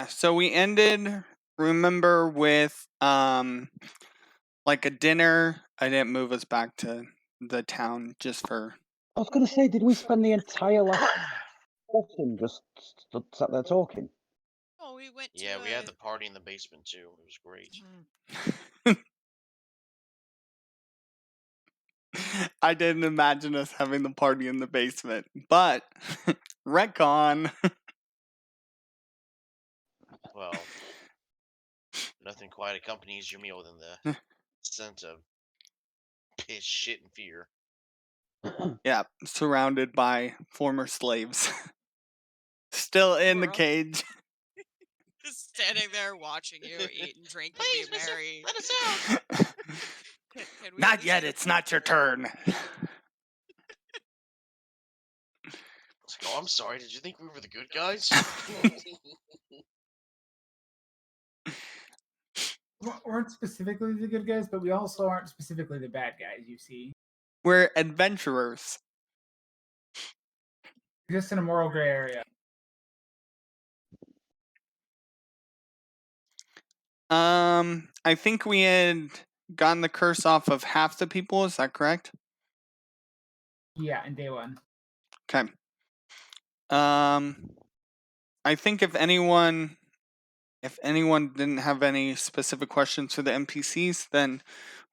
So we ended, remember, with like a dinner. I didn't move us back to the town just for. I was going to say, did we spend the entire last session just sat there talking? Oh, we went to Yeah, we had the party in the basement too. It was great. I didn't imagine us having the party in the basement, but retcon. Well, nothing quite accompanies your meal than the scent of piss, shit, and fear. Yeah, surrounded by former slaves. Still in the Squirrel. cage. Just standing there watching you eat and drink and Please, be mister, merry. let us out. Can we Not at least yet, get a it's not your turn. It's like, oh, I'm sorry. Did you think we were the good guys? We weren't specifically the good guys, but we also aren't specifically the bad guys, you see. We're adventurers. Just in a moral gray area. I think we had gotten the curse off of half the people, is that correct? Yeah, in day one. Okay. I think if anyone didn't have any specific questions for the NPCs, then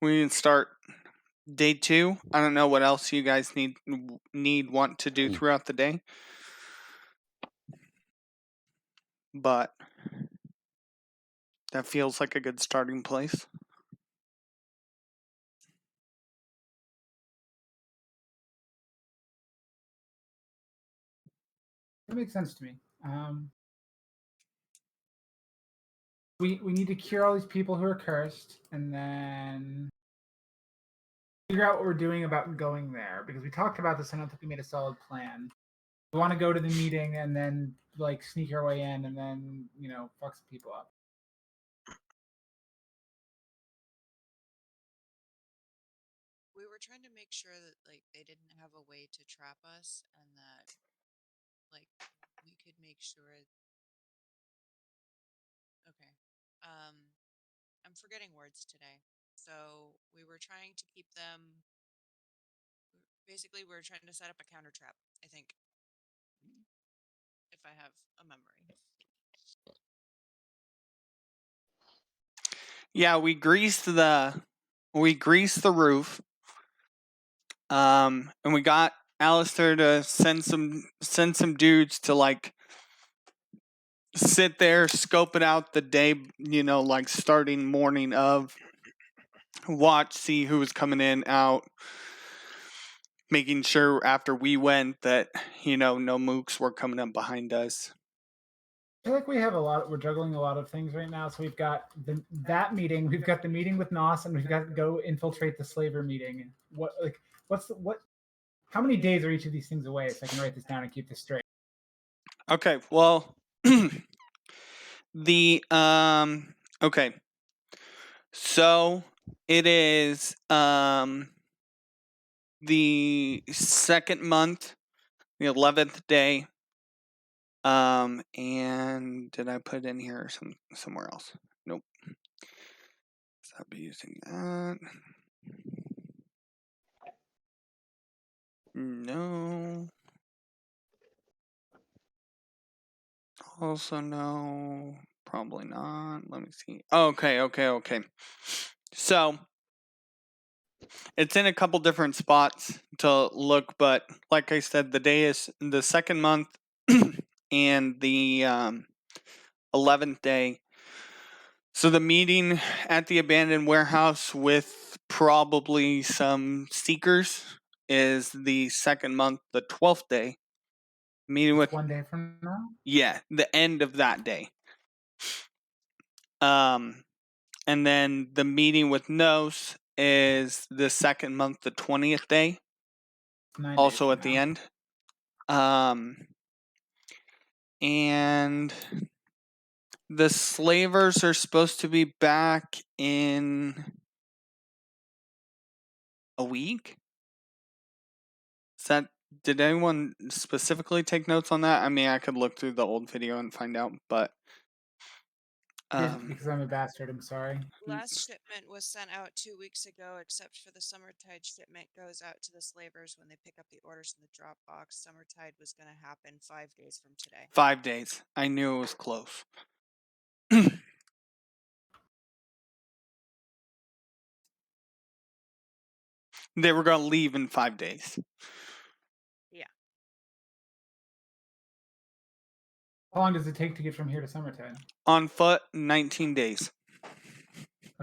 we can start day 2. I don't know what else you guys want to do throughout the day, but that feels like a good starting place. That makes sense to me. We need to cure all these people who are cursed, and then figure out what we're doing about going there. Because we talked about this, I don't think we made a solid plan. We want to go to the meeting and then like sneak our way in, and then fuck some people up. We were trying to make sure that like they didn't have a way to trap us, and that like we could make sure. Okay. I'm forgetting words today. So we were trying to keep them. Basically, we were trying to set up a counter trap. I think, if I have a memory. Yeah, we greased the roof. And we got Alistair to send some dudes to like sit there, scope it out the day, like starting morning of, watch, see who was coming in, out, making sure after we went that, no mooks were coming up behind us. I feel like we're juggling a lot of things right now. So we've got that meeting, we've got the meeting with Nos, and we've got to go infiltrate the slaver meeting. How many days are each of these things away, so I can write this down and keep this straight? Okay, well, okay. So it is the second month, the 11th day. And did I put in here somewhere else? Nope. Stop using that. No. Also no. Probably not. Let me see. Okay. So it's in a couple different spots to look, but like I said, the day is the second month and the 11th day. So the meeting at the abandoned warehouse with probably some seekers is the second month, the 12th day. Meeting with 1 day from now? Yeah, the end of that day. And then the meeting with Nos is the second month, the 20th day. 9 Also days at from the now. end. And the slavers are supposed to be back in a week? Did anyone specifically take notes on that? I mean, I could look through the old video and find out, but Because I'm a bastard. I'm sorry. Last shipment was sent out 2 weeks ago, except for the Summertide shipment goes out to the slavers when they pick up the orders in the drop box. Summertide was going to happen 5 days from today. 5 days. I knew it was close. They were going to leave in 5 days. How long does it take to get from here to Summertide? On foot, 19 days.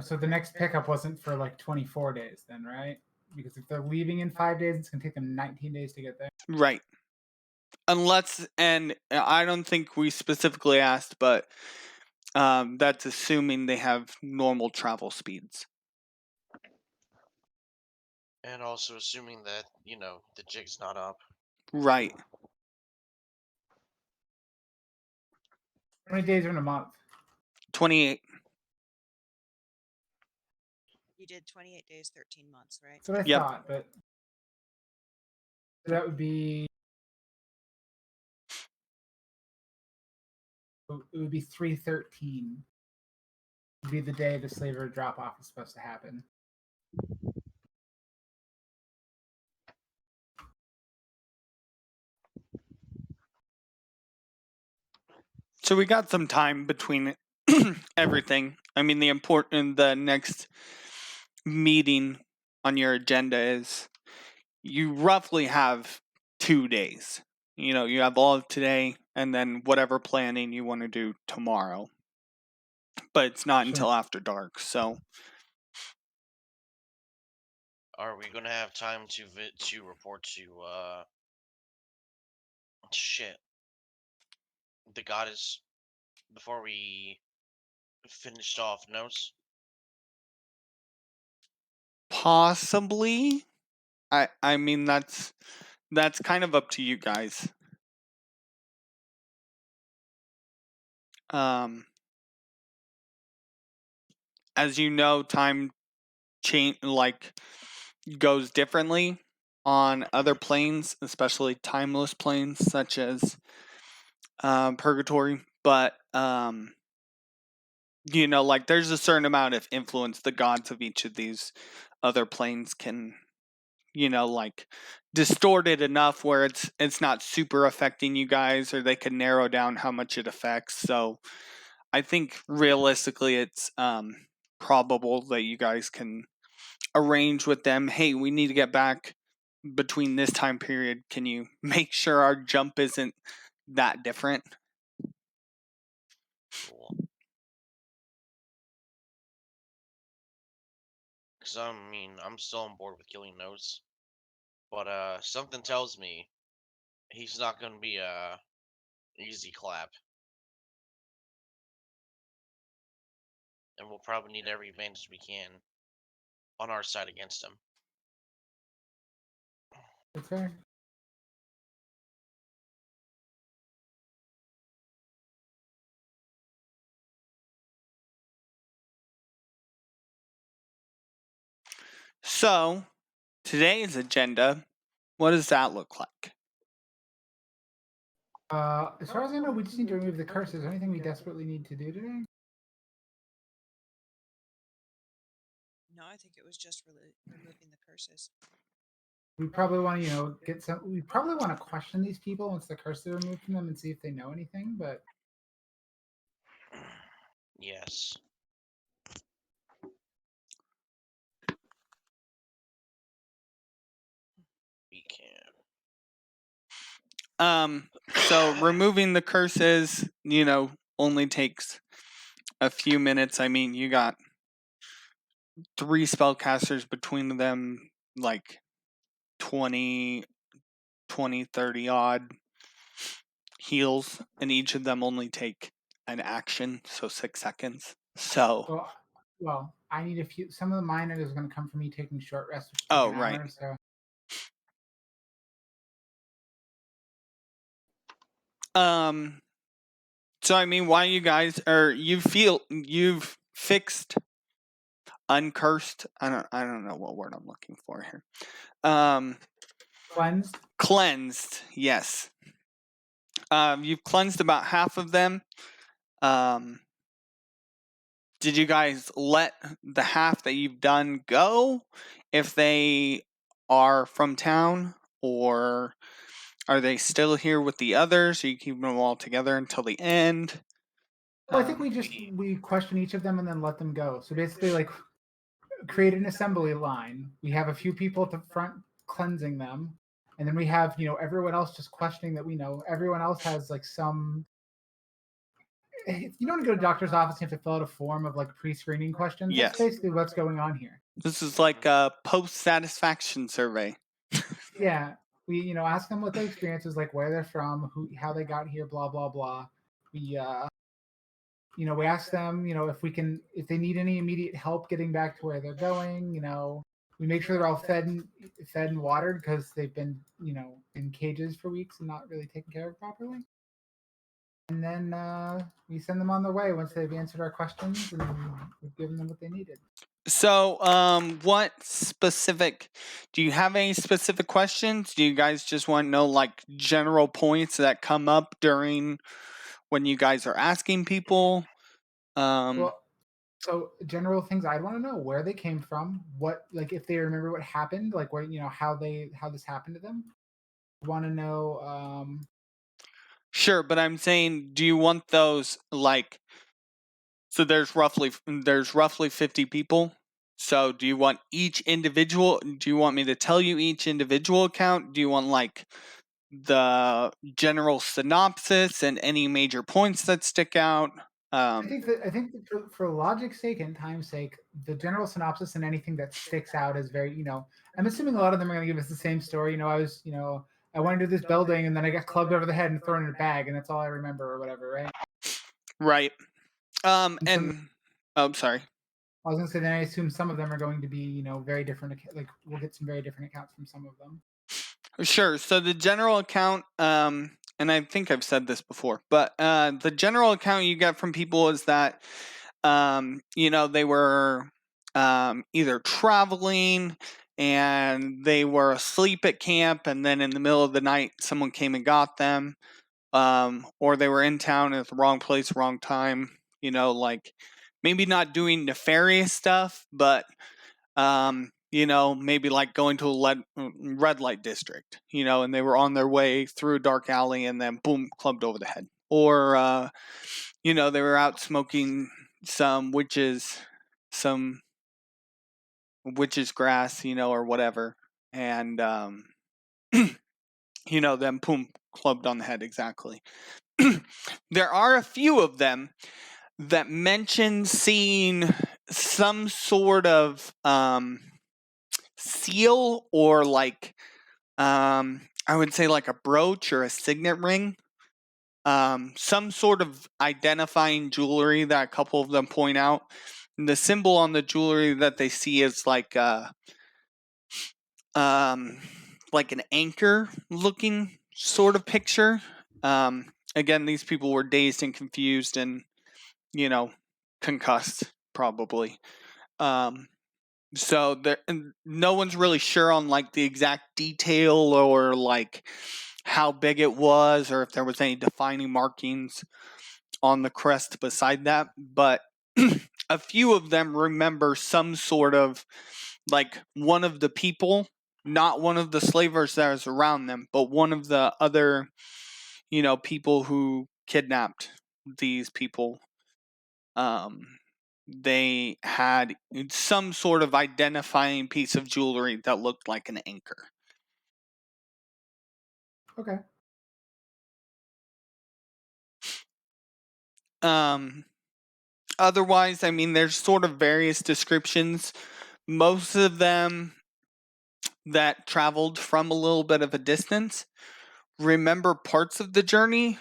So the next pickup wasn't for like 24 days then, right? Because if they're leaving in 5 days, it's gonna take them 19 days to get there. Right. Unless, and I don't think we specifically asked, but that's assuming they have normal travel speeds. And also assuming that, the jig's not up. Right. How many days are in a month? 28. You did 28 days, 13 months, right? That's what I Yep. thought, but that would be it would be 3/13. Would be the day the slaver drop off is supposed to happen. So we got some time between everything. I mean, the next meeting on your agenda is you roughly have 2 days. You have all of today and then whatever planning you want to do tomorrow. But it's not until after dark, so Are we gonna have time to report to shit, the goddess, before we finished off notes? possibly. I mean that's kind of up to you guys. As you know, time goes differently on other planes, especially timeless planes such as Purgatory. But there's a certain amount of influence the gods of each of these other planes can distort it enough where it's not super affecting you guys, or they can narrow down how much it affects. So I think realistically it's probable that you guys can arrange with them, hey, we need to get back between this time period. Can you make sure our jump isn't that different? Cool. Because I'm still on board with killing notes, but something tells me he's not gonna be a easy clap, and we'll probably need every advantage we can on our side against him. That's fair. So today's agenda, what does that look like? As far as I know, we just need to remove the curses. Is there anything we desperately need to do today? No, I think it was just removing the curses. We probably want to, get some. We probably want to question these people once the curses are removed from them and see if they know anything. But Yes. We can. So removing the curses, only takes a few minutes. I mean, you got 3 spellcasters between them, like 20, 30 odd heals, and each of them only take an action, so 6 seconds. So well, I need a few. Some of the minor is going to come from me taking short rests. Which Oh, take an right. hour, so. So I mean, why you guys you've fixed uncursed. I don't know what word I'm looking for here. Cleansed. Cleansed, yes. You've cleansed about half of them. did you guys let the half that you've done go if they are from town, or are they still here with the others? Are you keeping them all together until the end? Well, I think Um, we question each of them and then let them go. So basically, like, create an assembly line. We have a few people at the front cleansing them, and then we have everyone else just questioning that we know. Everyone else has like some. If you don't want to go to the doctor's office, you have to fill out a form of like pre-screening questions. Yes. That's basically what's going on here. This is like a post-satisfaction survey. Yeah, we ask them what their experience is like, where they're from, how they got here, blah blah blah. We we ask them, if they need any immediate help getting back to where they're going. We make sure they're all fed and watered because they've been, in cages for weeks and not really taken care of properly. And then we send them on their way once they've answered our questions and we've given them what they needed. So, what specific? Do you have any specific questions? Do you guys just want to know like general points that come up during when you guys are asking people? Well, so general things I'd want to know: where they came from, what, like, if they remember what happened, like where how this happened to them. Want to know. Sure, but I'm saying, do you want those like? So there's roughly 50 people. So do you want each individual? Do you want me to tell you each individual account? Do you want like the general synopsis and any major points that stick out? I think that for logic's sake and time's sake, the general synopsis and anything that sticks out is very, I'm assuming a lot of them are going to give us the same story. I went into this building and then I got clubbed over the head and thrown in a bag, and that's all I remember or whatever, right? Right. so- And I'm sorry. I was going to say, then I assume some of them are going to be, very different. Like, we'll get some very different accounts from some of them. Sure. So the general account, and I think I've said this before, but the general account you get from people is that, they were either traveling and they were asleep at camp, and then in the middle of the night, someone came and got them, or they were in town at the wrong place, wrong time. Like maybe not doing nefarious stuff, but maybe like going to a red light district, and they were on their way through a dark alley and then boom, clubbed over the head. Or, they were out smoking some witches grass, or whatever. And, then boom, clubbed on the head. Exactly. There are a few of them that mention seeing some sort of, seal, or like I would say like a brooch or a signet ring, some sort of identifying jewelry that a couple of them point out. And the symbol on the jewelry that they see is like an anchor looking sort of picture. Again, these people were dazed and confused and concussed probably. So no one's really sure on like the exact detail or like how big it was, or if there was any defining markings on the crest beside that. But a few of them remember some sort of like one of the people, not one of the slavers that was around them, but one of the other, people who kidnapped these people. They had some sort of identifying piece of jewelry that looked like an anchor. Okay. Otherwise, I mean, there's sort of various descriptions. Most of them that traveled from a little bit of a distance remember parts of the journey,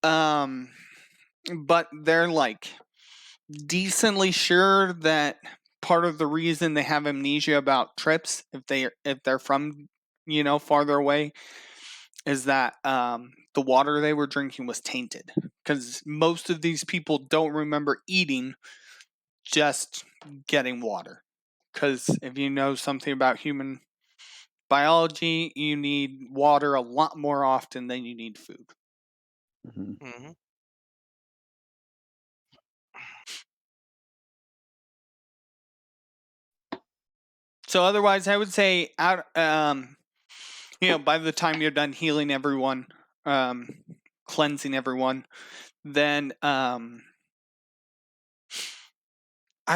but they're like decently sure that part of the reason they have amnesia about trips, if they're from farther away, is that the water they were drinking was tainted, because most of these people don't remember eating, just getting water. Because if you know something about human biology, you need water a lot more often than you need food. Mhm. Mm-hmm. So otherwise, I would say by the time you're done healing everyone, cleansing everyone, then I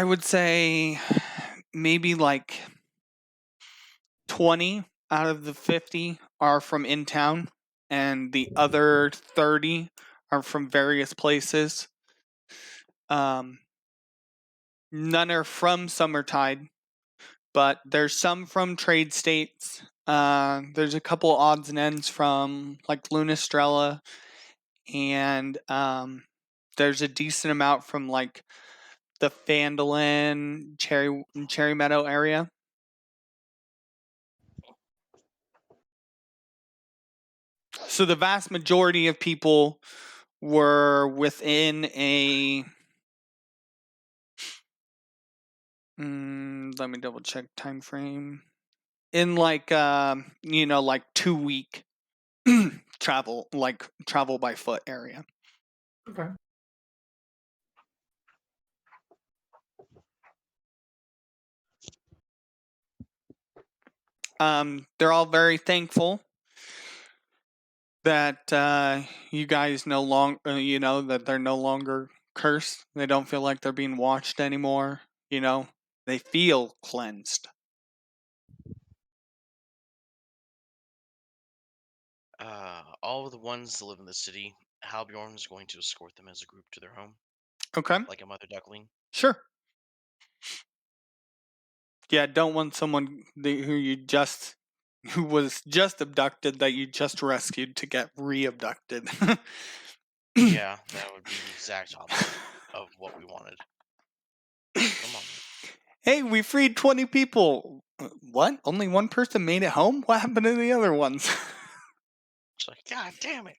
would say maybe like 20 out of the 50 are from in town, and the other 30 are from various places. None are from Summertide, but there's some from trade states. There's a couple odds and ends from like Lunastrella, and there's a decent amount from like the Phandalin, Cherry Meadow area. So the vast majority of people were within a. Let me double check time frame. In like 2 week travel by foot area. Okay. They're all very thankful that you guys no longer, that they're no longer cursed. They don't feel like they're being watched anymore. They feel cleansed. All of the ones that live in the city, Halbjorn is going to escort them as a group to their home, Okay, like a mother duckling. sure. Yeah, don't want someone who was just abducted that you just rescued to get re-abducted. Yeah, that would be the exact opposite of what we wanted. Come on. Hey, we freed 20 people. What? Only one person made it home? What happened to the other ones? It's like, God damn it.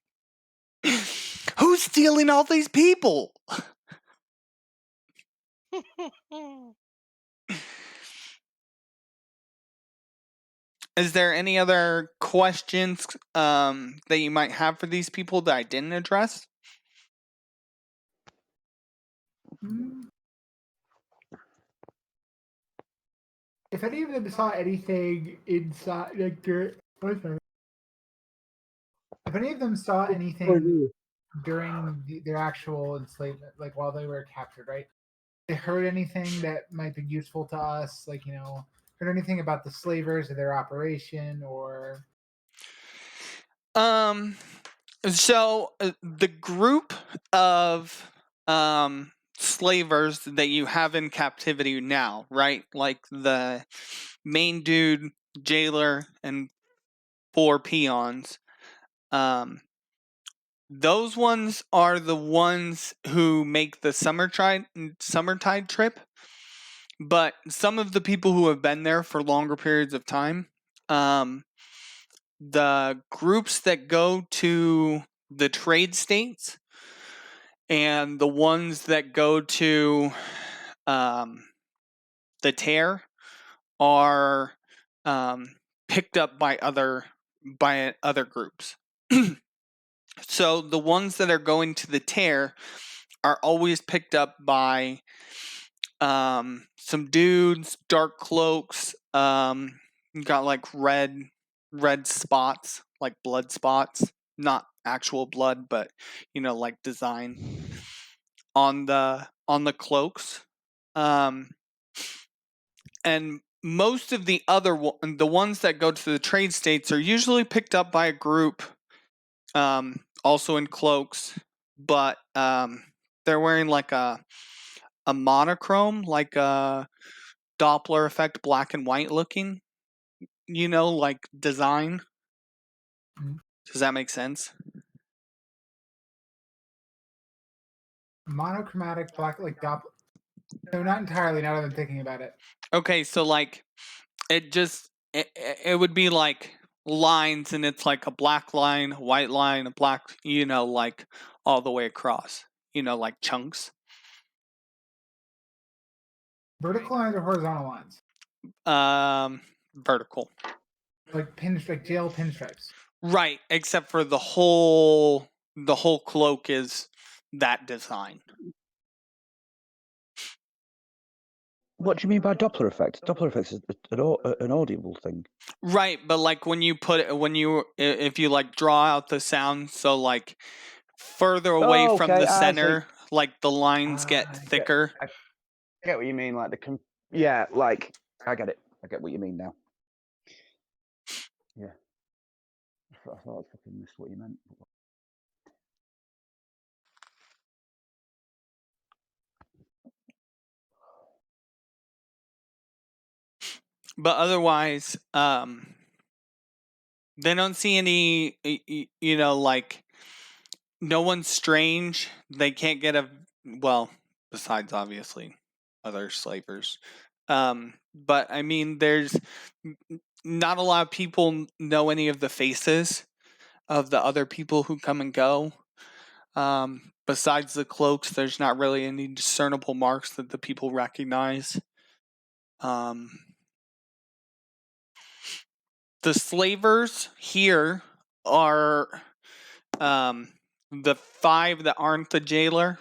Who's stealing all these people? Is there any other questions that you might have for these people that I didn't address? If any of them saw anything inside, like, if any of them saw anything during their actual enslavement, like while they were captured, right? They heard anything that might be useful to us, like, heard anything about the slavers or their operation, or So the group of slavers that you have in captivity now, right? Like the main dude, jailer, and 4 peons. Those ones are the ones who make the summertide trip. But some of the people who have been there for longer periods of time, the groups that go to the trade states and the ones that go to the tear are picked up by other groups. So the ones that are going to the tear are always picked up by some dudes, dark cloaks, got like red spots, like blood spots, not actual blood, but like design on the cloaks. And most of the the ones that go to the trade states are usually picked up by a group, also in cloaks, but they're wearing like a monochrome, like a Doppler effect, black and white looking, like design. Does that make sense? monochromatic black, like Doppler. No, not entirely. Now that I'm thinking about it. Okay, so like it would be like lines, and it's like a black line, a white line, a black, like all the way across, like chunks. Vertical lines or horizontal lines? Vertical. Like like jail pinstripes. Right, except for the whole cloak is that design. What do you mean by Doppler effect? Doppler effect is an audible thing. Right, but like when you put it, if you like draw out the sound, so like further away Oh, from okay, the I see. center, like the lines get I get- thicker. I get what you mean, like yeah, like I get it. I get what you mean now. Yeah, I thought I fucking missed what you meant. But otherwise, they don't see any, you know, like no one's strange. They can't get well, besides obviously other slavers. But I mean, there's not a lot of people know any of the faces of the other people who come and go. Besides the cloaks, there's not really any discernible marks that the people recognize. The slavers here are the 5 that aren't the jailer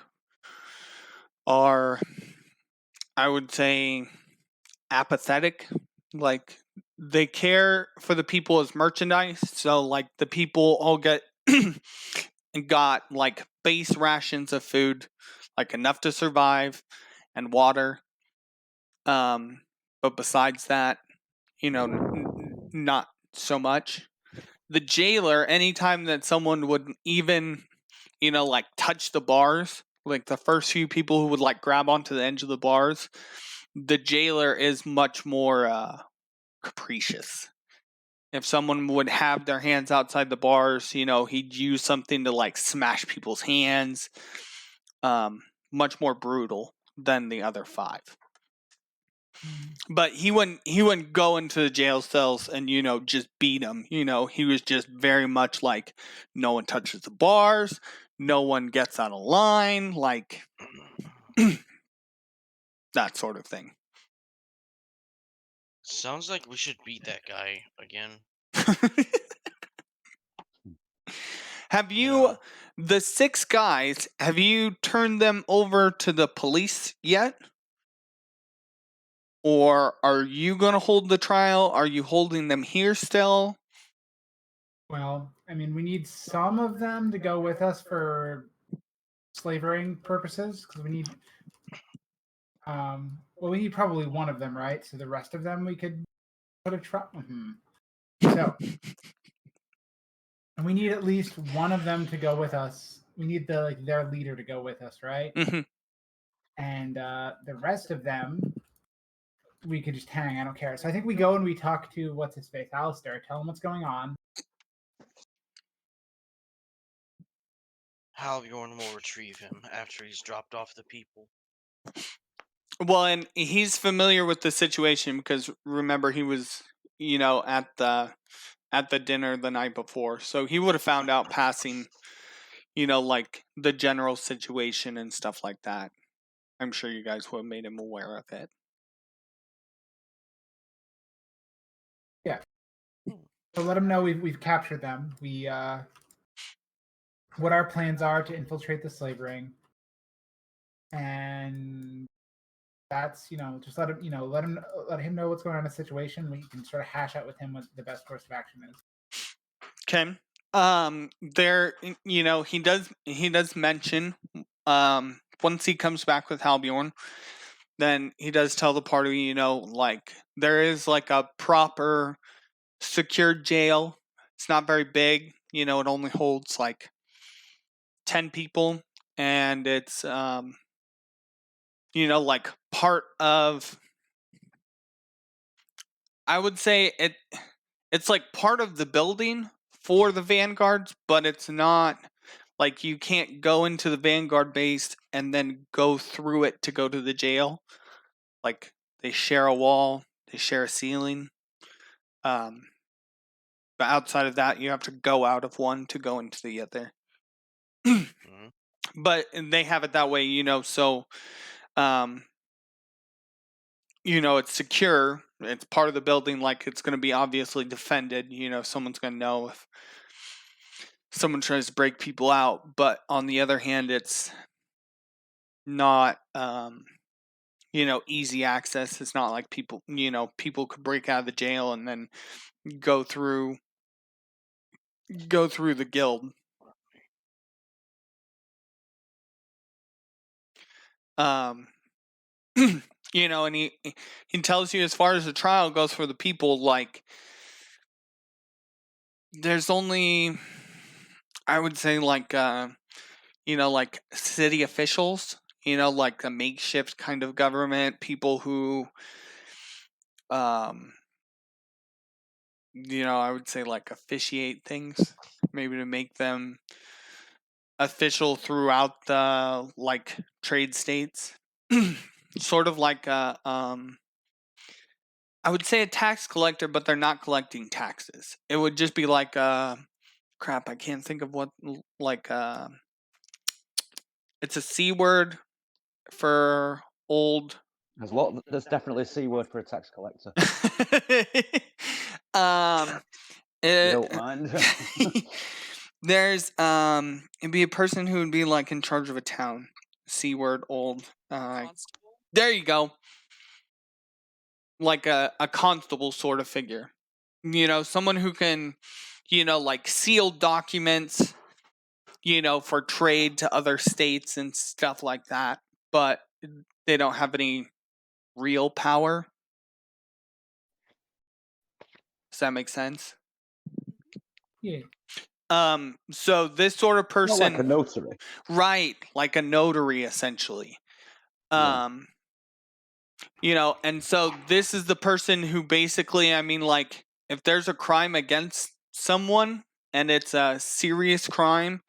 are, I would say, apathetic. Like they care for the people as merchandise. So like the people all got like base rations of food, like enough to survive, and water. But besides that, you know, not so much. The jailer, anytime that someone would even, you know, like touch the bars, like the first few people who would like grab onto the edge of the bars, the jailer is much more capricious. If someone would have their hands outside the bars, you know, he'd use something to like smash people's hands. Much more brutal than the other 5. But he wouldn't go into the jail cells and, you know, just beat them. You know, he was just very much like no one touches the bars, no one gets out of line, like that sort of thing. Sounds like we should beat that guy again. Have you, Yeah. the 6 guys, have you turned them over to the police yet? Or are you going to hold the trial? Are you holding them here still? Well, I mean, we need some of them to go with us for slavering purposes because we need. Well, we need probably one of them, right? So the rest of them we could put a trial. So, and we need at least one of them to go with us. We need their leader to go with us, right? Mm-hmm. And the rest of them we could just hang. I don't care. So I think we go and we talk to what's his face, Alistair. Tell him what's going on. Halbjorn will retrieve him after he's dropped off the people. Well, and he's familiar with the situation because remember he was, you know, at the dinner the night before, so he would have found out passing, you know, like the general situation and stuff like that. I'm sure you guys would have made him aware of it. Yeah. So let him know we've captured them. We what our plans are to infiltrate the slave ring, and that's, you know, just let him know what's going on in the situation. We can sort of hash out with him what the best course of action is. Okay. There, you know, he does mention, once he comes back with Halbjorn, then he does tell the party, you know, like there is like a proper secured jail. It's not very big, you know, it only holds like 10 people, and it's you know, like part of, I would say it's like part of the building for the Vanguards, but it's not like you can't go into the Vanguard base and then go through it to go to the jail. Like they share a wall, they share a ceiling. But outside of that, you have to go out of one to go into the other. Mm-hmm. But they have it that way, you know, so you know, it's secure. It's part of the building, like it's going to be obviously defended. You know, someone's going to know if someone tries to break people out. But on the other hand, it's not, easy access. It's not like people could break out of the jail and then go through the guild. And he tells you, as far as the trial goes for the people, like, there's only, I would say, like, like city officials, like a makeshift kind of government, people who, I would say, like, officiate things, maybe to make them official throughout the, like, trade states. Sort of like I would say a tax collector, but they're not collecting taxes. It would just be like crap, I can't think of what, like, it's a C word for old. There's definitely a C word for a tax collector. You don't mind? There's it'd be a person who would be like in charge of a town. C word, old. Constable. There you go. Like a constable sort of figure. Someone who can, like, seal documents, for trade to other states and stuff like that. But they don't have any real power. Does that make sense? Yeah. So this sort of Not person, like a notary. right, like a notary, essentially. Yeah. And so this is the person who basically, I mean, like, if there's a crime against someone and it's a serious crime,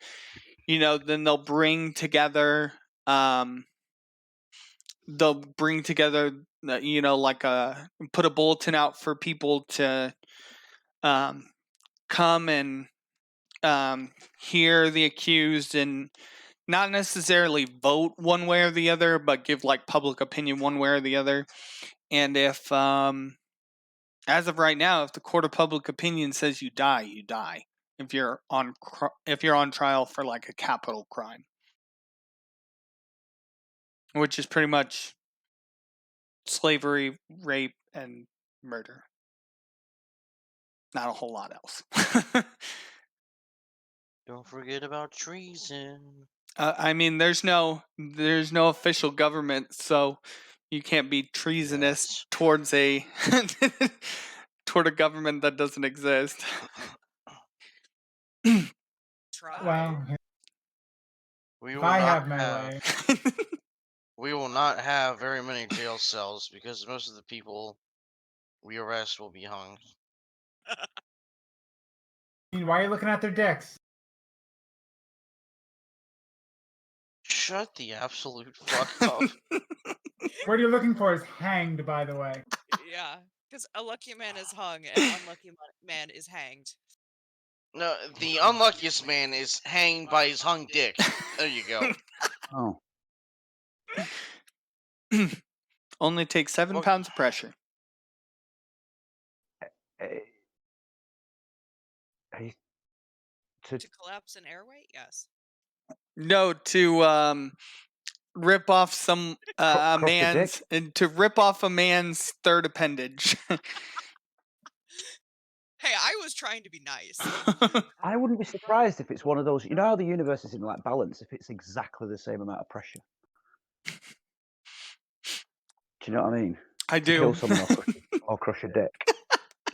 then they'll bring together, like put a bulletin out for people to come and hear the accused and not necessarily vote one way or the other, but give, like, public opinion one way or the other. And if, as of right now, if the court of public opinion says you die, you die. If you're on trial for, like, a capital crime, which is pretty much slavery, rape, and murder. Not a whole lot else. Don't forget about treason. I mean, there's no official government, so you can't be treasonous Yes. towards a toward a government that doesn't exist. Try. Well, We if will I not have my way, we will not have very many jail cells because most of the people we arrest will be hung. I mean, why are you looking at their dicks? Shut the absolute fuck up. What you're looking for is hanged, by the way. Yeah, because a lucky man is hung and an unlucky man is hanged. No, the unluckiest man is hanged by his hung dick. There you go. Oh. Only takes 7 pounds of pressure. To To collapse an airway? Yes. No, to rip off some a Crush a man's dick? and to rip off a man's third appendage. Hey, I was trying to be nice. I wouldn't be surprised if it's one of those. You know how the universe is in, like, balance? If it's exactly the same amount of pressure. Do you know what I mean? I To kill do. someone or crush a dick.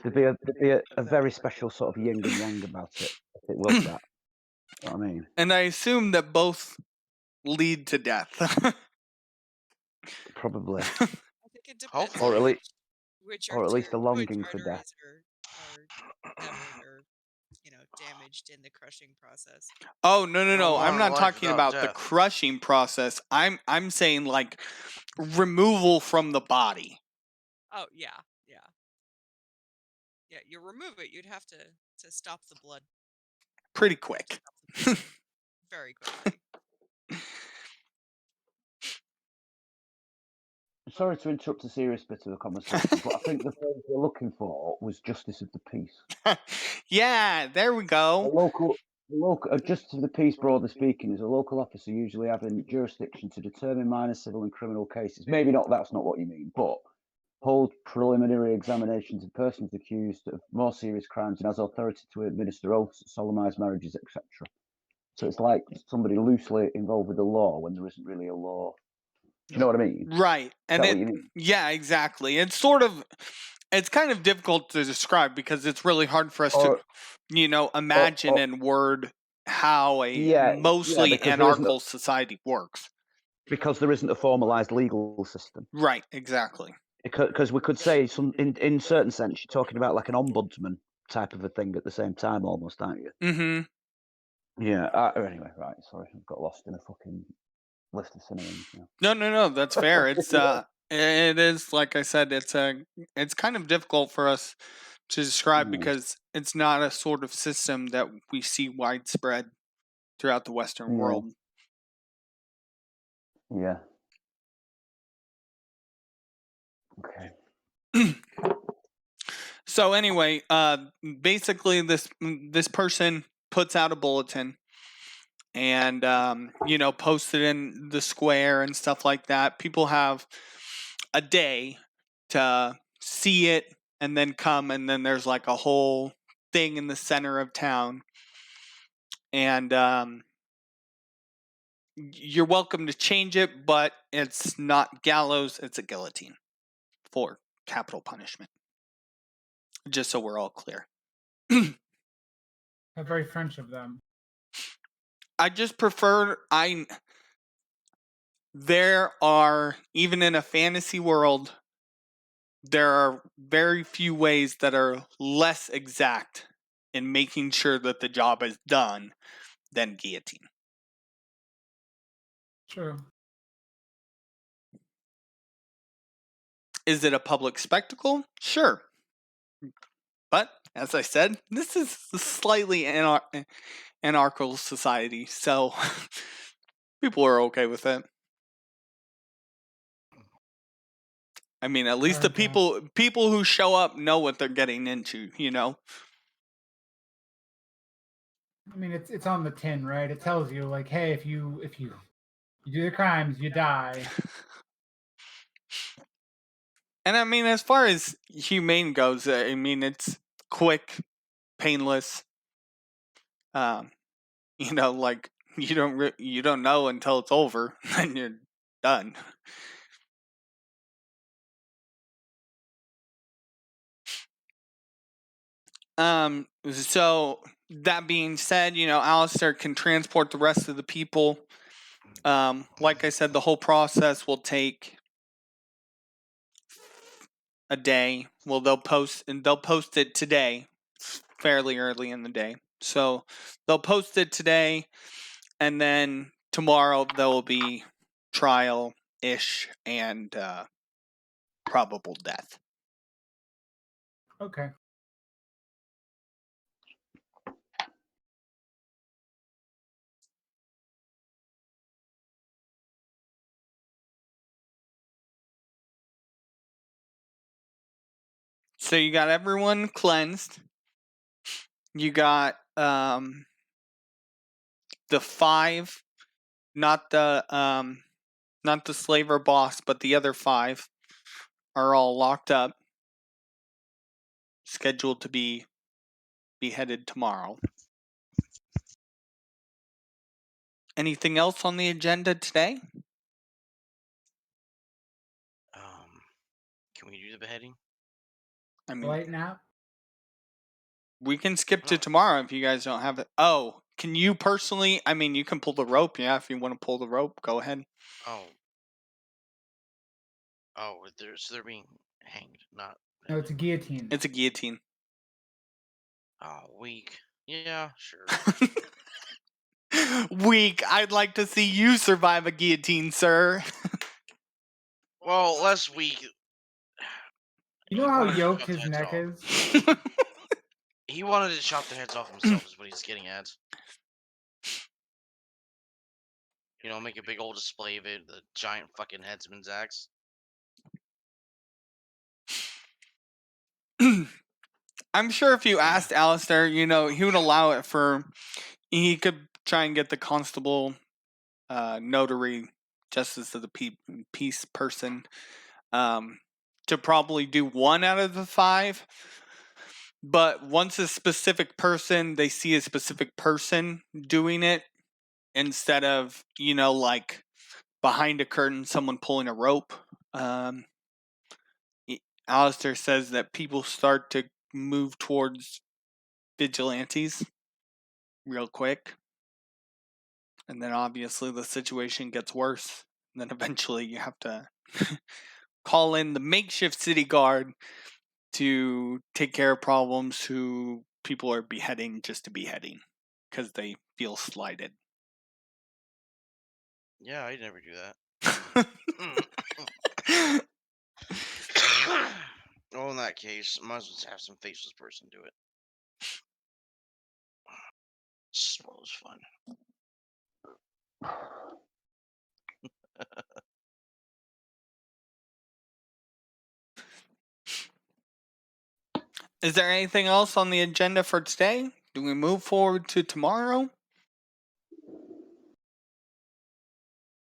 There'd be a very special sort of yin and yang about it if it was that. You know what I mean? And I assume that both lead to death. Probably. I think it depends Hopefully. Or at least, which or at least a which longing for death. arteries are severed or damaged in the crushing process. Oh, no. Well, I'm more not life talking without about the death. crushing process. I'm saying, like, removal from the body. Oh yeah. Yeah, you remove it, you'd have to stop the blood. Pretty quick. Very quickly. Sorry to interrupt a serious bit of the conversation, but I think the phrase we're looking for was justice of the peace. Yeah, there we A go. Just to the piece, broadly speaking, is a local officer usually having jurisdiction to determine minor civil and criminal cases. Maybe not. That's not what you mean, but hold preliminary examinations of persons accused of more serious crimes and has authority to administer oaths, solemnize marriages, etc. So it's like somebody loosely involved with the law when there isn't really a law. Do you know what I mean? Right. Is And that what you mean? yeah, exactly. It's kind of difficult to describe because it's really hard for us Or, to, imagine in word how a mostly because there isn't anarchical society works. because there isn't a formalized legal system. Right, exactly. Because we could say in certain sense you're talking about like an ombudsman type of a thing at the same time, almost, aren't you? Mm-hmm. Yeah. Anyway, right. Sorry, I've got lost in a fucking list of synonyms. Yeah. No, that's fair. It's it is, like I said, it's kind of difficult for us to describe because it's not a sort of system that we see widespread throughout the Western Yeah. world. Yeah. Okay. So anyway, basically this person puts out a bulletin and posts it in the square and stuff like that. People have a day to see it and then come, and then there's like a whole thing in the center of town, and you're welcome to change it, but it's not gallows, it's a guillotine for capital punishment. Just so we're all clear. That's very French of them. I just prefer there are, even in a fantasy world, there are very few ways that are less exact in making sure that the job is done than guillotine. True. Is it a public spectacle? Sure. But, as I said, this is a slightly anarchical society, so people are okay with it. I mean, at least the people who show up know what they're getting into, I mean, it's on the tin, right? It tells you like, hey, if you do the crimes, you die. And I mean, as far as humane goes, I mean, it's quick, painless. Like you don't know until it's over, and you're done. So that being said, Alistair can transport the rest of the people. Like I said, the whole process will take a day. Well, they'll post it today. It's fairly early in the day. So they'll post it today, and then tomorrow there will be trial-ish and probable death. Okay. So you got everyone cleansed. You got the 5, not the slaver boss, but the other 5 are all locked up, scheduled to be beheaded tomorrow. Anything else on the agenda today? Can we do the beheading? I mean, Light nap. we can skip to tomorrow if you guys don't have it. Oh, can you personally? I mean, you can pull the rope. Yeah, if you want to pull the rope, go ahead. So they're being hanged, not. No, it's a guillotine. It's a guillotine. Oh, weak. Yeah, sure. Weak. I'd like to see you survive a guillotine, sir. Well, less weak. You know how yoked his neck is? He wanted to chop the heads off himself, is what he's getting at. Make a big old display of it, the giant fucking headsman's axe. I'm sure if you asked Alistair, he would allow it for, he could try and get the constable, notary, justice of the peace person, to probably do 1 out of the 5. But once a specific person, they see a specific person doing it instead of, like behind a curtain, someone pulling a rope. Alistair says that people start to move towards vigilantes real quick. And then obviously the situation gets worse. And then eventually you have to call in the makeshift city guard to take care of problems who people are beheading just to beheading because they feel slighted. Yeah, I'd never do that. Well, in that case, might as well have some faceless person do it. Well, it's fun. Is there anything else on the agenda for today? Do we move forward to tomorrow?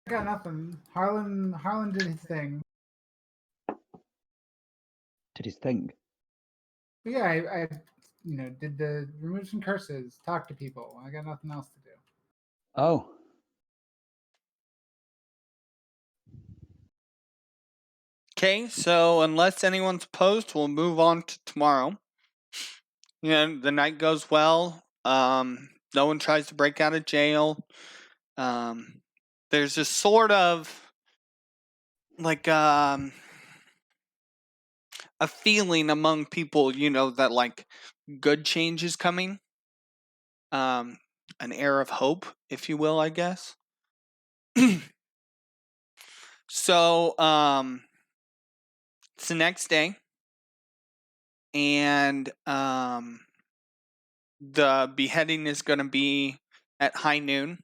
I got nothing. Harlan did his thing. Did his thing? But yeah, I did the remove some curses, talk to people. I got nothing else to do. Oh. Okay, so unless anyone's opposed, we'll move on to tomorrow. The night goes well. No one tries to break out of jail. There's a sort of like a feeling among people, that like good change is coming. An air of hope, if you will, I guess. So, it's the next day, and the beheading is going to be at high noon.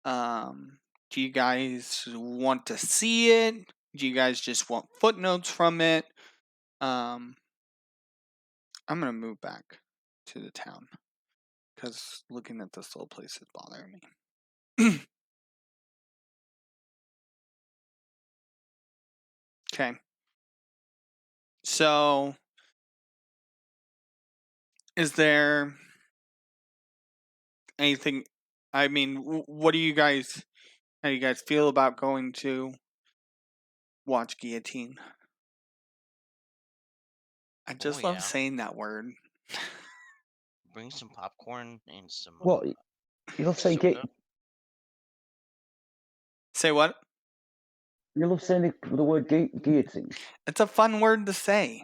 Do you guys want to see it? Do you guys just want footnotes from it? I'm going to move back to the town because looking at this little place is bothering me. Okay. So, is there anything? I mean, what do you guys? How do you guys feel about going to watch guillotine? I just love saying that word. Bring some popcorn and some. What? You love saying soda. Say what? You love saying the word guillotine. It's a fun word to say.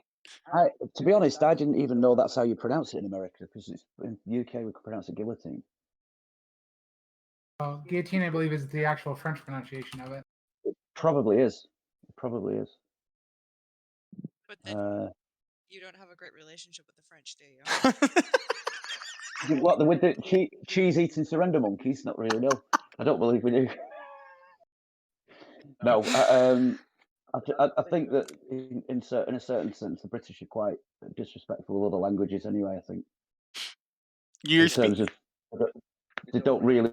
To be honest, I didn't even know that's how you pronounce it in America, because in the UK we could pronounce it guillotine. Well, guillotine, I believe, is the actual French pronunciation of it. It probably is. It probably is. But then you don't have a great relationship with the French, do you? What, with the cheese-eating surrender monkeys? Not really, no. I don't believe we do. No, I think that in a certain sense, the British are quite disrespectful of other languages anyway, I think. You're in terms of, they don't really...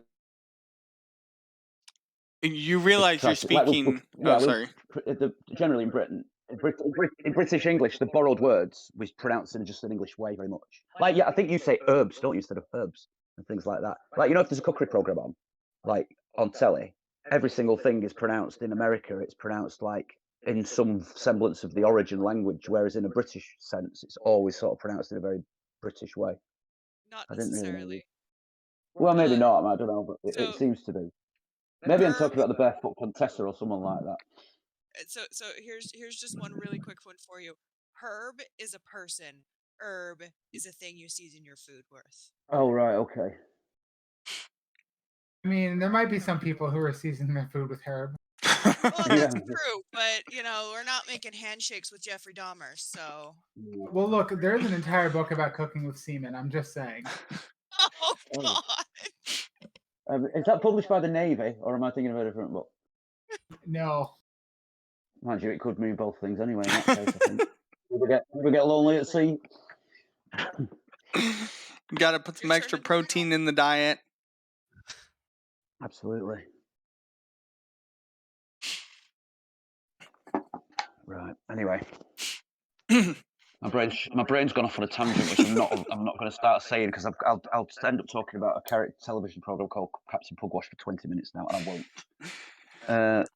You realize you're speaking... sorry. Generally in Britain, in British English, the borrowed words was pronounced in just an English way very much. Like, yeah, I think you say herbs, don't you, instead of herbs and things like that. Like, if there's a cookery program on, like on telly, every single thing is pronounced in America. It's pronounced like in some semblance of the origin language, whereas in a British sense, it's always sort of pronounced in a very British way. Not necessarily. Really... Well, maybe not. I don't know, but it seems to be. Maybe I'm talking about the Barefoot Contessa or someone like that. So here's just one really quick one for you. Herb is a person. Herb is a thing you season your food with. Oh, right. Okay. I mean, there might be some people who are seasoning their food with herb. Well, that's true, but we're not making handshakes with Jeffrey Dahmer, so. Well, look, there's an entire book about cooking with semen. I'm just saying. Oh God! Is that published by the Navy, or am I thinking of a different book? No. Mind you, it could mean both things anyway. In that case, I think. We get lonely at sea. Got to put some You're extra turning the wheel. protein in the diet. Absolutely. Right. Anyway, my brain's gone off on a tangent, which I'm not going to start saying because I'll end up talking about a character television program called Captain Pugwash for 20 minutes now, and I won't.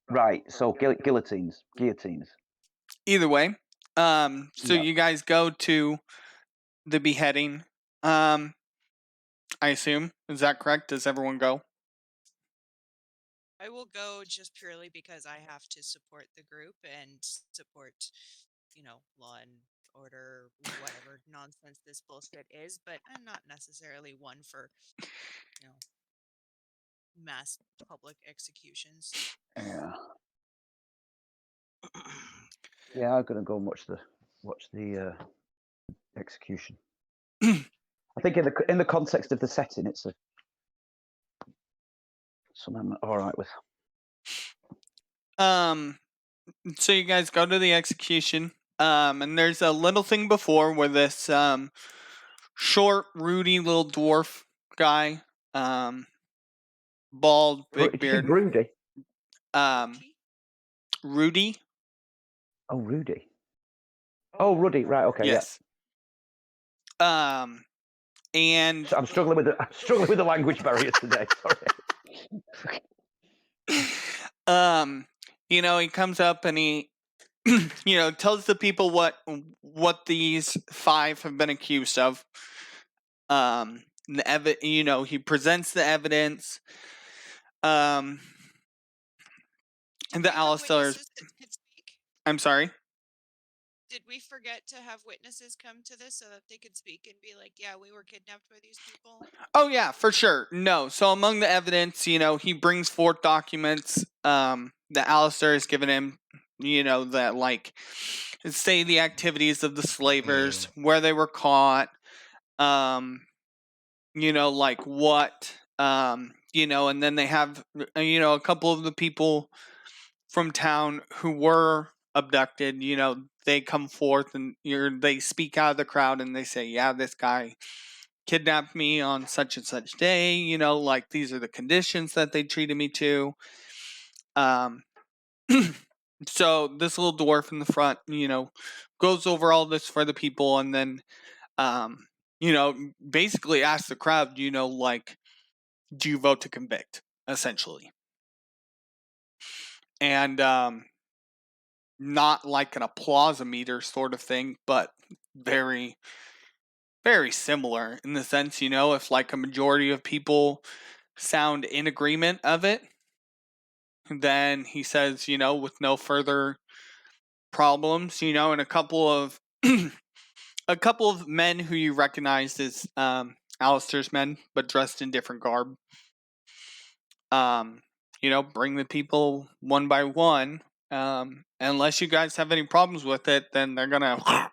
Right. So guillotines. Either way, so Yeah. you guys go to the beheading. I assume, is that correct? Does everyone go? I will go just purely because I have to support the group and support, law and order, whatever nonsense this bullshit is. But I'm not necessarily one for, mass public executions. Yeah. Yeah, I'm gonna go and watch the execution. I think in the context of the setting, it's something I'm all right with. So you guys go to the execution. And there's a little thing before where this short, Rudy little dwarf guy, bald, big beard. Rudy. Rudy. Oh, Rudy. Oh, Ruddy. Right. Okay. Yes. And Yeah. I'm struggling with the language barrier today. Sorry. he comes up and he, tells the people what these 5 have been accused of. He presents the evidence. And the Alistairs. I'm sorry. Did we forget to have witnesses come to this so that they could speak and be like, yeah, we were kidnapped by these people? Oh, yeah, for sure. No. So among the evidence, he brings forth documents that Alistair has given him, that, like, say the activities of the slavers, where they were caught, like what, and then they have, a couple of the people from town who were abducted, they come forth and they speak out of the crowd and they say, yeah, this guy kidnapped me on such and such day, like these are the conditions that they treated me to. So this little dwarf in the front, goes over all this for the people and then, basically asks the crowd, like, do you vote to convict, essentially? And, not like an applause-o-meter sort of thing, but very, very similar in the sense, if like a majority of people sound in agreement of it, then he says, with no further problems, and a couple of men who you recognized as Alistair's men, but dressed in different garb, bring the people one by one. Unless you guys have any problems with it, then they're gonna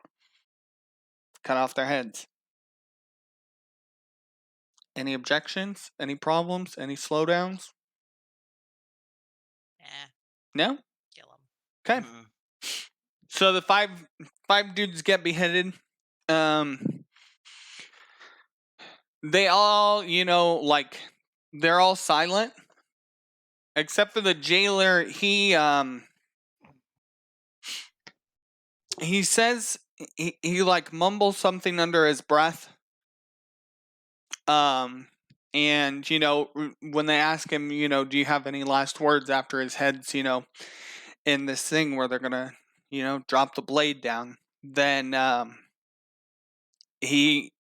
cut off their heads. Any objections? Any problems? Any slowdowns? No? Kill them. Okay. So the five dudes get beheaded. They all, they're all silent. Except for the jailer. He says he like mumbles something under his breath. And when they ask him, do you have any last words after his head's, in this thing where they're gonna, drop the blade down, then he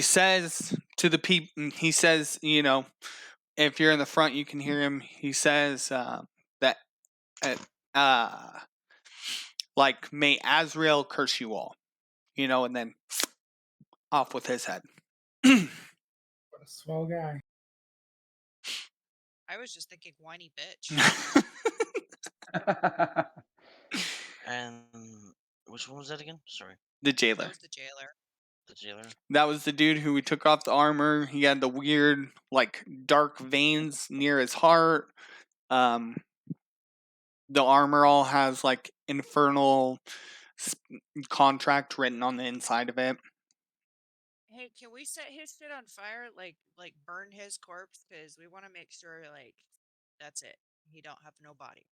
says to the people, he says, if you're in the front, you can hear him. He says that, like, may Azrael curse you all, and then off with his head. What a swell guy. I was just thinking whiny bitch. And which one was that again? Sorry. The jailer. That was the jailer. The jailer? That was the dude who we took off the armor. He had the weird, like, dark veins near his heart. The armor all has, like, infernal contract written on the inside of it. Hey, can we set his shit on fire? Like burn his corpse? Because we want to make sure, like, that's it. He don't have no body.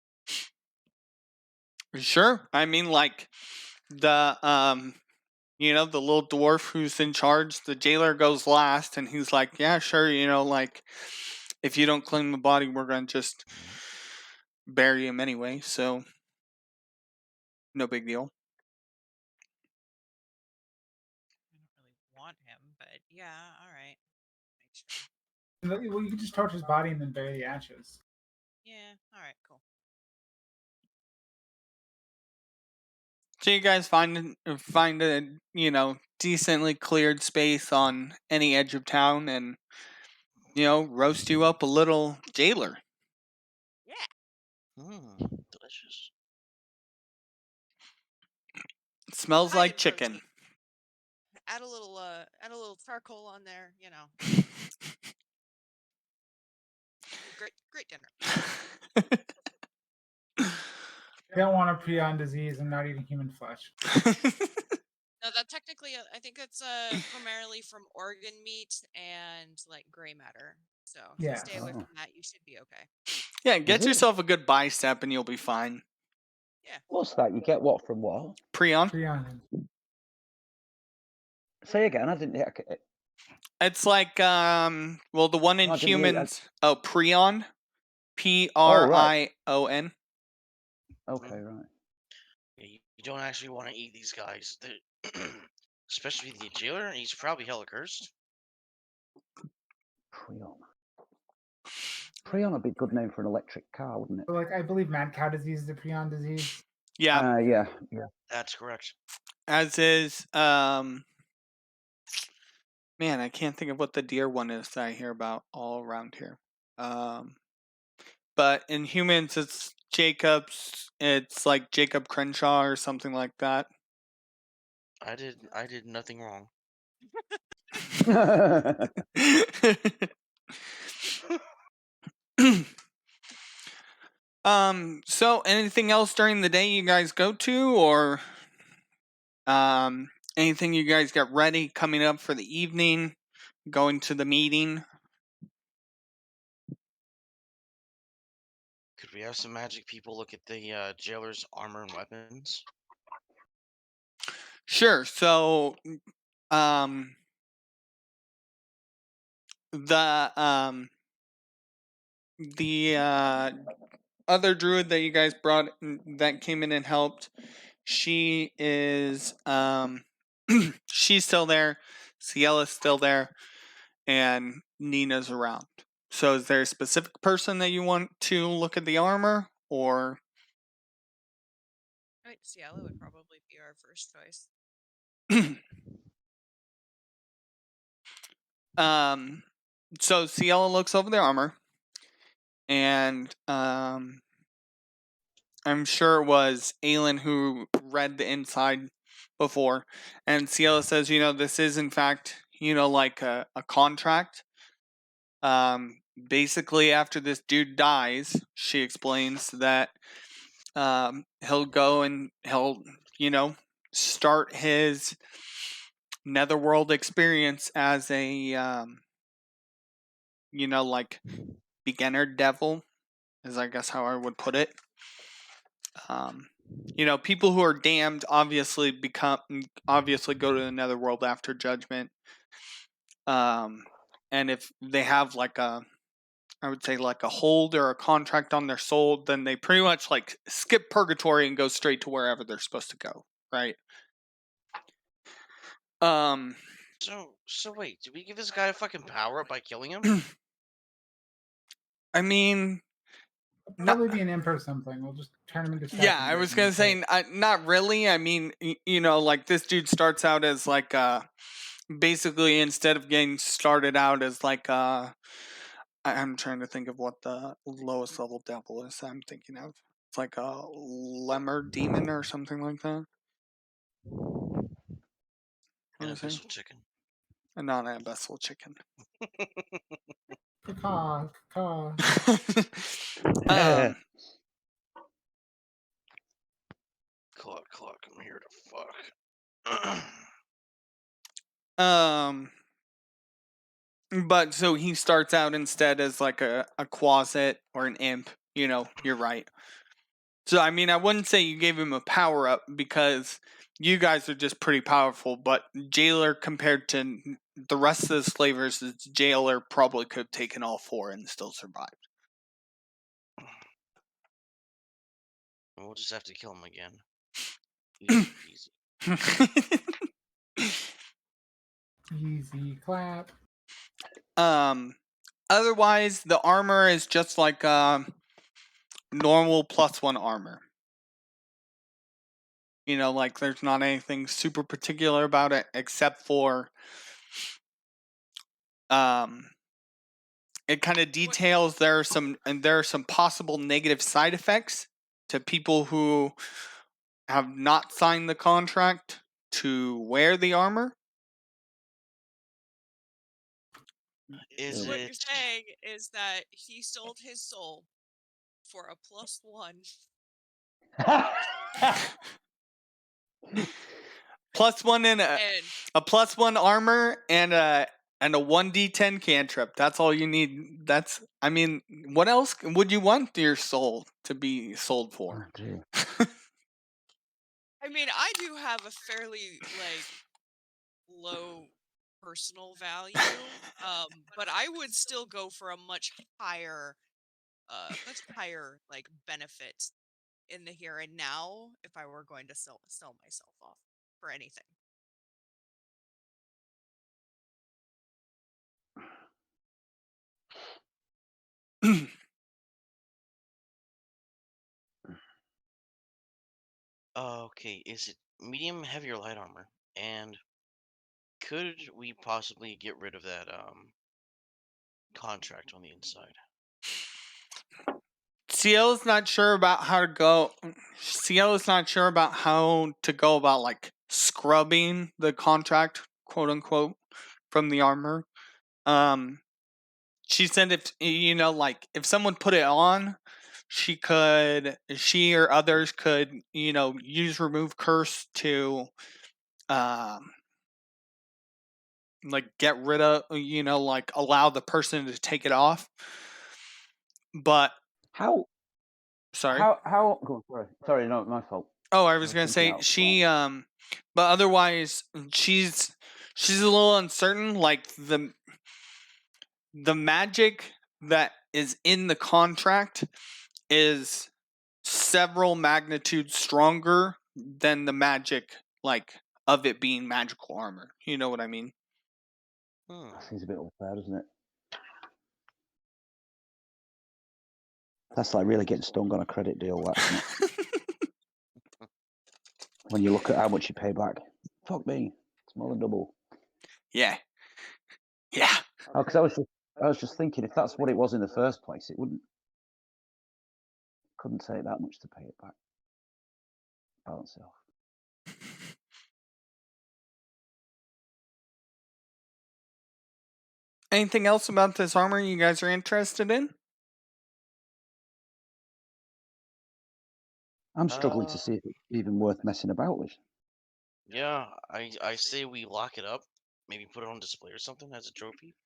Sure. I mean, like the the little dwarf who's in charge, the jailer goes last, and he's like, "Yeah, sure. Like if you don't claim the body, we're gonna just bury him anyway. So no big deal." I don't really want him, but yeah, all right. Make sure. Well, you can just torch his body and then bury the ashes. Yeah, all right, cool. So you guys find a decently cleared space on any edge of town, and roast you up a little jailer. Yeah. Delicious. It smells High like in chicken. protein. Add a little charcoal on there. Great dinner. You don't want a prion disease and not eating human flesh. No, that technically, I think it's primarily from organ meat and like gray matter. So if you Yeah. stay away Oh. from that, you should be okay. Yeah, get Is it? yourself a good bicep and you'll be fine. Yeah. What's that? You get what from what? Prion. Prion. Say again. I didn't. It's like the one in I didn't hear- humans. Oh, prion. Prion. Okay, right. Yeah, you don't actually want to eat these guys. Especially the jailer. He's probably hella cursed. Prion. Prion would be a good name for an electric car, wouldn't it? So, like, I believe mad cow disease is a prion disease. Yeah, Yeah. That's correct. as is man, I can't think of what the deer one is that I hear about all around here. But in humans, it's Jacob's. It's like Jacob Crenshaw or something like that. I did nothing wrong. So anything else during the day you guys go to, or anything you guys get ready coming up for the evening, going to the meeting? Could we have some magic people look at the jailer's armor and weapons? Sure. So, the other druid that you guys brought that came in and helped, she is she's still there. Ciella's still there, and Nina's around. So is there a specific person that you want to look at the armor, or I think Cielo would probably be our first choice. so Ciela looks over the armor, and I'm sure it was Aelin who read the inside before, and Ciela says, this is in fact, like a contract. Basically, after this dude dies, she explains that he'll go and he'll, start his netherworld experience as a, like beginner devil, is I guess how I would put it. People who are damned obviously go to the netherworld after judgment. And if they have I would say like a hold or a contract on their soul, then they pretty much like skip purgatory and go straight to wherever they're supposed to go, right? So wait, did we give this guy a fucking power up by killing him? I mean, Probably be an imp or something. We'll just turn him into. Yeah, I was gonna say not really. I mean, like this dude starts out as like basically instead of getting started out as like I'm trying to think of what the lowest level devil is I'm thinking of. It's like a lemur demon or something like that. An What was it? abyssal chicken. A non-abyssal chicken. Caw. Cluck, I'm here to fuck. But so he starts out instead as like a Quasit or an imp. You're right. So I mean, I wouldn't say you gave him a power up because you guys are just pretty powerful. But Jailer compared to the rest of the slavers, Jailer probably could have taken all 4 and still survived. We'll just have to kill him again. Easy peasy. Easy clap. Otherwise, the armor is just like normal +1 armor. Like there's not anything super particular about it except for it kind of details there are some possible negative side effects to people who have not signed the contract to wear the armor. Is What you're it? saying is that he sold his soul for a +1. +1 in And a +1 armor and a 1d10 cantrip. That's all you need. I mean, what else would you want your soul to be sold for? Oh, dear. I mean, I do have a fairly low personal value, but I would still go for a much higher benefit in the here and now if I were going to sell myself off for anything. Okay, is it medium, heavy, or light armor? And could we possibly get rid of that contract on the inside? CL is not sure about how to go. CL is not sure about how to go about like scrubbing the contract, quote unquote, from the armor. She said if someone put it on, she or others could use remove curse to like get rid of like allow the person to take it off. But How? sorry. How? Go on, sorry, no, my fault. Oh, I was was gonna thinking say out she but otherwise she's a little uncertain. Like the magic that is in the contract is several magnitudes stronger than the magic like of it being magical armor. You know what I mean? That seems a bit unfair, doesn't it? That's like really getting stung on a credit deal, that, isn't it? When you look at how much you pay back. Fuck me, it's more than double. Yeah. Oh, because I was just thinking, if that's what it was in the first place, it couldn't take that much to pay it back. Balance it off. Anything else about this armor you guys are interested in? I'm struggling to see if it's even worth messing about with. Yeah, I say we lock it up. Maybe put it on display or something as a trophy.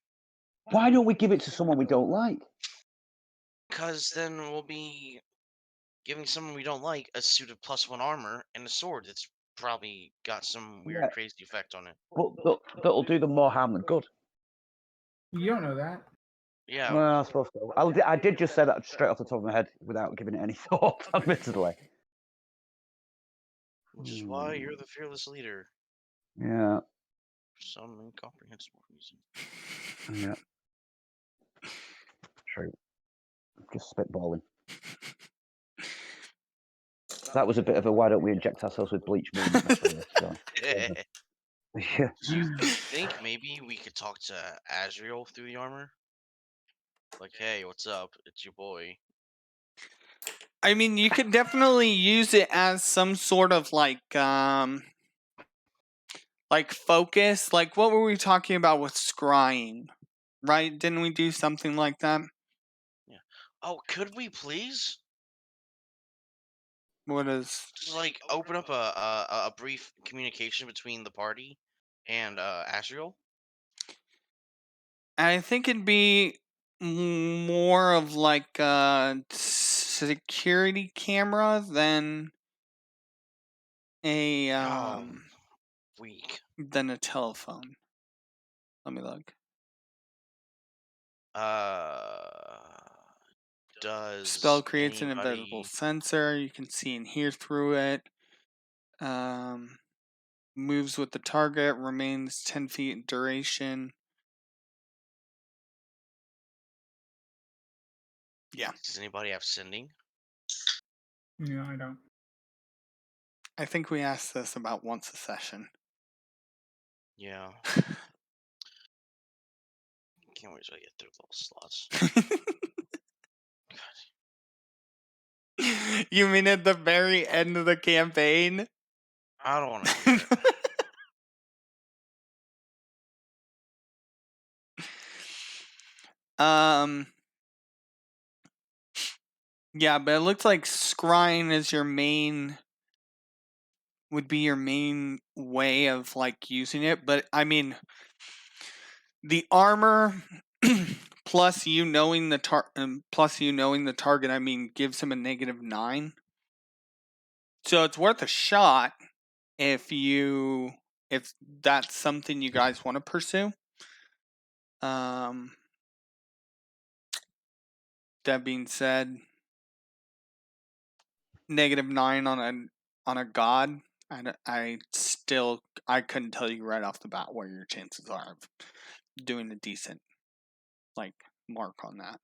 Why don't we give it to someone we don't like? Because then we'll be giving someone we don't like a suit of +1 armor and a sword that's probably got some weird, Yeah. crazy effect on it. But that'll do them more harm than good. You don't know that. Yeah. Well, I suppose so. I did just say that straight off the top of my head without giving it any thought, admittedly. Which is why you're the fearless leader. Yeah. For some incomprehensible reason. Yeah. True. Just spitballing. That was a bit of a why don't we inject ourselves with bleach moment. Yeah. Do you think maybe we could talk to Azrael through the armor? Like, hey, what's up? It's your boy. I mean, you could definitely use it as some sort of like focus. Like what were we talking about with scrying? Right? Didn't we do something like that? Yeah. Oh, could we please? What is Just like open up a brief communication between the party and Asriel. I think it'd be more of like a security camera than a Weak. than a telephone. Let me look. Does Spell creates an invisible anybody? sensor. You can see and hear through it. Moves with the target. Remains 10 feet in duration. Yeah, Does anybody have sending? No, I don't. I think we asked this about once a session. Yeah. Can't wait till I get through those slots. You mean at the very end of the campaign? I don't want to hear it. Yeah, but it looks like scrying is your main would be your main way of like using it, but I mean the armor plus you knowing the target, I mean, gives him a -9. So it's worth a shot if that's something you guys want to pursue. That being said, -9 on a god, I couldn't tell you right off the bat where your chances are of doing a decent like mark on that.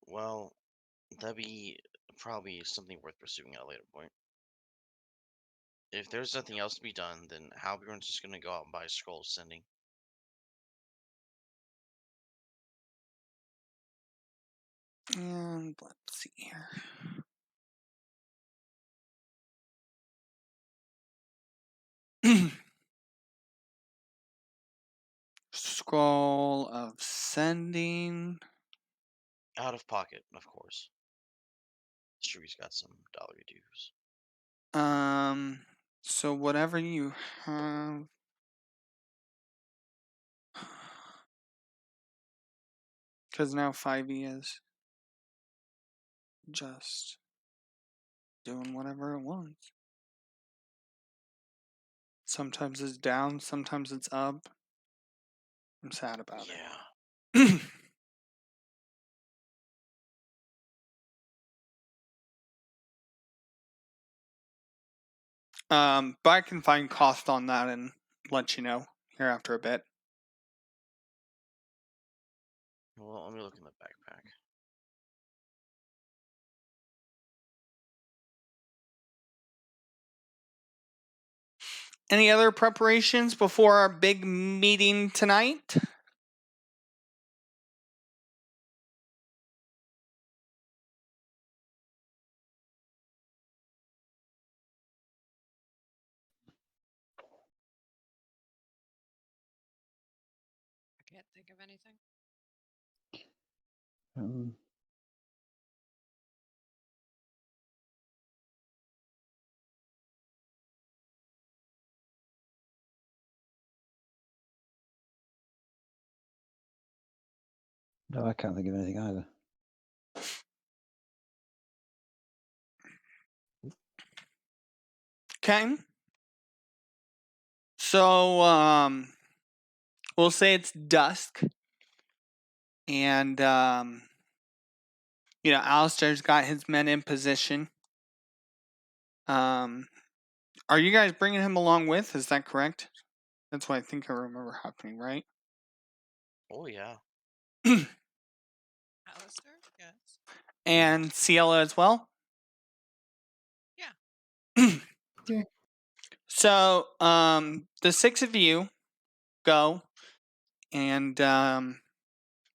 Well, that'd be probably something worth pursuing at a later point. If there's nothing else to be done, then Halbjorn's just gonna go out and buy a scroll of sending. And let's see here. Scroll of sending. Out of pocket, of course. Sure, he's got some dollar dues. So whatever you have. Because now 5e is just doing whatever it wants. Sometimes it's down, sometimes it's up. I'm sad about Yeah. it. But I can find cost on that and let you know here after a bit. Well, let me look in the backpack. Any other preparations before our big meeting tonight? I can't think of anything. No, I can't think of anything either. Okay. So, we'll say it's dusk. And, Alistair's got his men in position. Are you guys bringing him along with? Is that correct? That's what I think I remember happening, right? Oh yeah. Alistair? Yes. And Ciela as well? Yeah. Yeah. So, the 6 of you go and,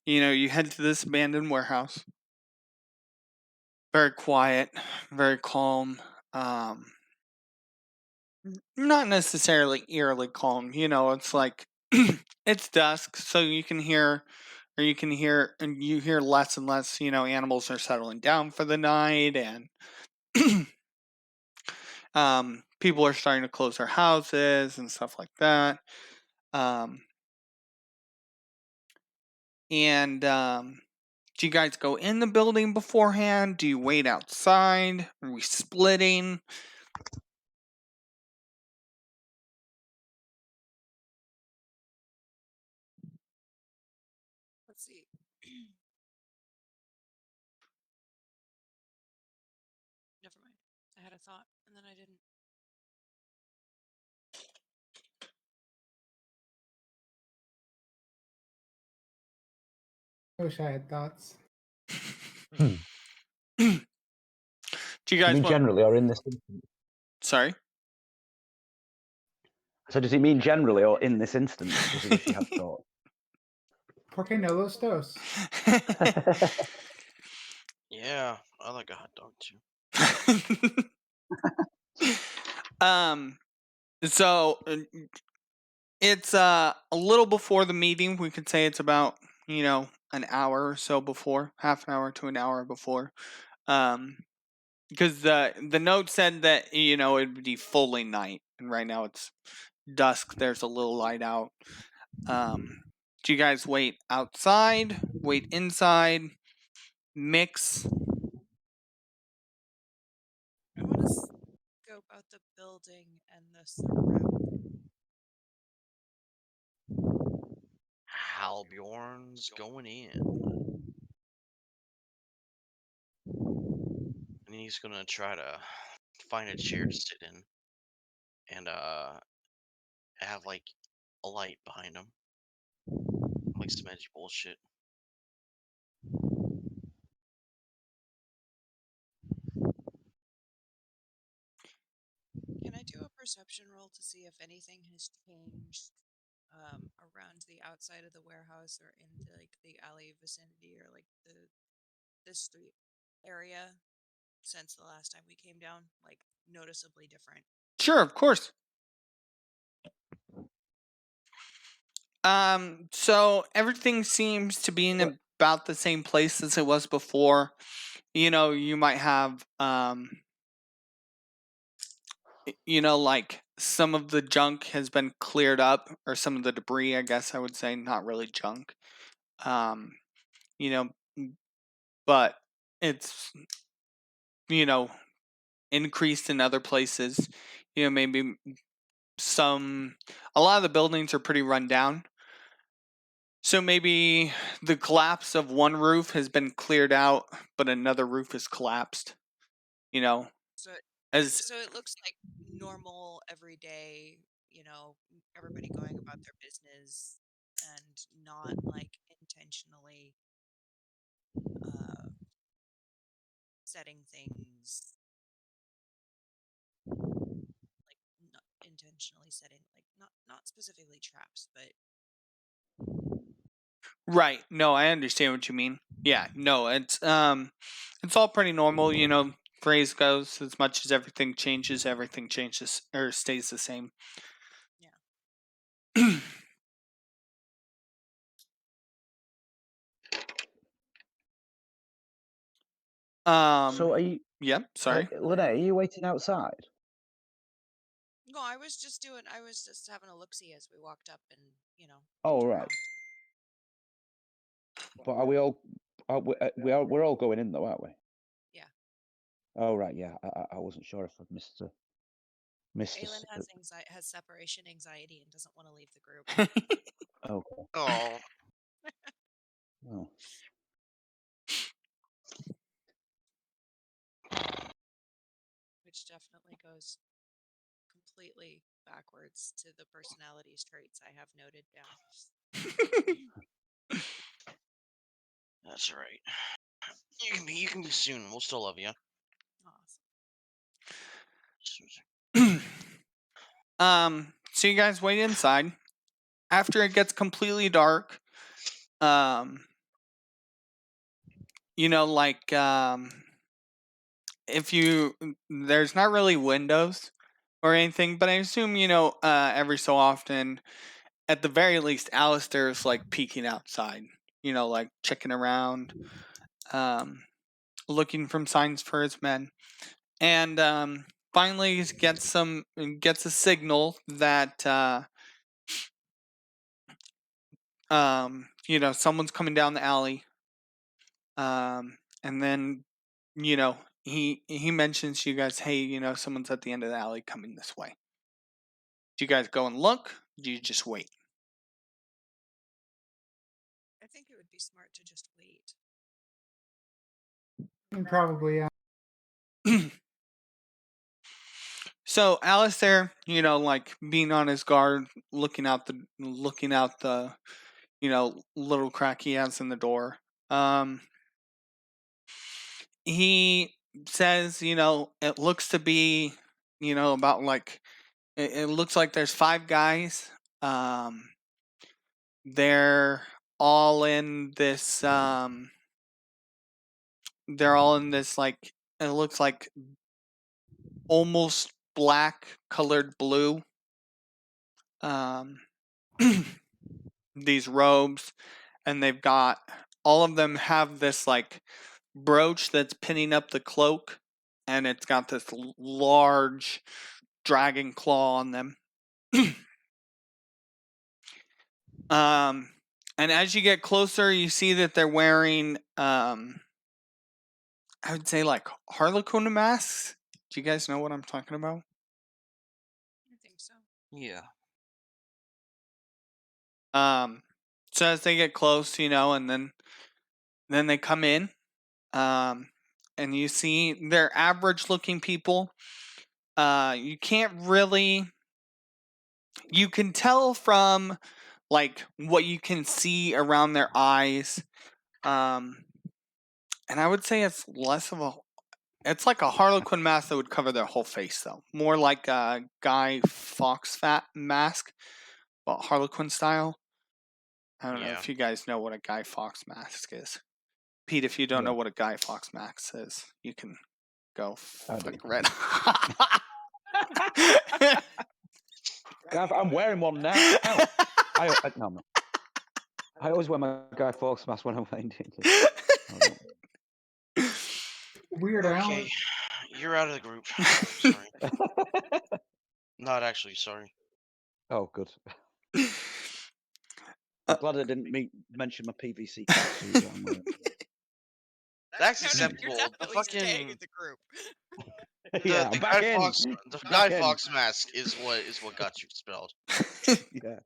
you head to this abandoned warehouse. Very quiet, very calm. Not necessarily eerily calm. It's like it's dusk, so you can hear and you hear less and less, animals are settling down for the night, and People are starting to close their houses and stuff like that. Do you guys go in the building beforehand? Do you wait outside? Are we splitting? Let's see. Never mind. I had a thought and then I didn't. I wish I had thoughts. Do you I guys mean, want? generally, or in this instance? Sorry. So does it mean generally, or in this instance? Does he wish he had thought? Porque no los dos. Yeah, I like a hot dog too. So it's a little before the meeting. We could say it's about an hour or so before, half an hour to an hour before. Because the note said that it'd be fully night, and right now it's dusk. There's a little light out. Do you guys wait outside? Wait inside? Mix? I want to scope out the building and the surrounding. Halbjorn's going in. And he's gonna try to find a chair to sit in. And have like a light behind him. Like some edgy bullshit. Can I do a perception roll to see if anything has changed around the outside of the warehouse or in like the alley vicinity or like the street area since the last time we came down? Like noticeably different. Sure, of course. So everything seems to be in about the same place as it was before. You might have like some of the junk has been cleared up, or some of the debris, I guess I would say, not really junk. You know, but it's increased in other places. Maybe a lot of the buildings are pretty run down. So maybe the collapse of one roof has been cleared out, but another roof has collapsed. So As it looks like normal everyday, everybody going about their business and not like intentionally setting things like not intentionally setting like not specifically traps, but right. No, I understand what you mean. Yeah, no, it's all pretty normal, phrase goes, as much as everything changes or stays the same. yeah. So are you? Yeah, sorry. Lynette, are you waiting outside? No, I was just having a look-see as we walked up and, Oh, looked right. around. But are we all? We're all going in though, aren't we? Yeah. Oh, right. Yeah. I wasn't sure if I'd missed. Aylin has separation anxiety and doesn't want to leave the group. Okay. Oh. Oh. Which definitely goes completely backwards to the personalities traits I have noted down. That's right. You can be soon. We'll still love you. Awesome. So you guys wait inside. After it gets completely dark, if there's not really windows or anything, but I assume every so often, at the very least, Alistair's like peeking outside, like checking around, looking for signs for his men. And finally gets a signal that someone's coming down the alley. And then he mentions to you guys, hey, someone's at the end of the alley coming this way. Do you guys go and look? Do you just wait? I think it would be smart to just wait. Probably, yeah. So Alistair, like being on his guard, looking out the little crack he has in the door. He says, it looks to be, about like it looks like there's 5 guys. They're all in this like, it looks like almost black colored blue these robes, and they've got, all of them have this like brooch that's pinning up the cloak, and it's got this large dragon claw on them. And as you get closer, you see that they're wearing I would say like Harlequin masks. Do you guys know what I'm talking about? I think so. Yeah. So as they get close, and then they come in, and you see they're average looking people. You can't really, you can tell from like what you can see around their eyes. And I would say it's less of a, it's like a Harlequin mask that would cover their whole face, though. More like a Guy Fawkes mask, but Harlequin style. I don't know Yeah. if you guys know what a Guy Fawkes mask is. Pete, if you don't know what a Guy Fawkes mask is, you can go fuck red. I'm wearing one now. No, I'm not. I always wear my Guy Fawkes mask when I'm playing D&D. Weird. Okay, you're out of the group. Sorry. Not actually, sorry. Oh, good. I'm glad I didn't mention my PVC catsuit. I'm wearing. That's No, acceptable. You're The definitely staying fucking in the group. Yeah, the I'm back Guy in. Fawkes, the Back Guy in. Fawkes mask is what got you expelled. Yeah.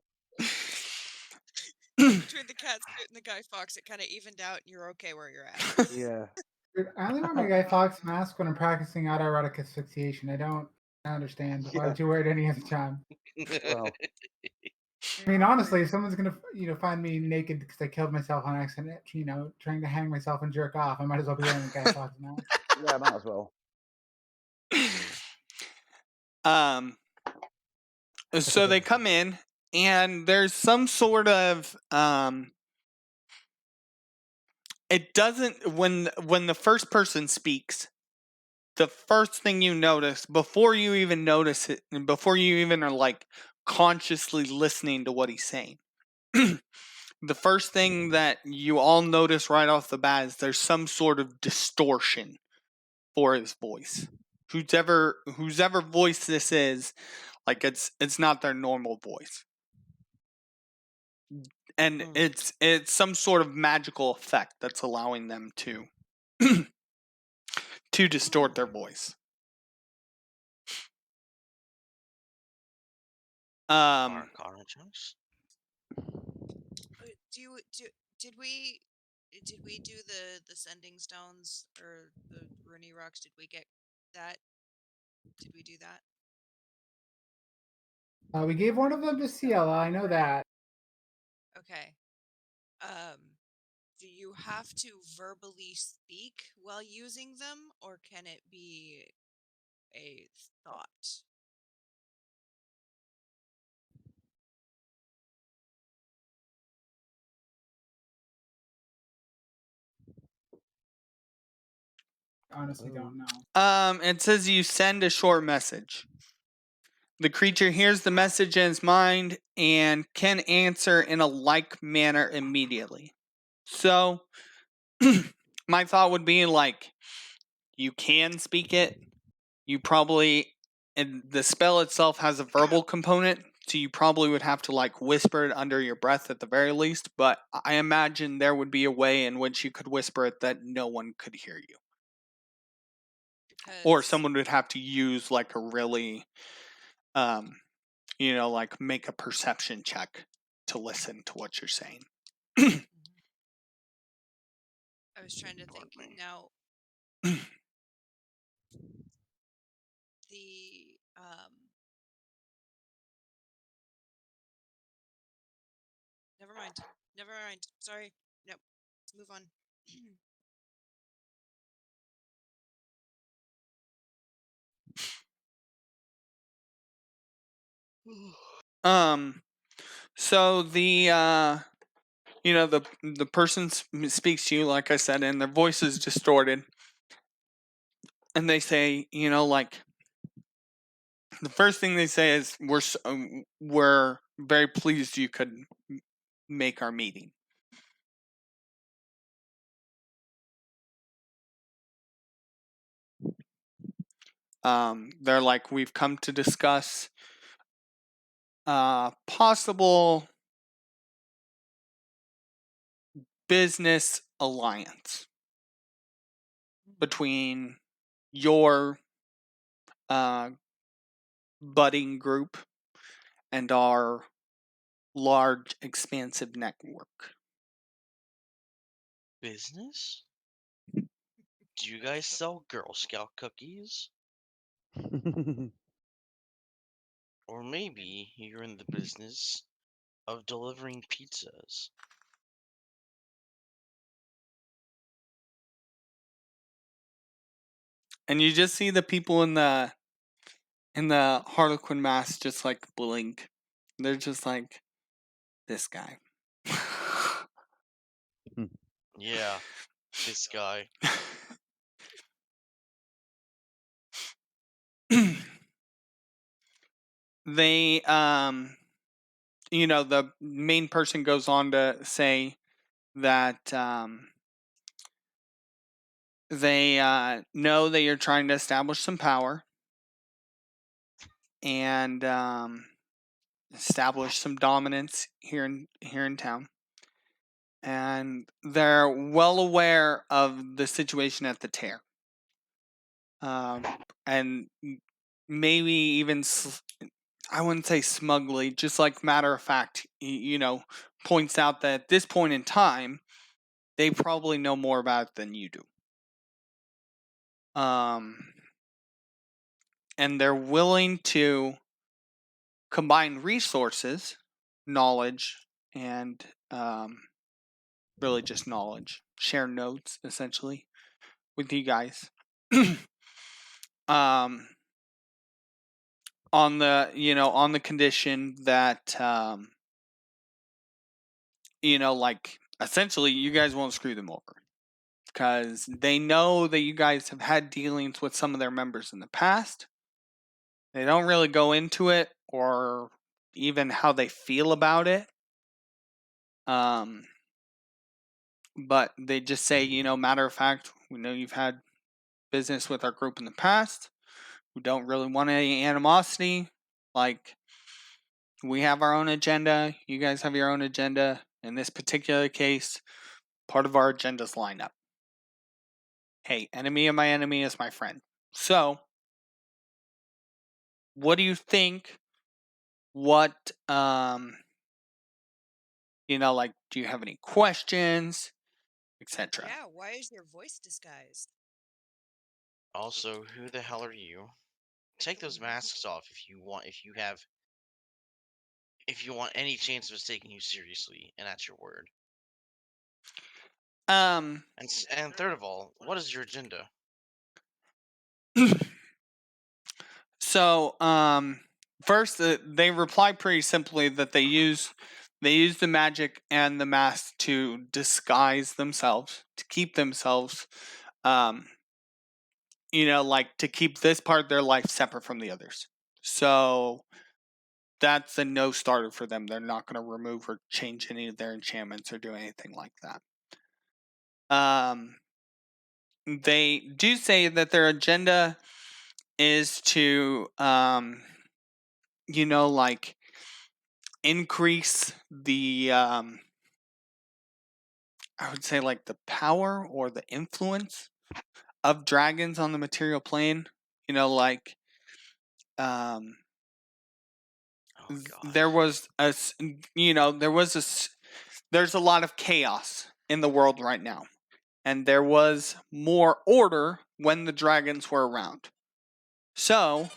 Between the cat suit and the Guy Fawkes, it kind of evened out, and you're okay where you're at. Yeah. Dude, I only wear my Guy Fawkes mask when I'm practicing autoerotic asphyxiation. I don't understand. Why would you wear it any other time? Well, I mean, honestly, if someone's gonna, find me naked because I killed myself on accident, trying to hang myself and jerk off, I might as well be wearing a Guy Fawkes mask. yeah, might as well. So they come in, and there's some sort of it doesn't, when the first person speaks, the first thing you notice before you even notice it, and before you even are like consciously listening to what he's saying, the first thing that you all notice right off the bat is there's some sort of distortion for his voice. Whoever voice this is, like it's not their normal voice. And it's some sort of magical effect that's allowing them to to distort their voice. Arcana chunks. Did we do the sending stones or the Rooney rocks? Did we get that? Did we do that? We gave one of them to Ciela. I know that. Okay. Do you have to verbally speak while using them, or can it be a thought? Honestly, don't know. It says you send a short message. The creature hears the message in its mind and can answer in a like manner immediately. So, my thought would be like, you can speak it. You probably and the spell itself has a verbal component, so you probably would have to like whisper it under your breath at the very least, but I imagine there would be a way in which you could whisper it that no one could hear you. Or Because someone would have to use like a really like make a perception check to listen to what you're saying. I was trying to think Pardon me. now. The never mind. Never mind. Sorry. Nope. Let's move on. So the the person speaks to you, like I said, and their voice is distorted, and they say, like the first thing they say is, we're very pleased you could make our meeting. They're like, we've come to discuss possible business alliance between your budding group and our large, expansive network. Business? Do you guys sell Girl Scout cookies? Or maybe you're in the business of delivering pizzas. And you just see the people in the Harlequin mask just like blink. They're just like, this guy. Yeah, this guy. They the main person goes on to say that they know that you're trying to establish some power and establish some dominance here in town, and they're well aware of the situation at the Tear, and maybe even I wouldn't say smugly, just like matter of fact, points out that at this point in time, they probably know more about it than you do. And they're willing to combine resources, knowledge, and really just knowledge, share notes essentially with you guys. On the condition that like essentially you guys won't screw them over, because they know that you guys have had dealings with some of their members in the past. They don't really go into it or even how they feel about it. But they just say, matter of fact, we know you've had business with our group in the past. We don't really want any animosity. Like, we have our own agenda. You guys have your own agenda. In this particular case, part of our agendas line up. Hey, enemy of my enemy is my friend. So, what do you think? What, like, do you have any questions, etc.? Yeah, why is your voice disguised? Also, who the hell are you? Take those masks off if you want any chance of us taking you seriously, and that's your word. And third of all, what is your agenda? So, first, they reply pretty simply that they use the magic and the mask to disguise themselves, to keep themselves, like to keep this part of their life separate from the others. So that's a no starter for them. They're not going to remove or change any of their enchantments or do anything like that. They do say that their agenda is to like increase the I would say like the power or the influence of dragons on the material plane. Like um Oh god. there was there's a lot of chaos in the world right now, and there was more order when the dragons were around. So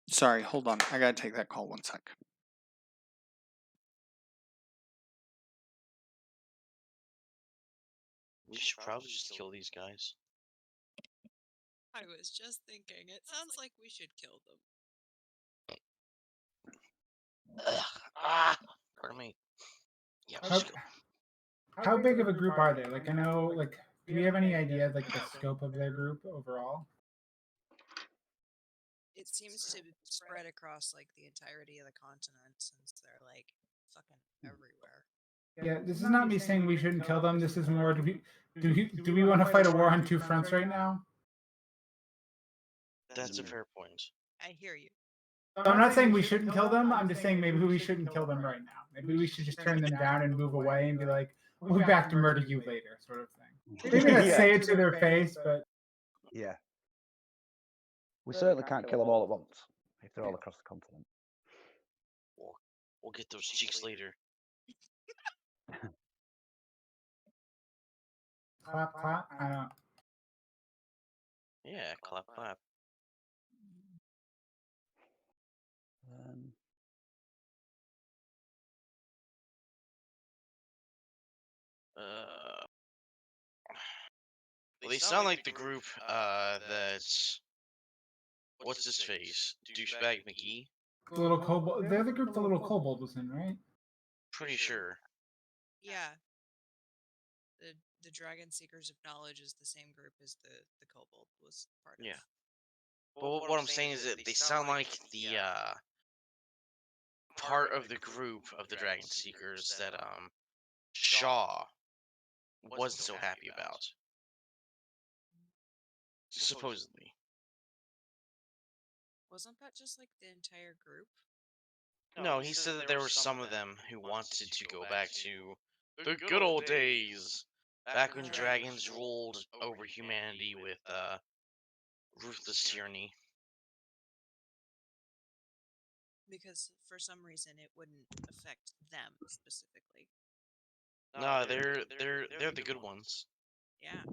sorry, hold on, I gotta take that call 1 sec. We should probably just kill these guys. I was just thinking, it sounds like we should kill them. Ugh. Ah! Pardon me. Yeah, How, let's go. how big of a group are they? Like, I know, like, do we have any idea of, like, the scope of their group overall? It seems to spread across like the entirety of the continent since they're like fucking everywhere. Yeah, this is not me saying we shouldn't kill them. This is more, do we want to fight a war on two fronts right now? That's a fair point. I hear you. I'm not saying we shouldn't kill them. I'm just saying maybe we shouldn't kill them right now. Maybe we should just turn them down and move away and be like, we'll be back to murder you later, sort of thing. Maybe not say it to their face, but Yeah. We certainly can't kill them all at once if they're all across the continent. We'll get those cheeks later. clap, clap. I don't. Yeah, clap, clap. Well, they sound like the group that's what's his face? Douchebag McGee? The little kobold. They're the group the little kobold was in, right? Pretty sure. Yeah. The Dragon Seekers of Knowledge is the same group as the Kobold was part of. Yeah. But what I'm saying is that they sound like the part of the group of the Dragon Seekers that Shaw wasn't so happy about. Supposedly. Wasn't that just like the entire group? No, he said that there were some of them who wanted to go back to the good old days, back when dragons ruled over humanity with ruthless tyranny. Because for some reason it wouldn't affect them specifically. No, they're the good ones. Yeah.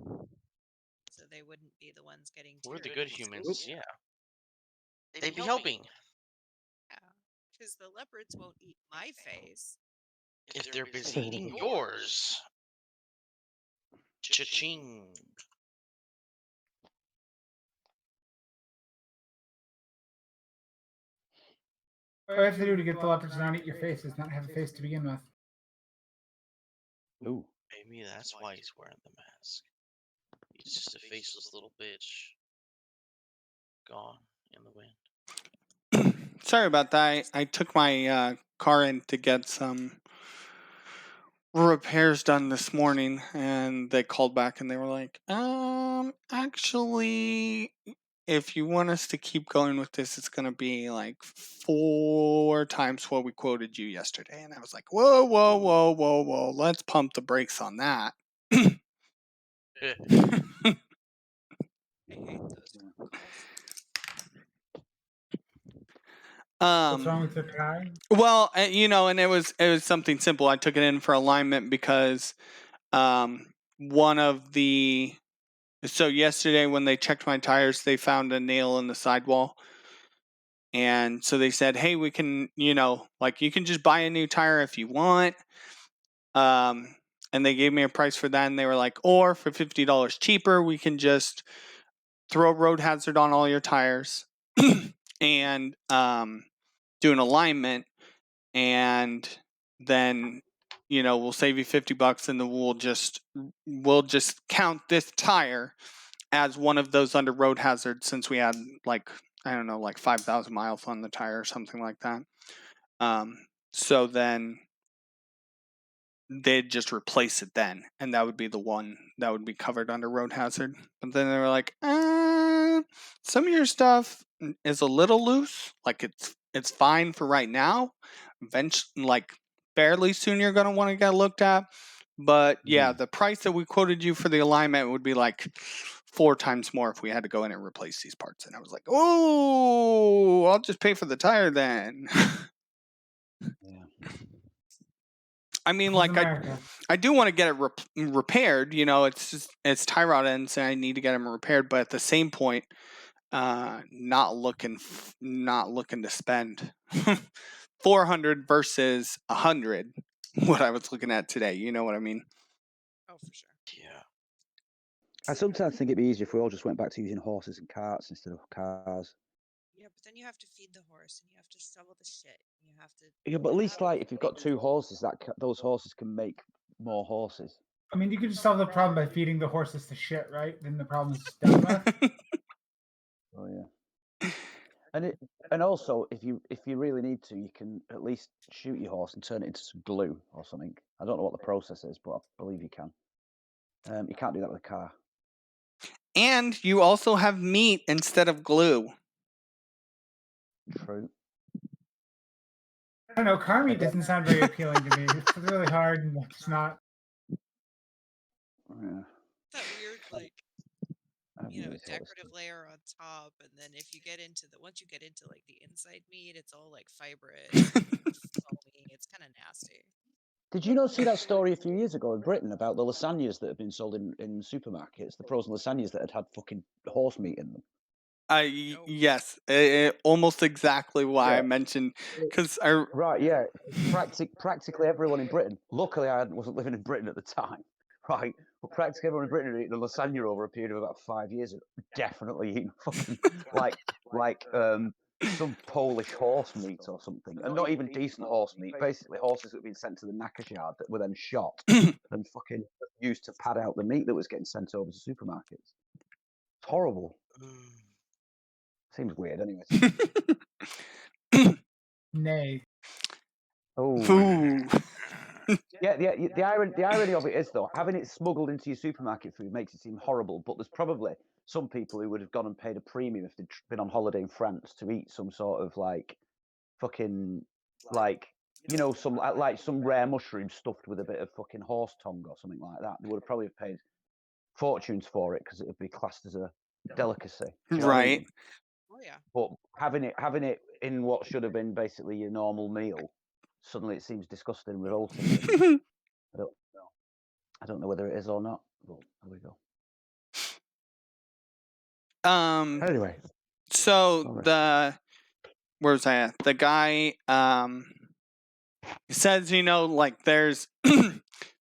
So they wouldn't be the ones getting We're the tyranny good and humans, stuff. yeah. They'd be helping. Yeah. Because the leopards won't eat my face. If they're busy eating yours. Cha-ching. What do you have to do to get the leopards to not eat your face is not have a face to begin with. Ooh. Maybe that's why he's wearing the mask. He's just a faceless little bitch. Gone in the wind. Sorry about that. I took my car in to get some repairs done this morning, and they called back and they were like, actually, if you want us to keep going with this, it's going to be like 4 times what we quoted you yesterday. And I was like, whoa, whoa, whoa, whoa, whoa. Let's pump the brakes on that. I hate those phone calls. What's wrong with your car? Well, and it was something simple. I took it in for alignment because one of the so yesterday when they checked my tires, they found a nail in the sidewall. And so they said, "Hey, we can, like you can just buy a new tire if you want." And they gave me a price for that, and they were like, "Or for $50 cheaper, we can just throw road hazard on all your tires and do an alignment, and then we'll save you $50, and then we'll just count this tire as one of those under road hazard, since we had like, I don't know, like 5,000 miles on the tire or something like that. So then they'd just replace it then, and that would be the one that would be covered under road hazard. But then they were like, some of your stuff is a little loose. Like it's fine for right now. Eventually, like fairly soon, you're gonna want to get looked at. But yeah, the price that we quoted you for the alignment would be like 4 times more if we had to go in and replace these parts. And I was like, oh, I'll just pay for the tire then. Yeah. I mean, This is like America. I do want to get it repaired. You know, it's tie rod ends, and I need to get them repaired. But at the same point, not looking to spend 400 versus 100. What I was looking at today. You know what I mean? Oh, for sure. Yeah. I sometimes think it'd be easier if we all just went back to using horses and carts instead of cars. Yeah, but then you have to feed the horse and you have to shovel the shit. You have to. Yeah, but at least have like if you've got 2 horses, those horses can make more horses. I mean, you could just solve the problem by feeding the horses to shit, right? Then the problem's done with. Oh yeah. And also if you really need to, you can at least shoot your horse and turn it into some glue or something. I don't know what the process is, but I believe you can. You can't do that with a car. And you also have meat instead of glue. True. I don't know. Car meat doesn't sound very appealing to me. It's really hard and it's not. Yeah. That weird, like, I've you know, used horse decorative layer on top, and then if you get into once you get into like the inside meat, it's all like fibrous, and foamy. It's kind of nasty. Did you not see that story a few years ago in Britain about the lasagnas that have been sold in supermarkets? The frozen lasagnas that had fucking horse meat in them. No. Yes, almost exactly why I Yeah. mentioned, because I Right, yeah. Practically everyone in Britain. Luckily, I wasn't living in Britain at the time, right? But practically everyone in Britain had eaten a lasagna over a period of about 5 years. And definitely eaten fucking like some Polish horse meat or something, and not even decent horse meat. Basically, horses that had been sent to the knackers yard that were then shot and fucking used to pad out the meat that was getting sent over to supermarkets. It's horrible. Seems weird, anyway. Nay. Oh. Ooh. Yeah, the irony of it is, though, having it smuggled into your supermarket food makes it seem horrible, but there's probably some people who would have gone and paid a premium if they'd been on holiday in France to eat some sort of like fucking like, you know, some like some rare mushroom stuffed with a bit of fucking horse tongue or something like that. They would have probably paid fortunes for it because it would be classed as a delicacy. Do you know what I mean? Right. Oh yeah. But having it in what should have been basically your normal meal, suddenly it seems disgusting and revolting. I don't know whether it is or not. But there we go. Anyway, So sorry. where's I at? The guy says, you know, like there's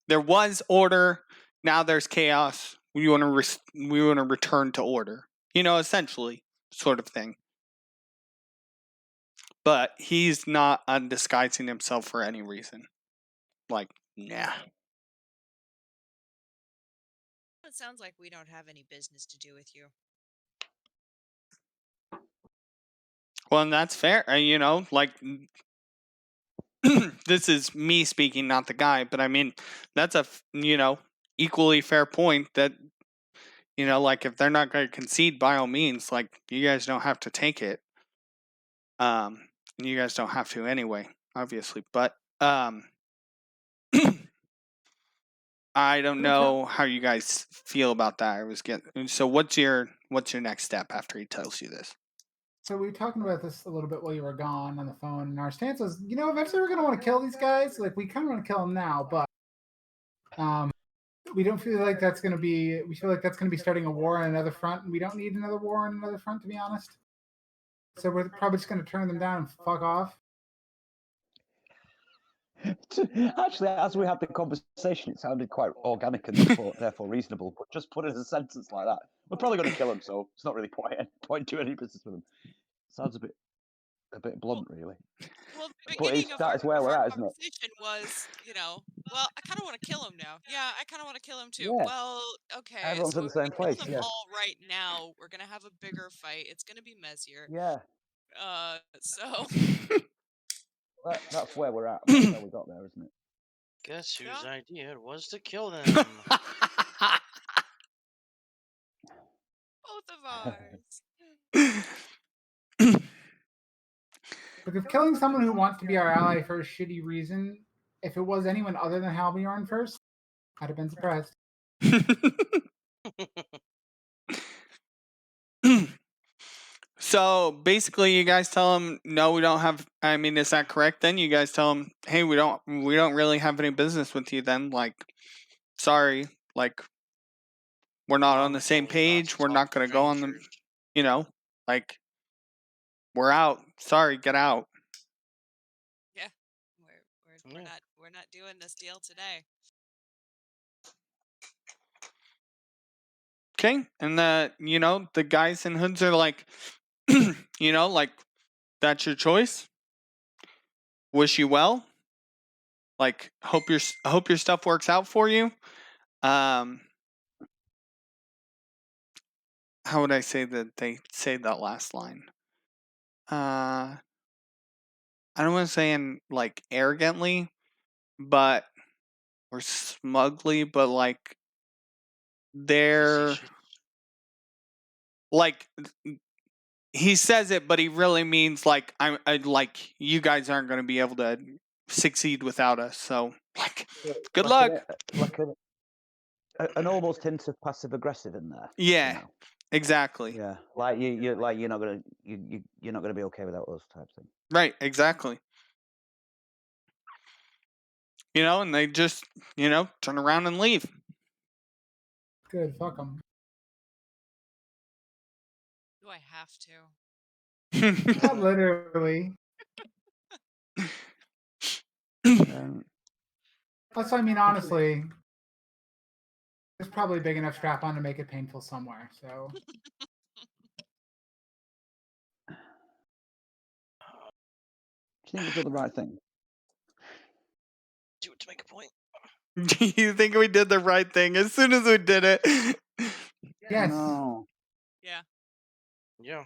there was order, now there's chaos. We want to return to order. You know, essentially, sort of thing. But he's not undisguising himself for any reason. Like, nah. It sounds like we don't have any business to do with you. Well, and that's fair. You know, like this is me speaking, not the guy. But I mean, that's a equally fair point. That like if they're not going to concede, by all means, like you guys don't have to take it. You guys don't have to anyway, obviously. But I don't know how you guys feel about that. So what's your next step after he tells you this? So we were talking about this a little bit while you were gone on the phone, and our stance was, eventually we're going to want to kill these guys. Like, we kind of want to kill them now, but we don't feel like that's going to be. We feel like that's going to be starting a war on another front, and we don't need another war on another front, to be honest. So we're probably just going to turn them down and fuck off. Actually, as we had the conversation, it sounded quite organic and therefore reasonable. But just put it as a sentence like that, we're probably going to kill them, so it's not really point to any business with them. Sounds a bit blunt, really. Well, the But beginning of that our, is where we're at, isn't it? conversation was, well, I kind of want to kill him now. Yeah, I kind of want to kill him too. Yeah. Well, okay. Everyone's so in the if same we kill place, them yeah. all right now, we're gonna have a bigger fight. It's gonna be messier. Yeah. So That's where we're at. That's how we got there, isn't it? Guess whose Yeah. idea it was to kill them? Both of ours. Because killing someone who wants to be our ally for a shitty reason, if it was anyone other than Halbjorn first, I'd have been surprised. So basically, you guys tell him, no, we don't have. I mean, is that correct? Then you guys tell him, hey, we don't really have any business with you. Then, like, sorry, like, we're not on the same Normally not page. to We're talk not to going to go on the, strangers. you know, like, we're out. Sorry, get out. Yeah. We're Yeah. not doing this deal today. Okay, and the guys in hoods are like, like, that's your choice. Wish you well. Like, hope your stuff works out for you. How would I say that they say that last line? I don't want to say in like arrogantly, but or smugly, but like they're Facetious. like he says it, but he really means like I like you guys aren't going to be able to succeed without us. So like, good luck. An almost hint of passive aggressive in there. Yeah, exactly. Yeah, like you're not gonna you're not gonna be okay without us type thing. Right, exactly. And they just turn around and leave. Good, fuck them. Do I have to? Not literally. Also, I mean, honestly, there's probably a big enough strap on to make it painful somewhere. So Do you think we've done the right thing? Do it to make a point. Do you think we did the right thing as soon as we did it? yes, No. Yeah. Yeah.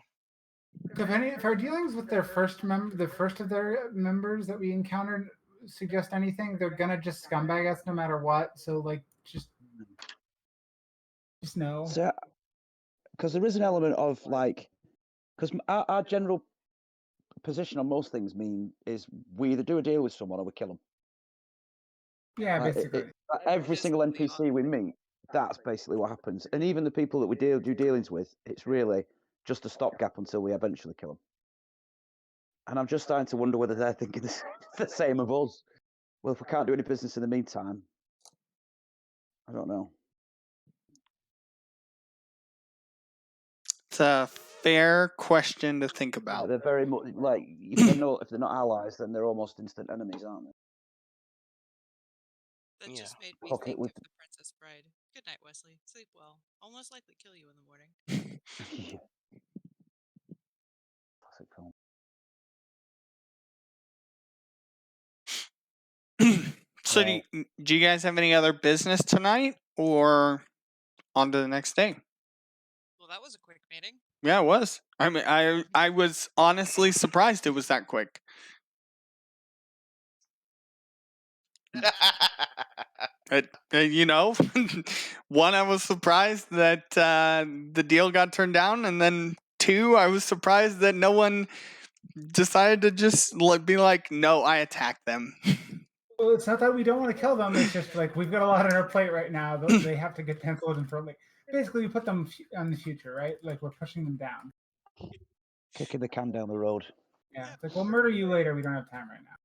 if our dealings with their the first of their members that we encountered suggest anything, they're gonna just scumbag us no matter what. So like, just know. So, because there is an element of like, because our general position on most things is we either do a deal with someone or we kill them. Yeah, Like, basically. every single NPC we meet, that's basically what happens. And even the people that we do dealings with, it's really just a stopgap until we eventually kill them. And I'm just starting to wonder whether they're thinking the same of us. Well, if we can't do any business in the meantime, I don't know. It's a fair question to think about. They're very much like if they're not allies, then they're almost instant enemies, aren't they? That Yeah. just made me Okay, think with- of The Princess Bride. Good night, Wesley. Sleep well. I'll most likely kill you in the morning. Yeah. Classic film. So Well- do you guys have any other business tonight, or on to the next day? Well, that was a quick meeting. Yeah, it was. I mean, I was honestly surprised it was that quick. One, I was surprised that the deal got turned down, and then two, I was surprised that no one decided to just be like, "No, I attacked them." Well, it's not that we don't want to kill them. It's just like we've got a lot on our plate right now. They have to get penciled in for like basically we put them on the future, right? Like we're pushing them down. Kicking the can down the road. Yeah, it's like we'll murder you later. We don't have time right now.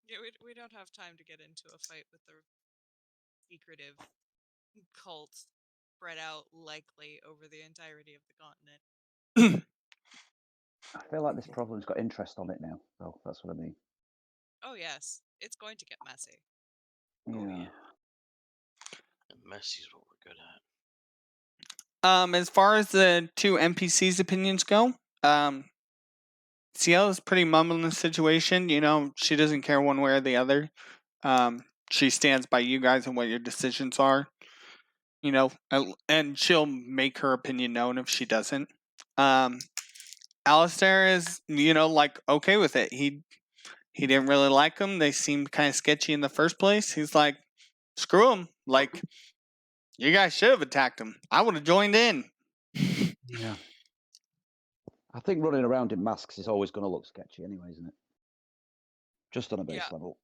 Yeah, we don't have time to get into a fight with the secretive cult spread out likely over the entirety of the continent. I feel like this problem's got interest on it now. So that's what I mean. Oh yes, it's going to get messy. Oh, Yeah. yeah. And messy's what we're good at. As far as the two NPCs' opinions go, Ciel is pretty mum in the situation. She doesn't care one way or the other. She stands by you guys and what your decisions are. And she'll make her opinion known if she doesn't. Alistair is, like, okay with it. He he didn't really like them. They seemed kind of sketchy in the first place. He's like, screw them. Like, you guys should have attacked him. I would have joined in. Yeah. I think running around in masks is always going to look sketchy anyway, isn't it? Just on a base Yeah. level.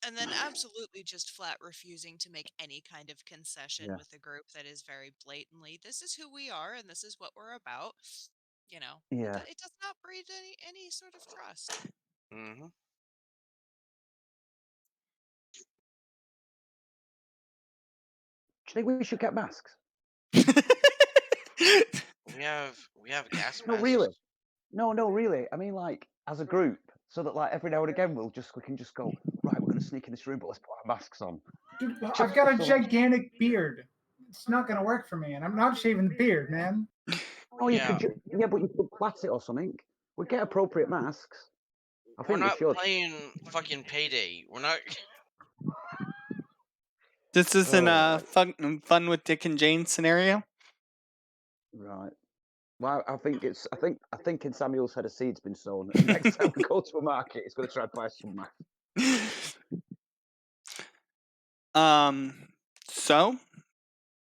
And then absolutely just flat refusing to make any kind of concession Yeah. with a group that is very blatantly, this is who we are and this is what we're about. You know, Yeah. it does not breed any sort of trust. Mm-hmm. Do you think we should get masks? We have gas No, masks. really. No, really. I mean, like, as a group, so that, like, every now and again, we can just go, right, we're going to sneak in this room, but let's put our masks on. Dude, Just I've got a so- gigantic beard. It's not gonna work for me, and I'm not shaving the beard, man. Oh, you Yeah. could, but you could plait it or something. We get appropriate masks. I We're think we not should. playing fucking Payday. We're not. This isn't Oh, a fun with Dick and Jane scenario. right. Well, I think in Samuel's head a seed's been sown. And next time we go to a market, he's going to try and buy some masks. So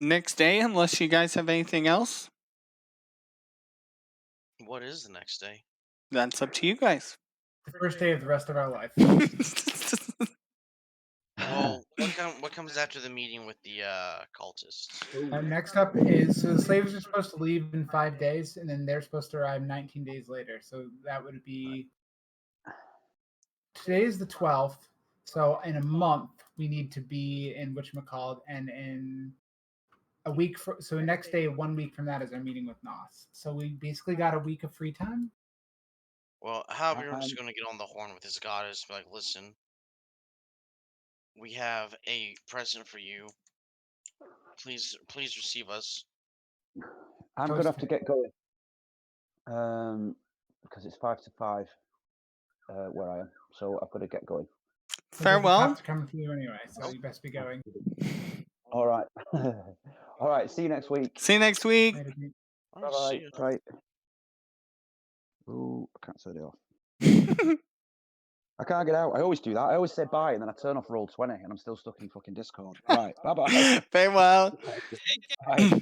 next day, unless you guys have anything else, What is the next day? that's up to you guys. The first day of the rest of our life. Well, what comes after the meeting with the cultists? Next up is so the slaves are supposed to leave in 5 days, and then they're supposed to arrive 19 days later. So that would be today is the 12th. So in a month we need to be in whatchamacallit, and in a week so next day, 1 week from that is our meeting with Nos. So we basically got a week of free time. Well, Halbjorn's just gonna get on the horn with his goddess, be like, listen, we have a present for you. Please receive us. I'm going to have to get going. Because it's 5 to 5 where I am. So I've got to get going. Farewell. Have to come to you anyway, so you best be going. All right. All right. See you next week. See you next week. Later, Pete. Oh, see Bye. ya. Right. Ooh, I can't set it off. I can't get out. I always do that. I always say bye and then I turn off Roll20 and I'm still stuck in fucking Discord. Right. Bye-bye. Farewell. Bye.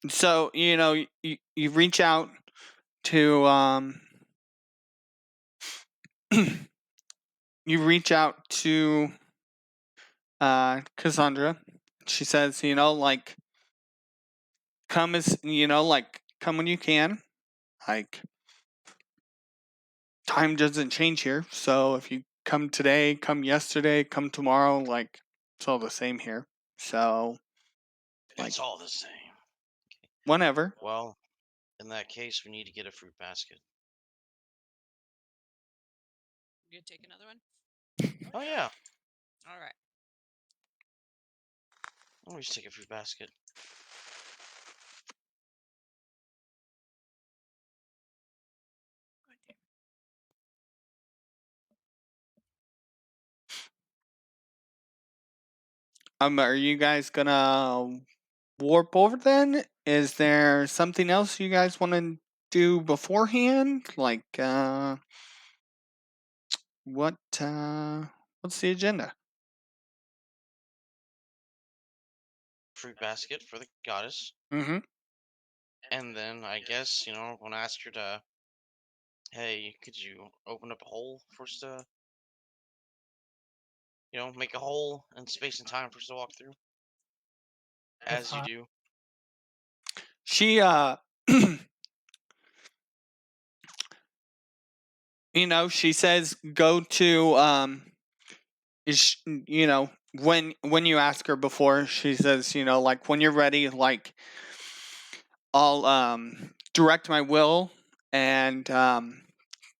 So you reach out to you reach out to Cassandra. She says, like, come come when you can. Like, time doesn't change here. So if you come today, come yesterday, come tomorrow, like, it's all the same here. So It's all the same. whenever. Well, in that case, we need to get a fruit basket. You take another one? Oh yeah, All right. always take a fruit basket. Are you guys gonna warp over then? Is there something else you guys want to do beforehand? Like, what's the agenda? Fruit basket for the goddess. Mm-hmm. And then I guess, I'm gonna ask her to, hey, could you open up a hole for us to, make a hole in space and time for us to walk through? That's As you hot. do. She she says go to when you ask her before, she says, like, when you're ready, like, I'll direct my will and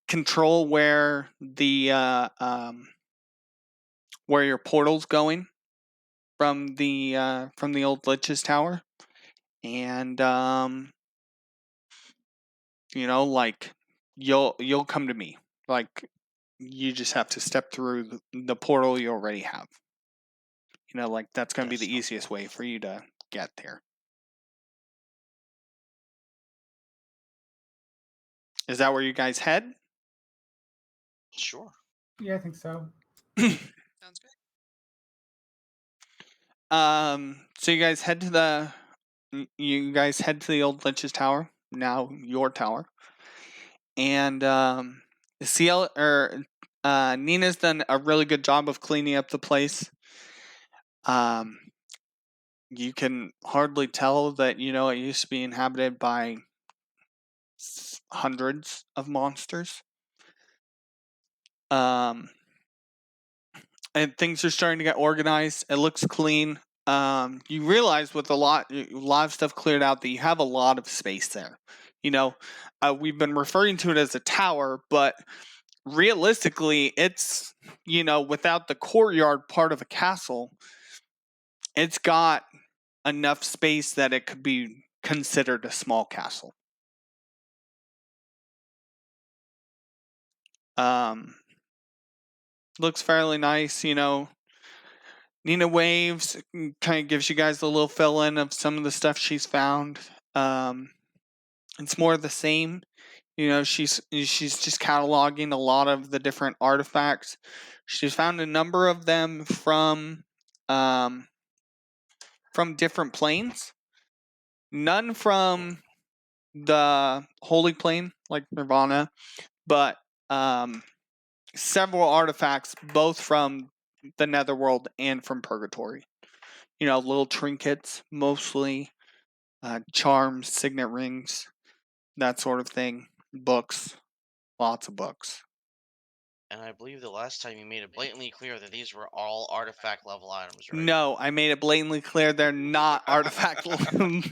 control where the where your portal's going from the old Lich's Tower, and like, you'll come to me. Like, you just have to step through the portal you already have. Like, that's going to be the easiest way for you to get there. Is that where you guys head? Sure. Yeah, I think so. Sounds good. So you guys head to the old Lich's Tower, now your tower, and Nina's done a really good job of cleaning up the place. You can hardly tell that it used to be inhabited by hundreds of monsters. And things are starting to get organized. It looks clean. You realize with a lot of stuff cleared out that you have a lot of space there. We've been referring to it as a tower, but realistically, it's without the courtyard part of a castle, it's got enough space that it could be considered a small castle. Looks fairly nice, Nina waves, kind of gives you guys a little fill in of some of the stuff she's found. It's more of the same. She's just cataloging a lot of the different artifacts. She's found a number of them from different planes. None from the Holy Plane, like Nirvana, but several artifacts, both from the Netherworld and from Purgatory. Little trinkets, mostly charms, signet rings, that sort of thing. Books, lots of books. And I believe the last time you made it blatantly clear that these were all artifact level items, right? No, I made it blatantly clear they're not artifact level.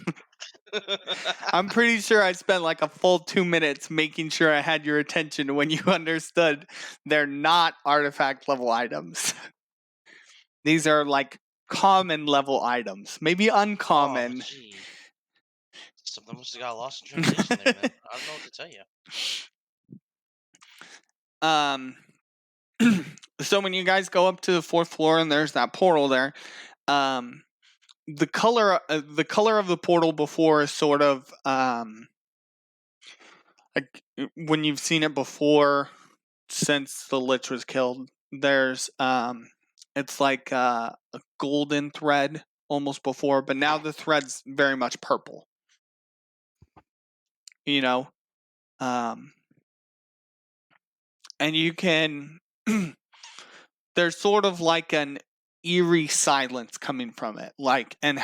I'm pretty sure I spent like a full 2 minutes making sure I had your attention when you understood they're not artifact level items. These are like common level items, maybe uncommon. Oh, gee. Something must have got lost in translation there, man. I don't know what to tell you. So when you guys go up to the 4th floor and there's that portal there, the color of the portal before is sort of like when you've seen it before since the Lich was killed. There's it's like a golden thread almost before, but now the thread's very much purple. And you can there's sort of like an eerie silence coming from it, and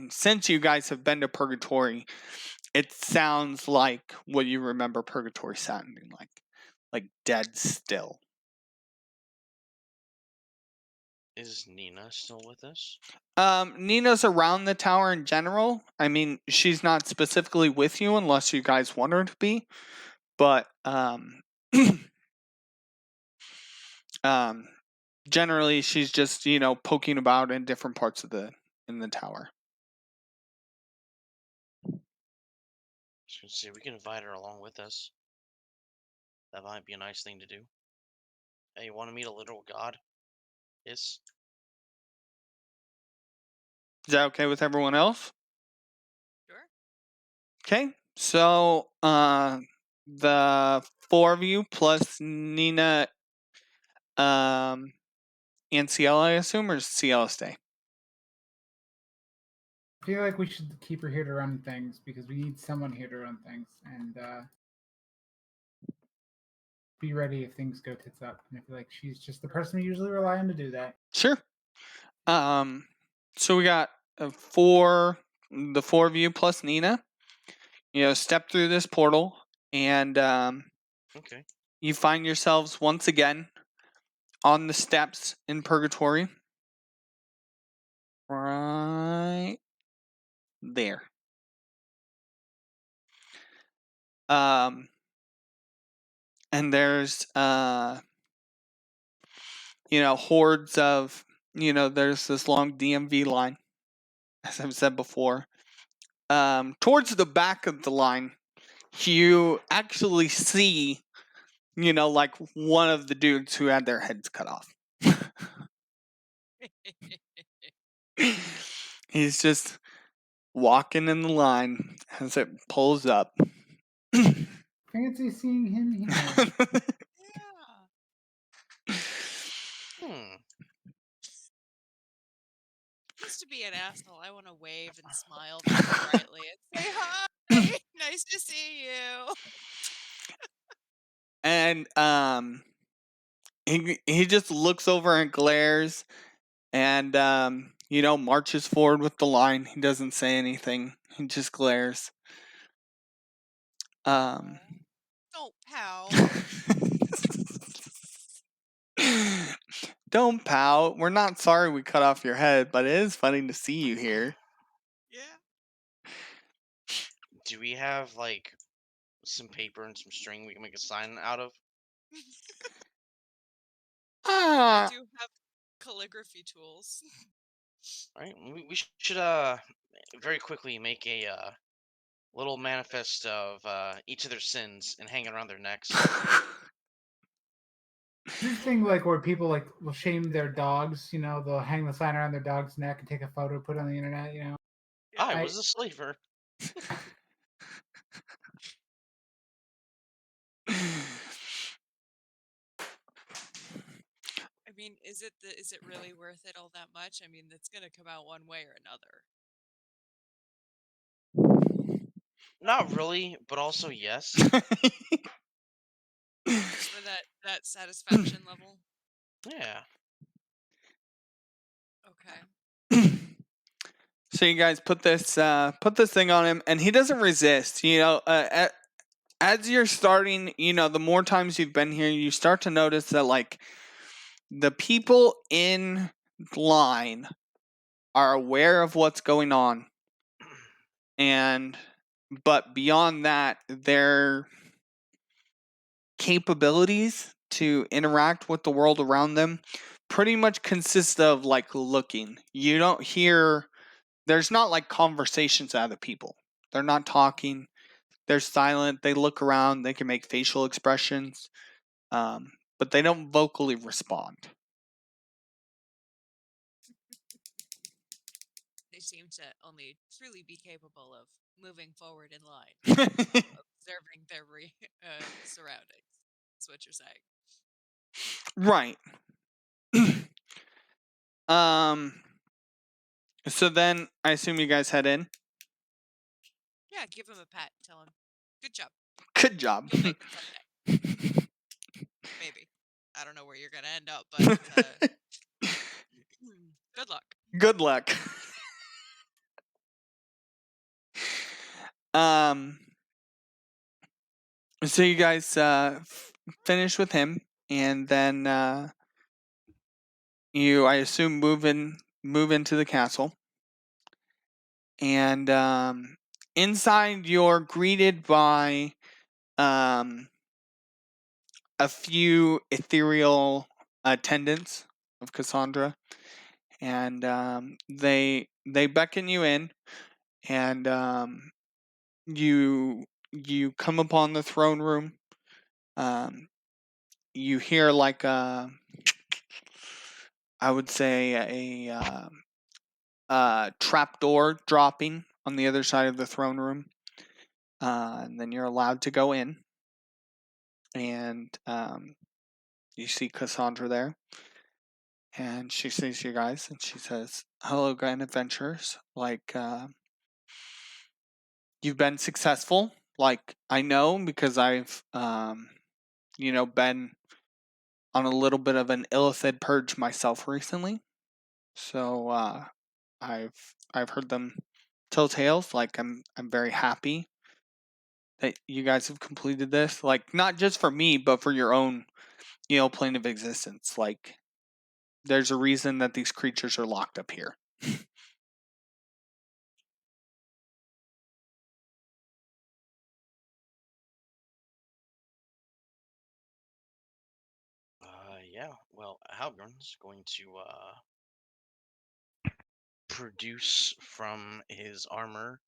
since you guys have been to Purgatory, it sounds like what you remember Purgatory sounding like dead still. Is Nina still with us? Nina's around the tower in general. I mean, she's not specifically with you unless you guys want her to be, but generally she's just poking about in different parts of the tower. Just gonna say we can invite her along with us. That might be a nice thing to do. Hey, you want to meet a literal god? Yes. Is that okay with everyone else? Sure. Okay, so the 4 of you plus Nina, and CL, I assume, or CL stay? I feel like we should keep her here to run things because we need someone here to run things and be ready if things go tits up. And I feel like she's just the person we usually rely on to do that. Sure. So we got the 4 of you plus Nina. Step through this portal, and Okay. you find yourselves once again on the steps in Purgatory. Right there. And there's hordes of there's this long DMV line, as I've said before. Towards the back of the line, you actually see like one of the dudes who had their heads cut off. He's just walking in the line as it pulls up. fancy seeing him here. Yeah. Hmm. Just to be an asshole, I want to wave and smile very brightly and say hi. Nice to see you. And he just looks over and glares, and marches forward with the line. He doesn't say anything. He just glares. Don't pout. Don't pout. We're not sorry we cut off your head, but it is funny to see you here. Yeah. Do we have like some paper and some string we can make a sign out of? I Ah, do have calligraphy tools. Right. We should very quickly make a little manifest of each of their sins and hang it around their necks. This thing like where people like will shame their dogs, they'll hang the sign around their dog's neck and take a photo, put it on the internet. I I- was a slaver. I mean, is it really worth it all that much? I mean, it's gonna come out one way or another. Not really, but also yes. Just for that satisfaction level. Yeah. Okay. So you guys put this thing on him, and he doesn't resist. As you're starting, the more times you've been here, you start to notice that like the people in line are aware of what's going on, but beyond that, their capabilities to interact with the world around them pretty much consist of like looking. You don't hear. There's not like conversations out of people. They're not talking. They're silent. They look around. They can make facial expressions, but they don't vocally respond. They seem to only truly be capable of moving forward in line, observing their surroundings. That's what you're saying. Right. So then I assume you guys head in. Yeah, give him a pat. Tell him, good job. Good job. You'll make it someday. Maybe. I don't know where you're gonna end up, but good luck. Good luck. So you guys finish with him, and then you, I assume, move into the castle, and inside you're greeted by a few ethereal attendants of Cassandra, and they beckon you in, and you come upon the throne room. You hear like I would say a trapdoor dropping on the other side of the throne room, and then you're allowed to go in, and you see Cassandra there, and she sees you guys, and she says, "Hello, grand adventurers. Like, you've been successful. Like, I know because I've, been on a little bit of an illithid purge myself recently. So, I've heard them tell tales. Like, I'm very happy that you guys have completed this. Like, not just for me, but for your own, plane of existence. Like, there's a reason that these creatures are locked up here." Yeah. Well, Halbern's going to produce from his armor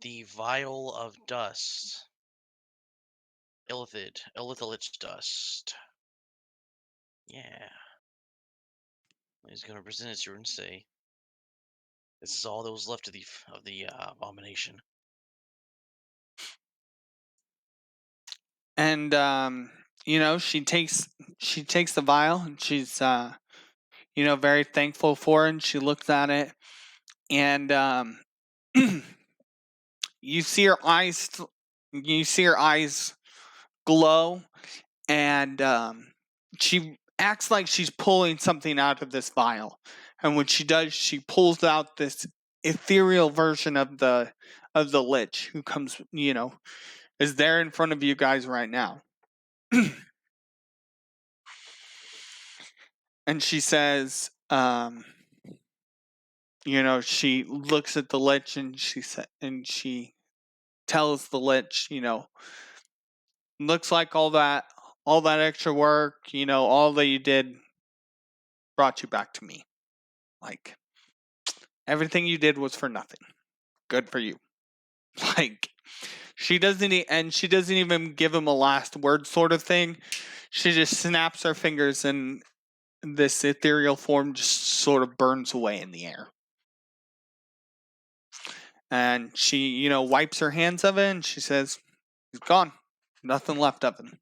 the vial of dust. Illithid dust. Yeah. He's gonna present it to her and say, "This is all that was left of the abomination." And she takes the vial, and she's very thankful for it, and she looks at it, and you see her eyes glow, and she acts like she's pulling something out of this vial. And when she does, she pulls out this ethereal version of the Lich, who comes, is there in front of you guys right now. And she says, she looks at the Lich, and she tells the Lich, looks like all that extra work, all that you did brought you back to me. Like, everything you did was for nothing. Good for you. Like, she doesn't even give him a last word sort of thing. She just snaps her fingers, and this ethereal form just sort of burns away in the air. And she, wipes her hands of it, and she says, he's gone. Nothing left of him.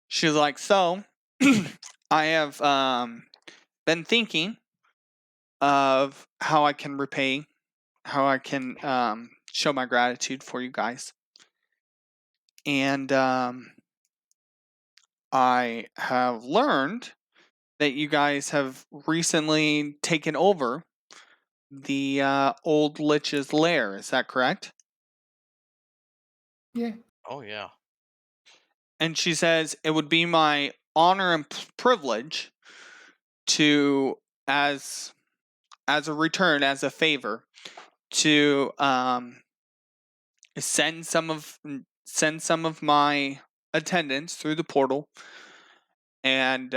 She's like, so, I have been thinking of how I can repay, how I can show my gratitude for you guys. And I have learned that you guys have recently taken over the old Lich's lair. Is that correct? Yeah. Oh yeah. And she says it would be my honor and privilege to, as a return, as a favor, to send some of my attendants through the portal, and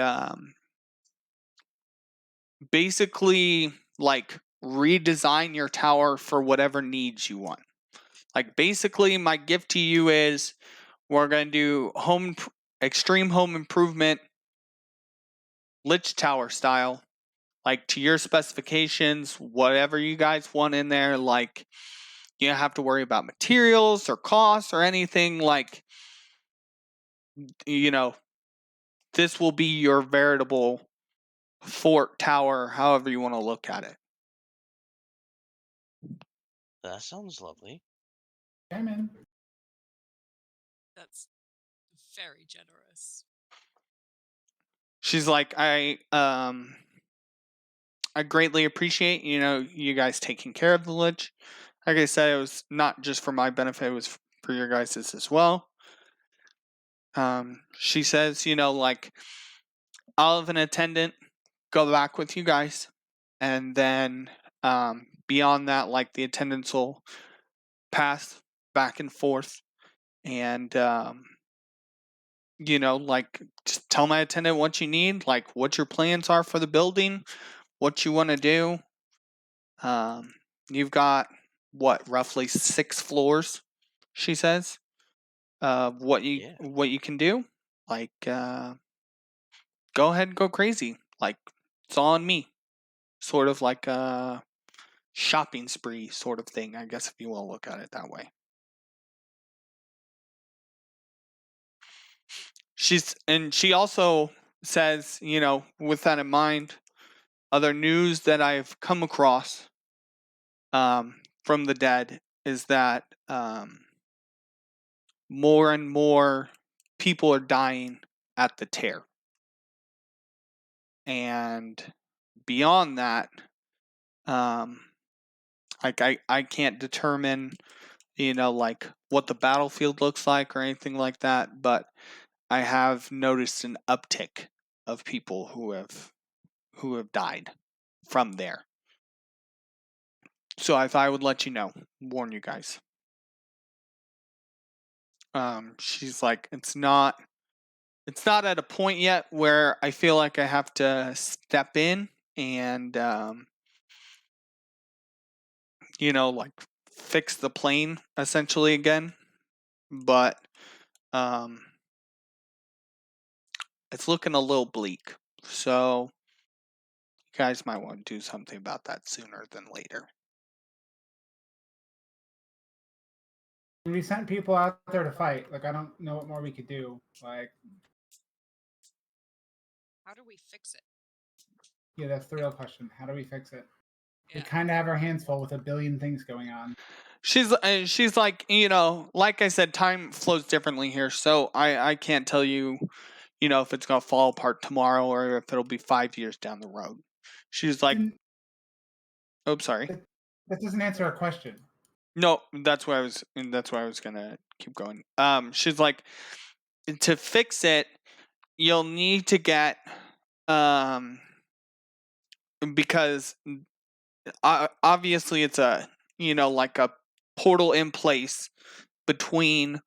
basically like redesign your tower for whatever needs you want. Like, basically, my gift to you is we're going to do extreme home improvement, Lich Tower style, like to your specifications, whatever you guys want in there. Like, you don't have to worry about materials or costs or anything. Like, this will be your veritable fort, tower, however you want to look at it. That sounds lovely. Yeah, man. That's very generous. She's like, I greatly appreciate, you guys taking care of the Lich. Like I said, it was not just for my benefit, it was for your guys' as well. She says, like, I'll have an attendant go back with you guys, and then beyond that, like, the attendants will pass back and forth, and like, just tell my attendant what you need, like what your plans are for the building, what you want to do. You've got what, roughly 6 floors, she says, of what you can do. Like, go ahead and go crazy. Like, it's all on me. Sort of like a shopping spree sort of thing, I guess, if you want to look at it that way. She also says, with that in mind, other news that I've come across from the dead is that more and more people are dying at the tear. And beyond that, like, I can't determine, like, what the battlefield looks like or anything like that, but I have noticed an uptick of people who have died from there. So if I would let you know, warn you guys. She's like, it's not at a point yet where I feel like I have to step in and like, fix the plane essentially again, but it's looking a little bleak. So you guys might want to do something about that sooner than later. We sent people out there to fight. Like, I don't know what more we could do. Like, How do we fix it? yeah, that's the real question. How do we fix it? We Yeah. kind of have our hands full with a billion things going on. She's like, like I said, time flows differently here, so I can't tell you, if it's gonna fall apart tomorrow or if it'll be 5 years down the road. She's like, Didn't- oh, sorry. That doesn't answer our question. No, that's why I was gonna keep going. She's like, to fix it, you'll need to get, because obviously it's a, like a portal in place between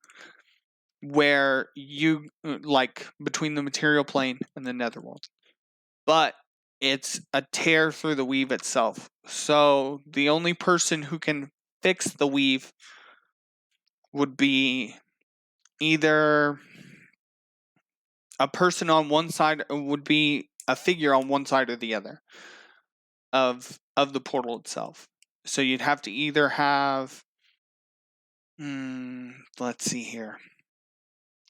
where you like between the material plane and the netherworld, but it's a tear through the weave itself. So the only person who can fix the weave would be either a person on one side, would be a figure on one side or the other of the portal itself. So you'd have to either have, let's see here,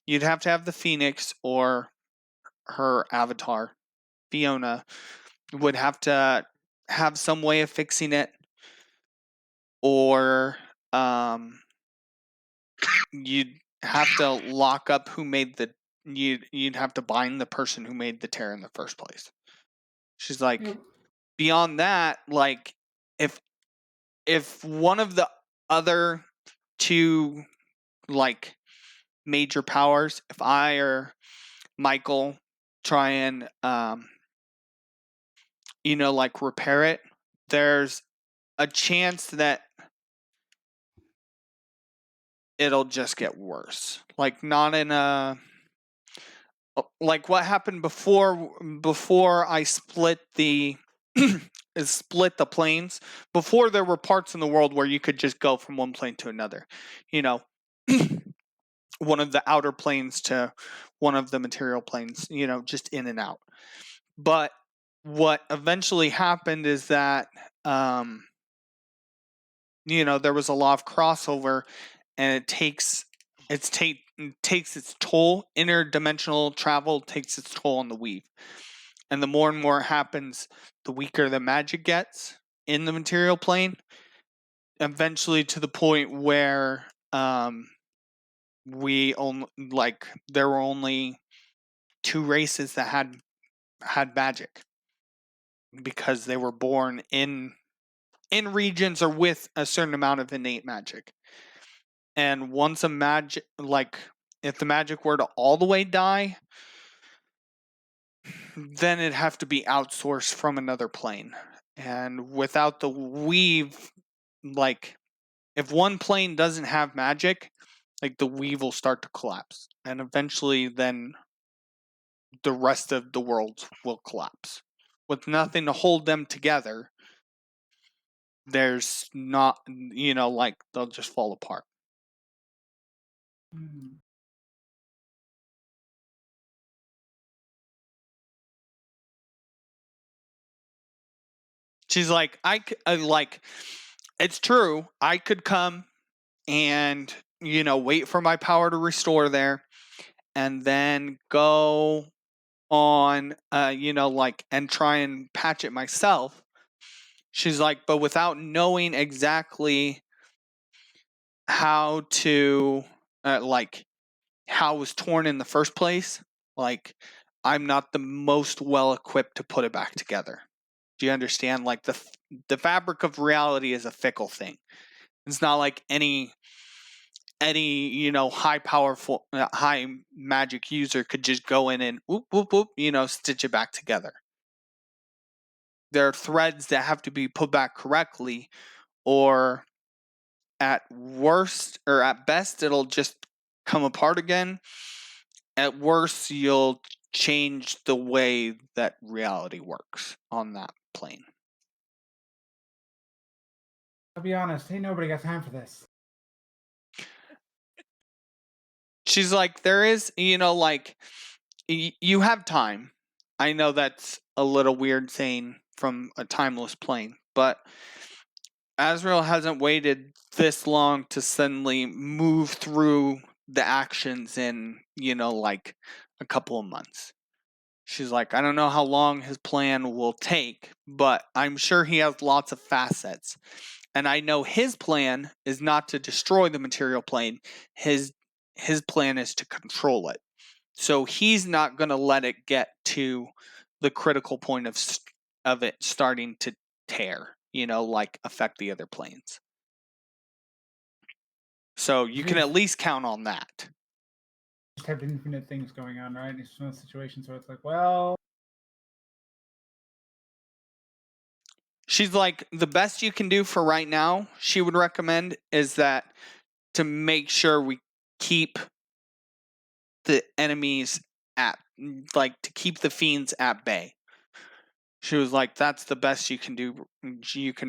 you'd have to have the Phoenix or her avatar, Fiona, would have to have some way of fixing it, or you'd have to lock up who made the, you'd have to bind the person who made the tear in the first place. She's like, Yeah, beyond that, like, if one of the other two, like, major powers, if I or Michael try and like repair it, there's a chance that it'll just get worse. Like, not in a, like what happened before I split the split the planes. Before, there were parts in the world where you could just go from one plane to another, one of the outer planes to one of the material planes, just in and out. But what eventually happened is that there was a law of crossover, and it takes its toll. Interdimensional travel takes its toll on the weave, and the more and more it happens, the weaker the magic gets in the material plane. Eventually, to the point where we only, like, there were only 2 races that had magic, because they were born in regions or with a certain amount of innate magic. And once a magic, like, if the magic were to all the way die, then it'd have to be outsourced from another plane. And without the weave, like, if one plane doesn't have magic, like, the weave will start to collapse, and eventually then the rest of the world will collapse. With nothing to hold them together, there's not, like, they'll just fall apart. Hmm. She's like, like, it's true, I could come and, wait for my power to restore there, and then go on, like, and try and patch it myself. She's like, but without knowing exactly how to, like, how it was torn in the first place, like, I'm not the most well equipped to put it back together. Do you understand? Like, the fabric of reality is a fickle thing. It's not like any high powerful, high magic user could just go in and whoop whoop whoop, stitch it back together. There are threads that have to be put back correctly, or at worst, or at best, it'll just come apart again. At worst, you'll change the way that reality works on that plane. I'll be honest, ain't nobody got time for this. She's like, there is, like, you have time. I know that's a little weird saying from a timeless plane, but Azrael hasn't waited this long to suddenly move through the actions in, like a couple of months. She's like, I don't know how long his plan will take, but I'm sure he has lots of facets. And I know his plan is not to destroy the material plane. His plan is to control it. So he's not going to let it get to the critical point of it starting to tear, like affect the other planes. So you can at least count on that. Just have infinite things going on, right? It's one of those situations where it's like, well, She's like, the best you can do for right now, she would recommend, is that to make sure we keep the enemies at, like, to keep the fiends at bay. She was like, that's the best you can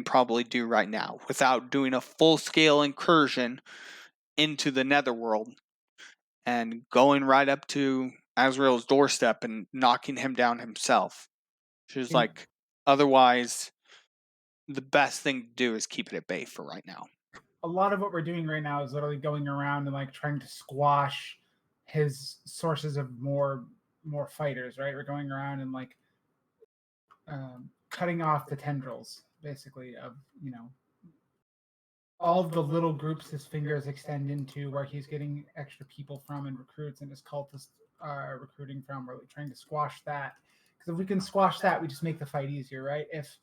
probably do right now without doing a full-scale incursion into the netherworld and going right up to Azrael's doorstep and knocking him down himself. She was like, otherwise, the best thing to do is keep it at bay for right now. a lot of what we're doing right now is literally going around and like trying to squash his sources of more fighters, right? We're going around and like cutting off the tendrils, basically, of all of the little groups his fingers extend into, where he's getting extra people from and recruits, and his cultists are recruiting from. We're trying to squash that, because if we can squash that, we just make the fight easier, right? If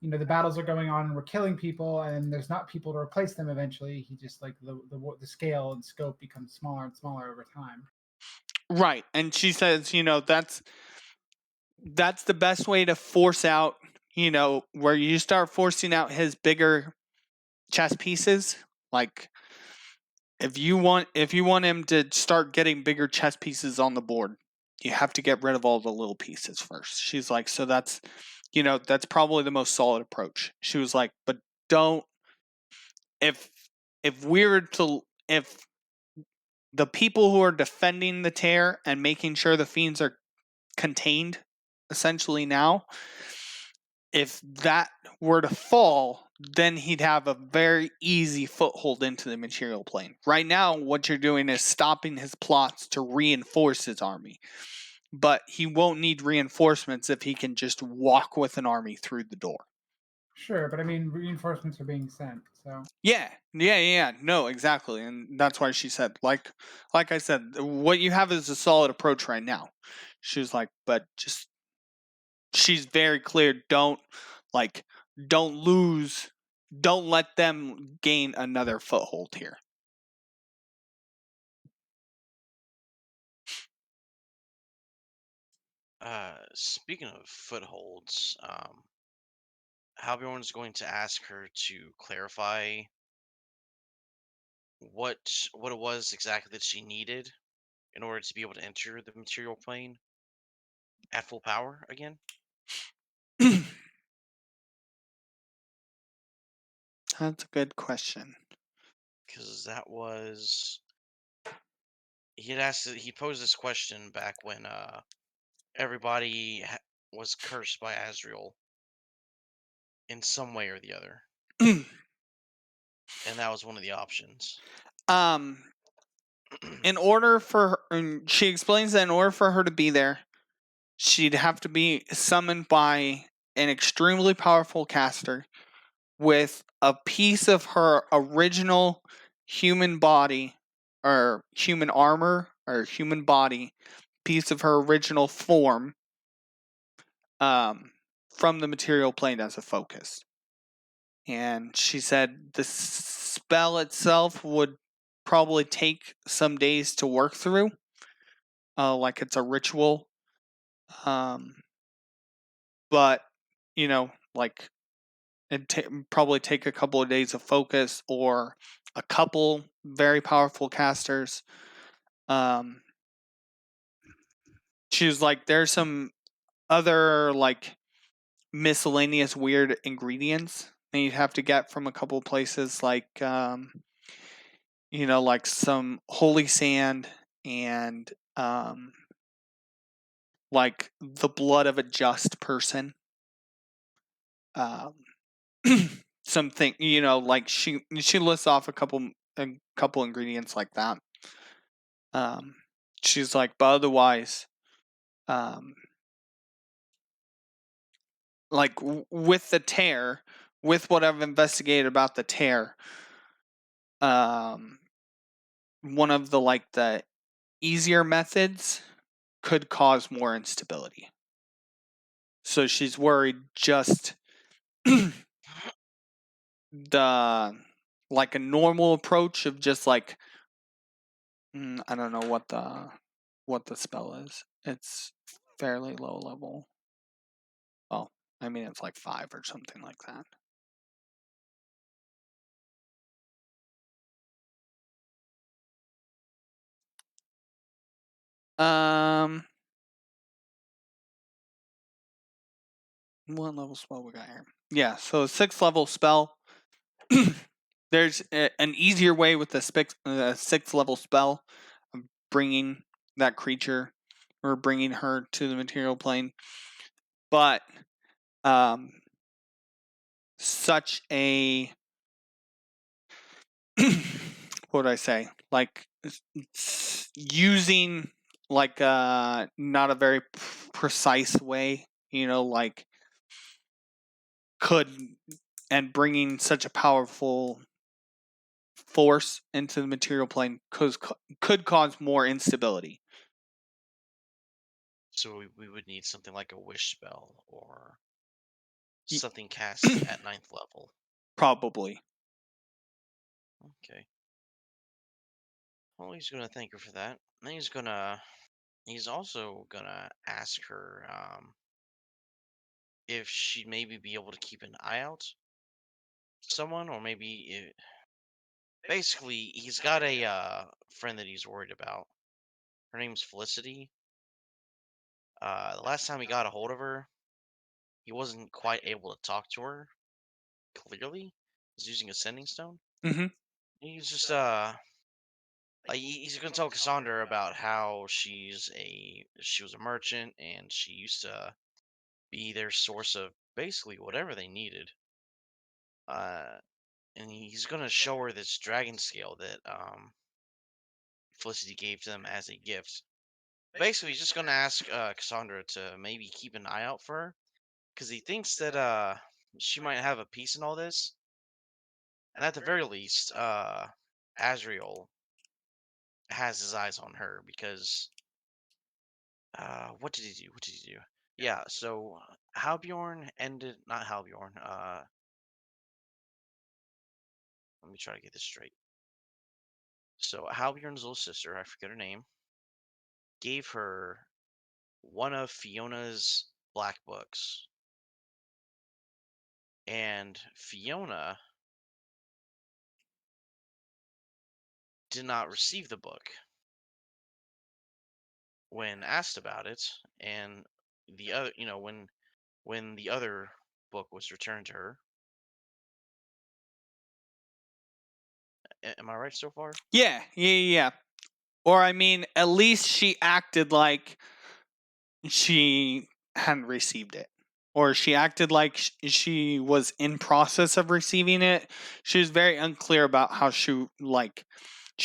the battles are going on and we're killing people and there's not people to replace them, eventually he just like the scale and scope becomes smaller and smaller over time. Right. And she says, that's the best way to force out, where you start forcing out his bigger chess pieces. Like, if you want him to start getting bigger chess pieces on the board, you have to get rid of all the little pieces first. She's like, so that's probably the most solid approach. She was like, but don't, if the people who are defending the tear and making sure the fiends are contained essentially now, if that were to fall, then he'd have a very easy foothold into the material plane. Right now, what you're doing is stopping his plots to reinforce his army. But he won't need reinforcements if he can just walk with an army through the door. Sure, but I mean, reinforcements are being sent, so. Yeah. No, exactly. And that's why she said, like I said, what you have is a solid approach right now. She was like, but just, she's very clear, don't let them gain another foothold here. Speaking of footholds, Halbjorn's going to ask her to clarify what it was exactly that she needed in order to be able to enter the material plane at full power again. That's a good question. Because that was he posed this question back when everybody was cursed by Azrael in some way or the other, and that was one of the options. In order for her, she explains that in order for her to be there, she'd have to be summoned by an extremely powerful caster with a piece of her original human body or human armor or human body, piece of her original form, from the material plane as a focus. And she said the spell itself would probably take some days to work through, like it's a ritual. But like it'd probably take a couple of days of focus or a couple very powerful casters. She was like, there's some other like miscellaneous weird ingredients that you'd have to get from a couple of places, like like some holy sand and like the blood of a just person. something, like she lists off a couple ingredients like that. She's like, but otherwise, like with the tear, with what I've investigated about the tear, one of the easier methods could cause more instability. So she's worried just the a normal approach of just I don't know what the spell is. It's fairly low level. Oh, I mean it's like 5 or something like that. What level spell we got here? Yeah, so 6th level spell. There's an easier way with the 6th level spell of bringing that creature or bringing her to the material plane, but such a what would I say? Using not a very precise way, could and bringing such a powerful force into the material plane could cause more instability. So we would need something like a wish spell or something cast at 9th level. Probably. Okay. Well, he's gonna thank her for that. And he's also gonna ask her if she'd maybe be able to keep an eye out someone, or maybe basically he's got a friend that he's worried about. Her name's Felicity. The last time he got a hold of her, he wasn't quite able to talk to her clearly. He's using a sending stone. Mm-hmm. He's just he's gonna tell Cassandra about how she was a merchant and she used to be their source of basically whatever they needed. And he's gonna show her this dragon scale that Felicity gave to them as a gift. Basically, he's just gonna ask Cassandra to maybe keep an eye out for her because he thinks that she might have a piece in all this, and at the very least, Azrael has his eyes on her because what did he do? What did he do? Yeah, so Halbjorn ended not Halbjorn. Let me try to get this straight. So Halbjorn's little sister, I forget her name, gave her one of Fiona's black books. And Fiona did not receive the book when asked about it, and the other, when the other book was returned to her. Am I right so far? Yeah. Or I mean, at least she acted like she hadn't received it, or she acted like she was in process of receiving it. She was very unclear about how she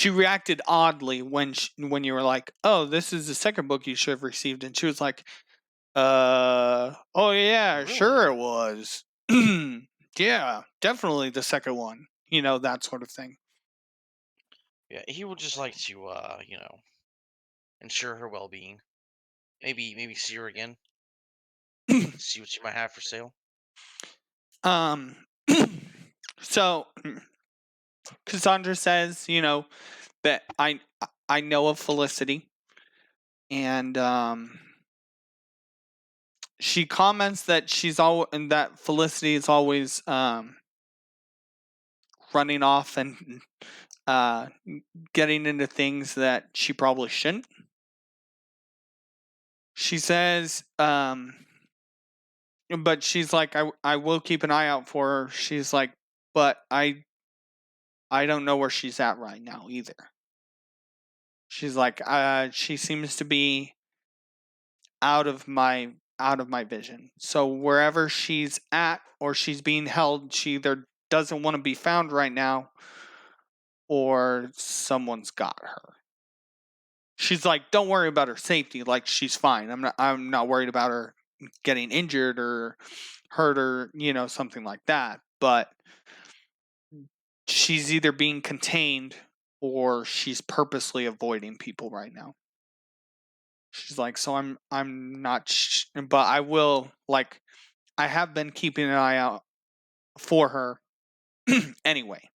reacted oddly when you were like, "Oh, this is the second book you should have received," and she was like, oh yeah, sure Really? it was. Yeah, definitely the second one." That sort of thing. Yeah, he would just like to, ensure her well-being. Maybe see her again, see what she might have for sale. Um, so Cassandra says, that I know of Felicity, and she comments that and that Felicity is always running off and getting into things that she probably shouldn't. She says, but she's like, I will keep an eye out for her. She's like, but I don't know where she's at right now either. She's like, she seems to be out of my vision. So wherever she's at or she's being held, she either doesn't want to be found right now, or someone's got her. She's like, don't worry about her safety. Like, she's fine. I'm not worried about her getting injured or hurt or, something like that. But she's either being contained or she's purposely avoiding people right now. She's like, so I'm not, but I will, like, I have been keeping an eye out for her anyway.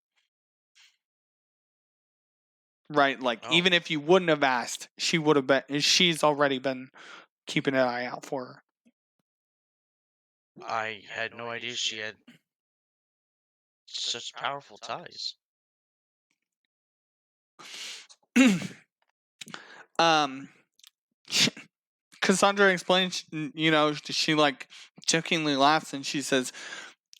Right? Like, Oh. even if you wouldn't have asked, she's already been keeping an eye out for her. I had no idea she had such powerful ties. um, Cassandra explains, she like jokingly laughs and she says,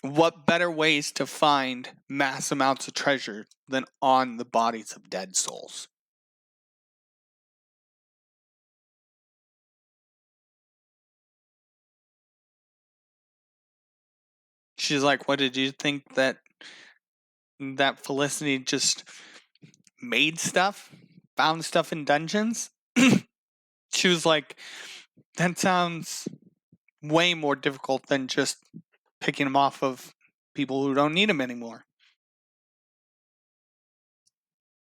what better ways to find mass amounts of treasure than on the bodies of dead souls? She's like, what did you think that Felicity just made stuff? Found stuff in dungeons? She was like, that sounds way more difficult than just picking them off of people who don't need them anymore.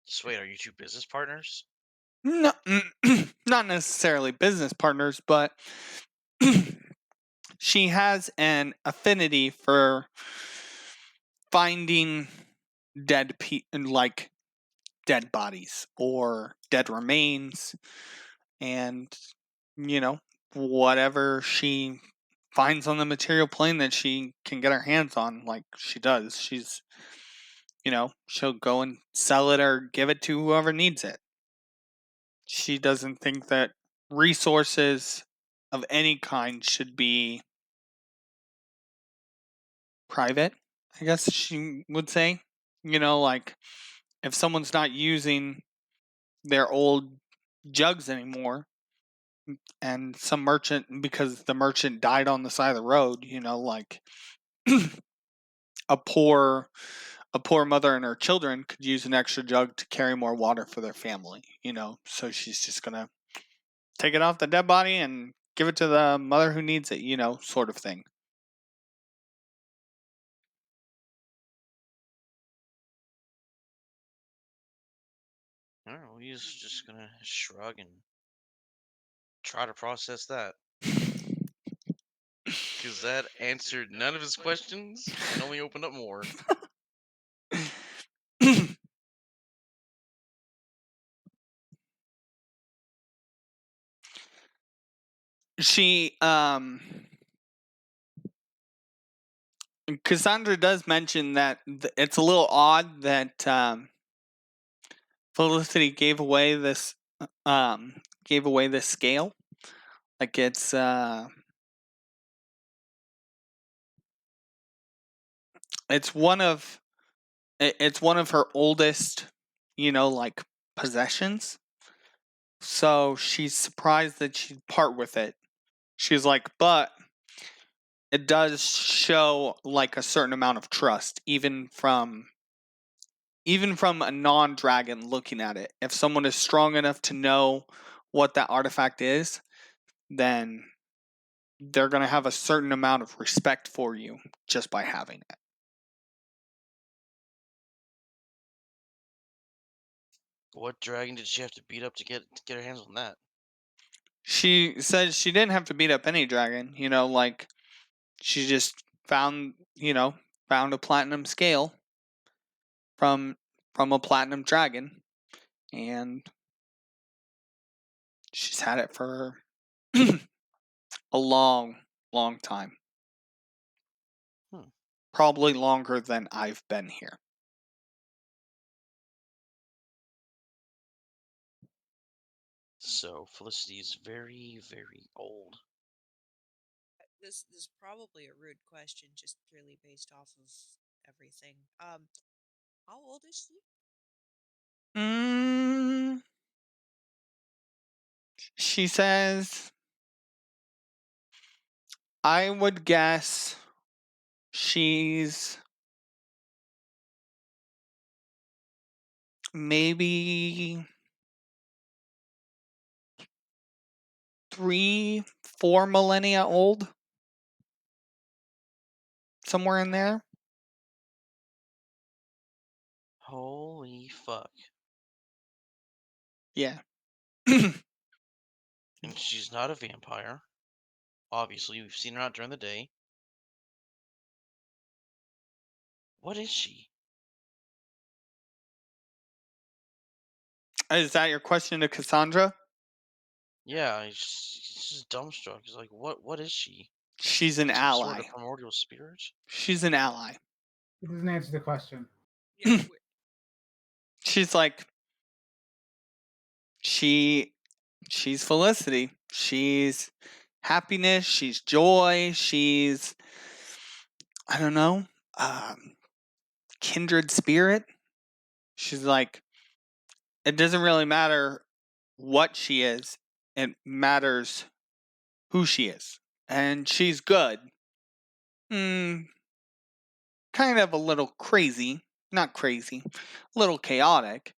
So wait, are you two business partners? No, not necessarily business partners, but she has an affinity for finding dead dead bodies or dead remains, and whatever she finds on the material plane that she can get her hands on, like she does. She's she'll go and sell it or give it to whoever needs it. She doesn't think that resources of any kind should be private, I guess she would say. Like, if someone's not using their old jugs anymore, and some merchant, because the merchant died on the side of the road, like a poor mother and her children could use an extra jug to carry more water for their family, so she's just gonna take it off the dead body and give it to the mother who needs it, sort of thing. I don't know. He's just gonna shrug and try to process that. Because that answered none of his questions and only opened up more. She Cassandra does mention that it's a little odd that Felicity gave away this scale. Like, it's one of her oldest, like, possessions. So she's surprised that she'd part with it. She's like, but it does show like a certain amount of trust, even from a non-dragon looking at it. If someone is strong enough to know what that artifact is, then they're going to have a certain amount of respect for you just by having it. What dragon did she have to beat up to get her hands on that? She says she didn't have to beat up any dragon, like she just found a platinum scale from a platinum dragon, and she's had it for a long time. Probably longer than I've been here. So Felicity's very, very old. This is probably a rude question, just purely based off of everything. How old is she? She says, I would guess she's maybe 3, 4 millennia old, somewhere in there. Holy fuck. Yeah. And she's not a vampire. Obviously, we've seen her out during the day. What is she? Is that your question to Cassandra? Yeah, it's just dumbstruck. It's like, what is she? She's an Some sort ally. of primordial spirit? She's an ally. It doesn't answer the question. Yeah, She's like she's Felicity. She's happiness, she's joy, she's I don't know, kindred spirit. She's like it doesn't really matter what she is. It matters who she is. And she's good. Mm, kind of a little crazy. Not crazy. A little chaotic.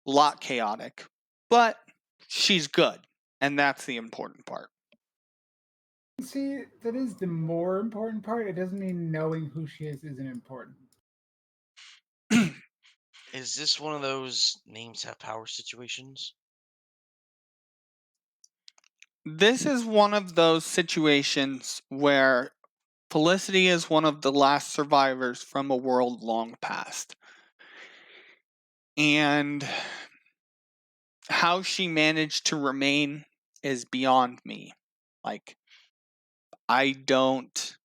A lot chaotic. But she's good. And that's the important part. See, that is the more important part. It doesn't mean knowing who she is isn't important. Is this one of those names have power situations? This is one of those situations where Felicity is one of the last survivors from a world long past. And how she managed to remain is beyond me. Like, I don't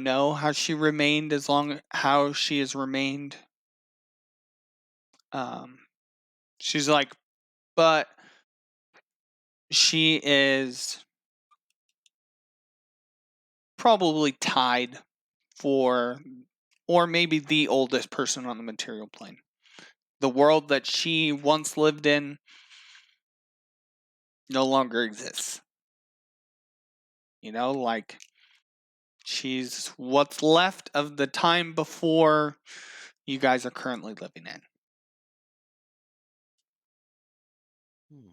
know how she remained how she has remained. She's like, but she is probably tied for, or maybe the oldest person on the material plane. The world that she once lived in no longer exists. You know, like she's what's left of the time before you guys are currently living in. Hmm.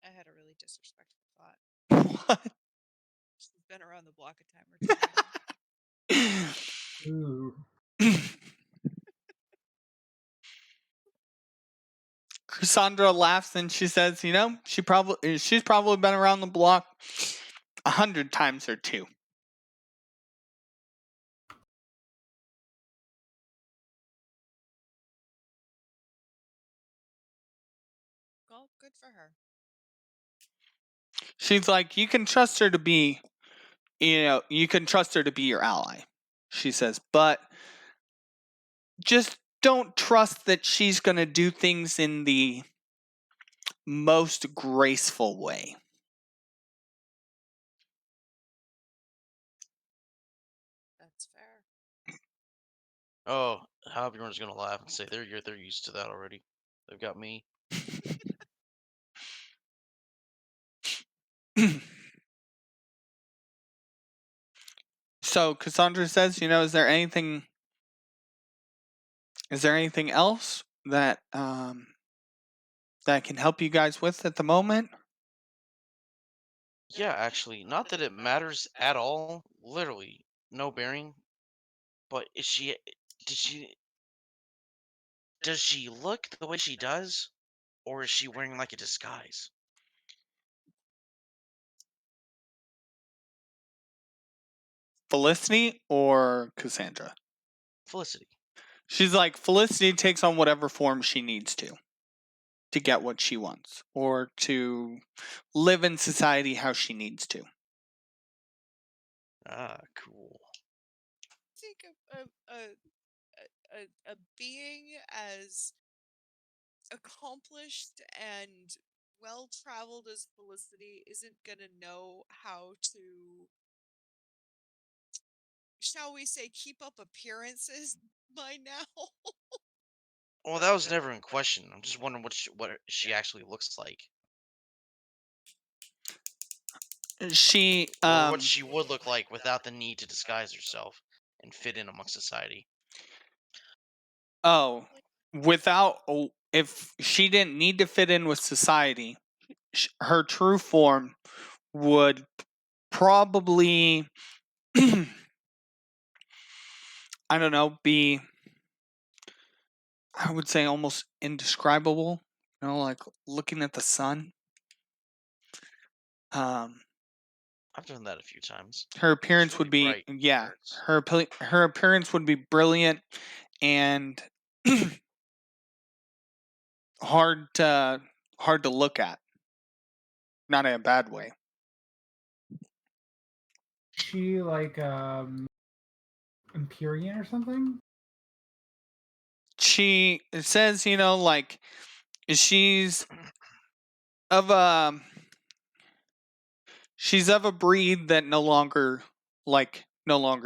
I had a really disrespectful thought. What? She's been around the block a time or two. Ooh. Cassandra laughs and she says, "You know, she's probably been around the block 100 times or two." Well, good for her. She's like, "You can trust her to be, you can trust her to be your ally." She says, "But just don't trust that she's going to do things in the most graceful way." That's fair. Oh, how everyone's gonna laugh and say they're used to that already. They've got me. So Cassandra says, "You know, is there anything else that that can help you guys with at the moment?" Yeah, actually, not that it matters at all. Literally, no bearing. But did she, does she look the way she does, or is she wearing like a disguise? Felicity or Cassandra? Felicity. She's like, Felicity takes on whatever form she needs to get what she wants or to live in society how she needs to. Ah, cool. I think a being as accomplished and well traveled as Felicity isn't gonna know how to, shall we say, keep up appearances by now. Well, that was never in question. I'm just wondering what she actually looks like. she or what she would look like without the need to disguise herself and fit in amongst society. if she didn't need to fit in with society, her true form would probably I don't know, be I would say almost indescribable. You know, like looking at the sun. I've done that a few times. Her appearance really would be bright and hurts. her appearance would be brilliant and hard to look at. Not in a bad way. She like Empyrean or something? It says, you know, like she's of a breed that no longer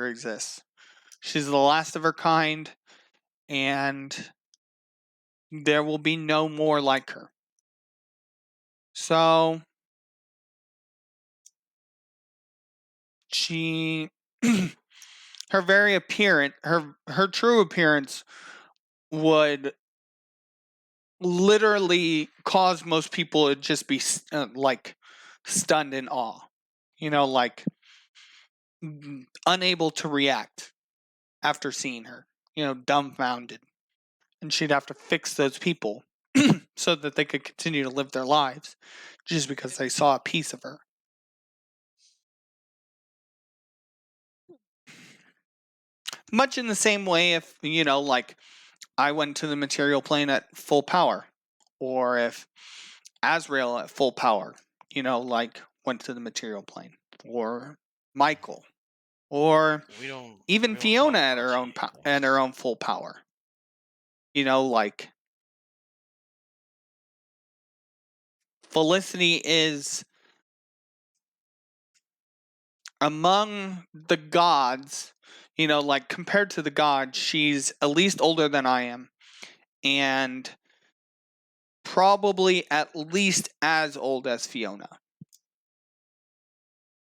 exists. She's the last of her kind, and there will be no more like her. So she her true appearance would literally cause most people to just be like stunned in awe. You know, like unable to react after seeing her. You know, dumbfounded. And she'd have to fix those people so that they could continue to live their lives just because they saw a piece of her. Much in the same way if, you know, like I went to the material plane at full power, or if Azrael at full power, you know, like went to the material plane, or Michael, or even Fiona at her own full power. You know, like Felicity is among the gods, you know, like compared to the gods, she's at least older than I am, and probably at least as old as Fiona.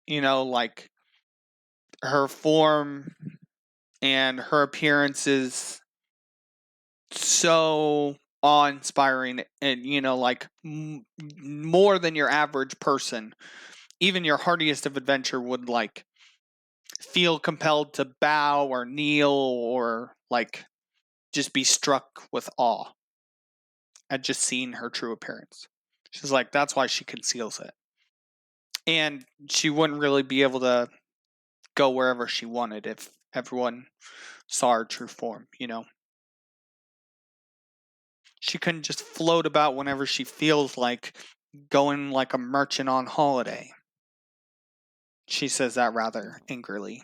You know, like her form and her appearance is so awe-inspiring, and you know, like more than your average person. Even your hardiest of adventure would like feel compelled to bow or kneel or like just be struck with awe at just seeing her true appearance. She's like, that's why she conceals it. And she wouldn't really be able to go wherever she wanted if everyone saw her true form, you know? She couldn't just float about whenever she feels like going like a merchant on holiday. She says that rather angrily.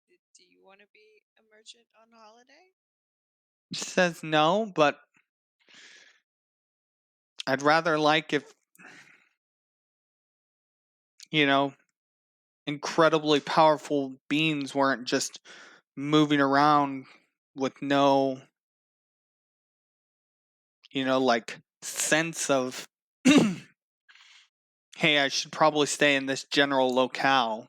Do you want to be a merchant on holiday? She says no, but I'd rather like if, you know, incredibly powerful beings weren't just moving around with no, you know, like sense of, hey, I should probably stay in this general locale.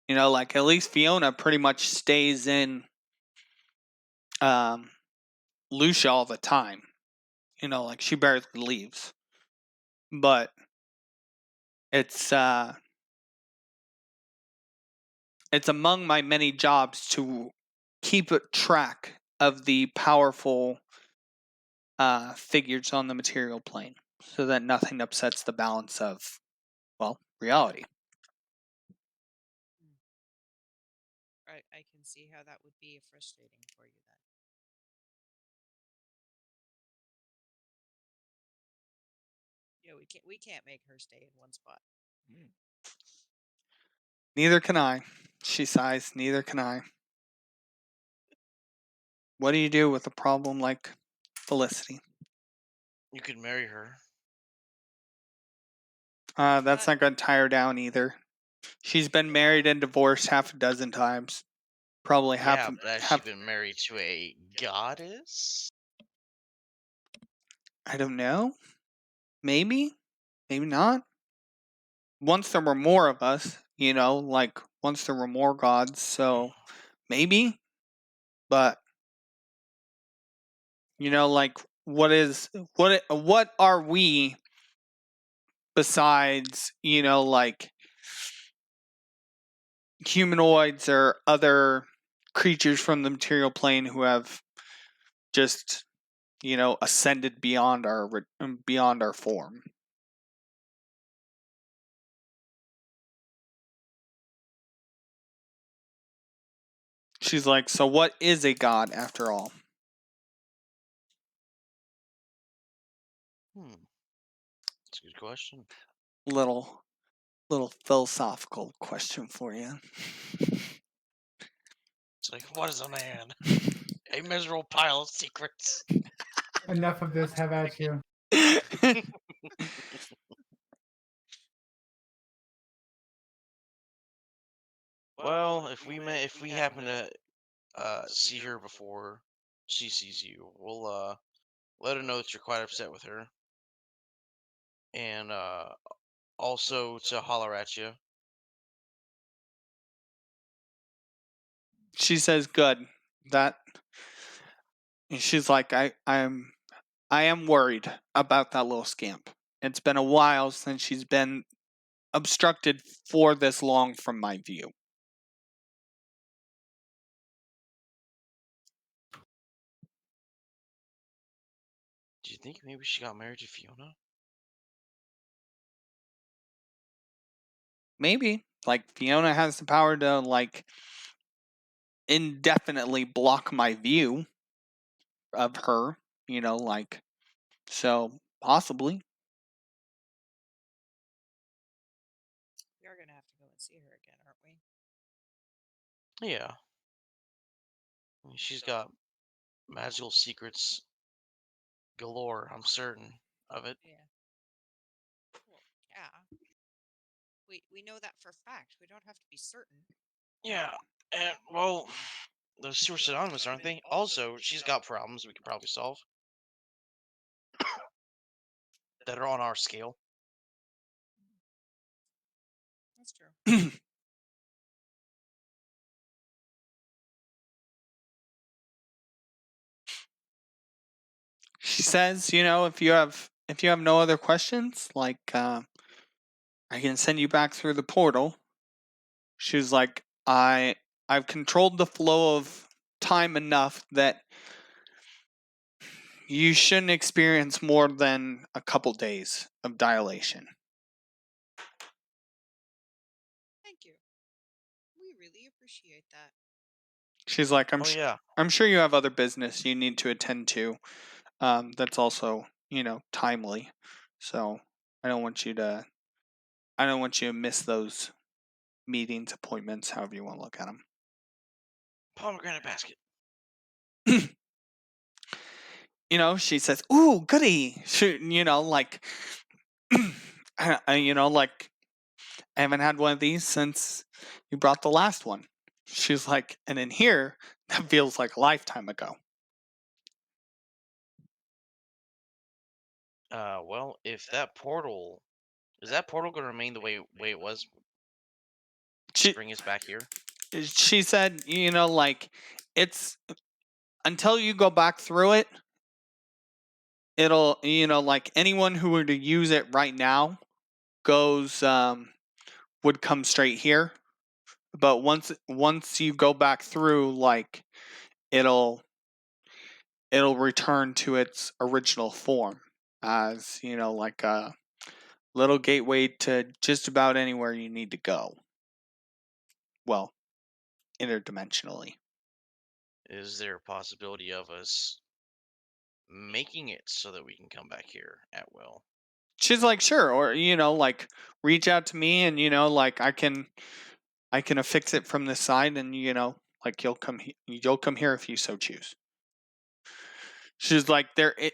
You know, like at least Fiona pretty much stays in Lucia all the time. You know, like she barely leaves. But it's among my many jobs to keep track of the powerful figures on the material plane so that nothing upsets the balance of, well, reality. I can see how that would be frustrating for you then. Yeah, we can't make her stay in one spot. Neither can I. She sighs. Neither can I. What do you do with a problem like Felicity? You could marry her. That's not going to tie her down either. She's been married and divorced half a dozen times. Probably Yeah, but has she been married to a goddess? I don't know. Maybe, maybe not. Once there were more of us, like once there were more gods, so maybe. But like what are we besides like humanoids or other creatures from the material plane who have just ascended beyond our form. She's like, so what is a god after all? That's a good question. Little philosophical question for you. It's like, what is a man? A miserable pile of secrets. Enough of this. Have at you. Well, if we happen to see her before she sees you, we'll let her know that you're quite upset with her, and also to holler at you. She says, "Good." That, and she's like, I am worried about that little scamp. It's been a while since she's been obstructed for this long from my view. Do you think maybe she got married to Fiona? Maybe, like, Fiona has the power to, like, indefinitely block my view of her, like, so possibly. We are gonna have to go and see her again, aren't we? Yeah. I mean, she's got magical secrets galore. I'm certain of it. Yeah. Well, yeah. We know that for a fact. We don't have to be certain. Yeah, and well, those two are synonymous, aren't they? Also, she's got problems we could probably solve that are on our scale. That's true. She says, if you have no other questions, like, I can send you back through the portal. She's like, I've controlled the flow of time enough that you shouldn't experience more than a couple days of dilation. Thank you. We really appreciate that. She's like, Oh yeah, I'm sure you have other business you need to attend to. That's also, timely. So I don't want you to miss those meetings, appointments, however you want to look at them. pomegranate basket. She says, "Ooh, goody!" Like, like, I haven't had one of these since you brought the last one. She's like, and in here, that feels like a lifetime ago. Well, if that portal is that portal going to remain the way it was? She Bring us back here. she said, like, it's until you go back through it, it'll, like, anyone who were to use it right now goes would come straight here. But once you go back through, like, it'll return to its original form as, like a little gateway to just about anywhere you need to go. Well, interdimensionally. Is there a possibility of us making it so that we can come back here at will? She's like, sure, or like, reach out to me, and like, I can affix it from this side, and like, you'll come here if you so choose. She's like,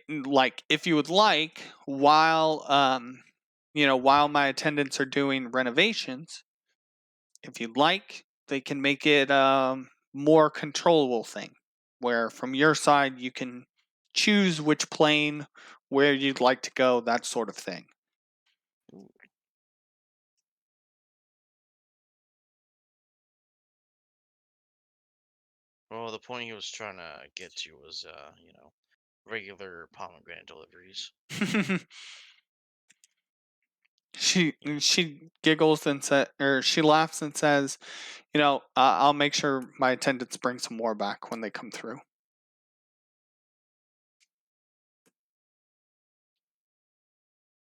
like, if you would like, while while my attendants are doing renovations, if you'd like, they can make it more controllable thing, where from your side you can choose which plane, where you'd like to go, that sort of thing. Well, the point he was trying to get to was, regular pomegranate deliveries. She giggles and she laughs and says, I'll make sure my attendants bring some more back when they come through.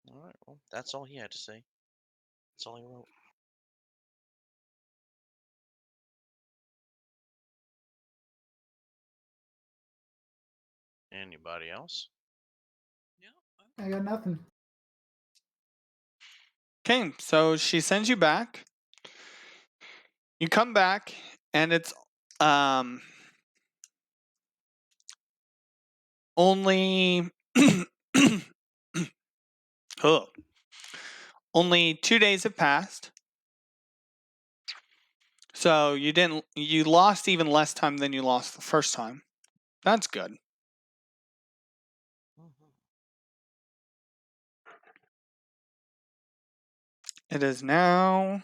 All right, well, that's all he had to say. That's all he wrote. Anybody else? No. I got nothing. Okay, so she sends you back. You come back, and it's only oh, only 2 days have passed. So you lost even less time than you lost the first time. That's good. It is now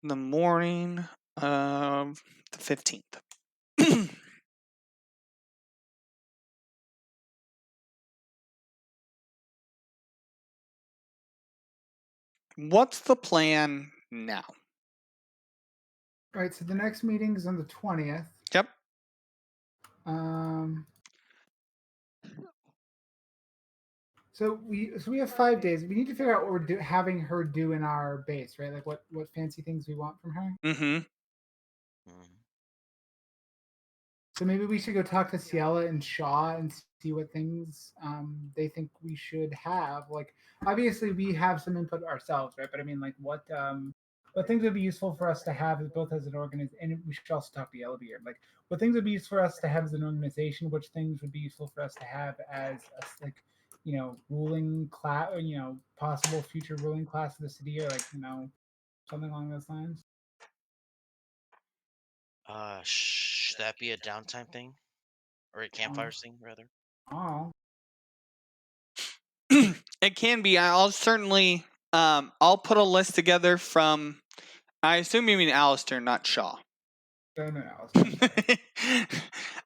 the morning of the 15th. What's the plan now? All right, so the next meeting is on the 20th. Yep. So we have 5 days. We need to figure out what we're having her do in our base, right? Like what fancy things we want from her. Mm-hmm. So maybe we should go talk to Ciela and Shaw and see what things they think we should have. Like obviously we have some input ourselves, right? But I mean like what things would be useful for us to have both as an organization, and we should also talk to Yellow Beard. Like what things would be useful for us to have as an organization, which things would be useful for us to have as a ruling class, or possible future ruling class of the city, or something along those lines. Should that be a downtime thing? Or a campfires thing, rather? Oh. It can be. I'll certainly I'll put a list together from, I assume you mean Alistair, not Shaw. No, Alistair.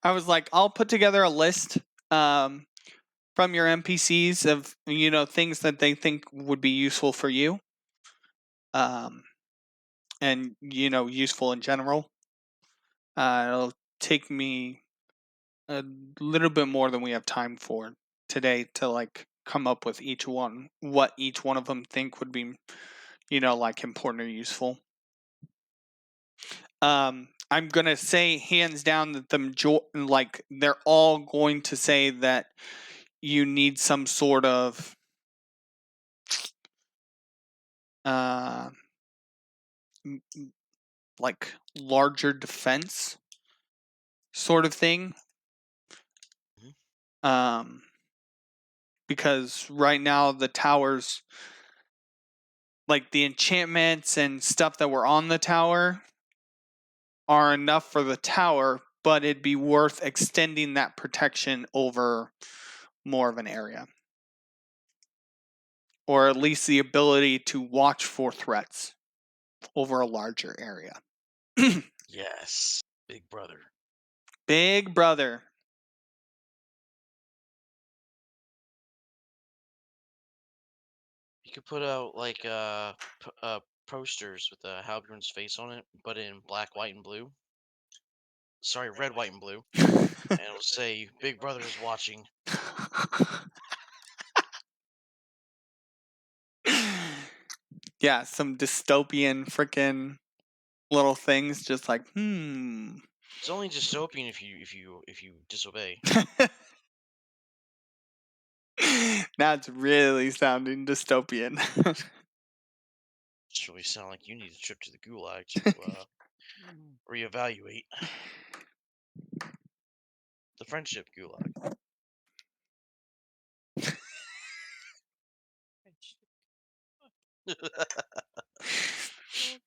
I was like, I'll put together a list from your NPCs of things that they think would be useful for you. And useful in general. It'll take me a little bit more than we have time for today to come up with what each one of them think would be important or useful. I'm gonna say hands down that they're all going to say that you need some sort of larger defense sort of thing. Because right now the towers, like the enchantments and stuff that were on the tower, are enough for the tower, but it'd be worth extending that protection over more of an area. Or at least the ability to watch for threats over a larger area. Yes, Big Brother. Big Brother. You could put out posters with Halbjorn's face on it, but in black, white, and blue. Sorry, red, white, and blue. And it'll say, Big Brother is watching. Yeah, some dystopian freaking little things, just like, It's only dystopian if you disobey. That's really sounding dystopian. It's really sound like you need a trip to the Gulag to reevaluate the friendship Gulag.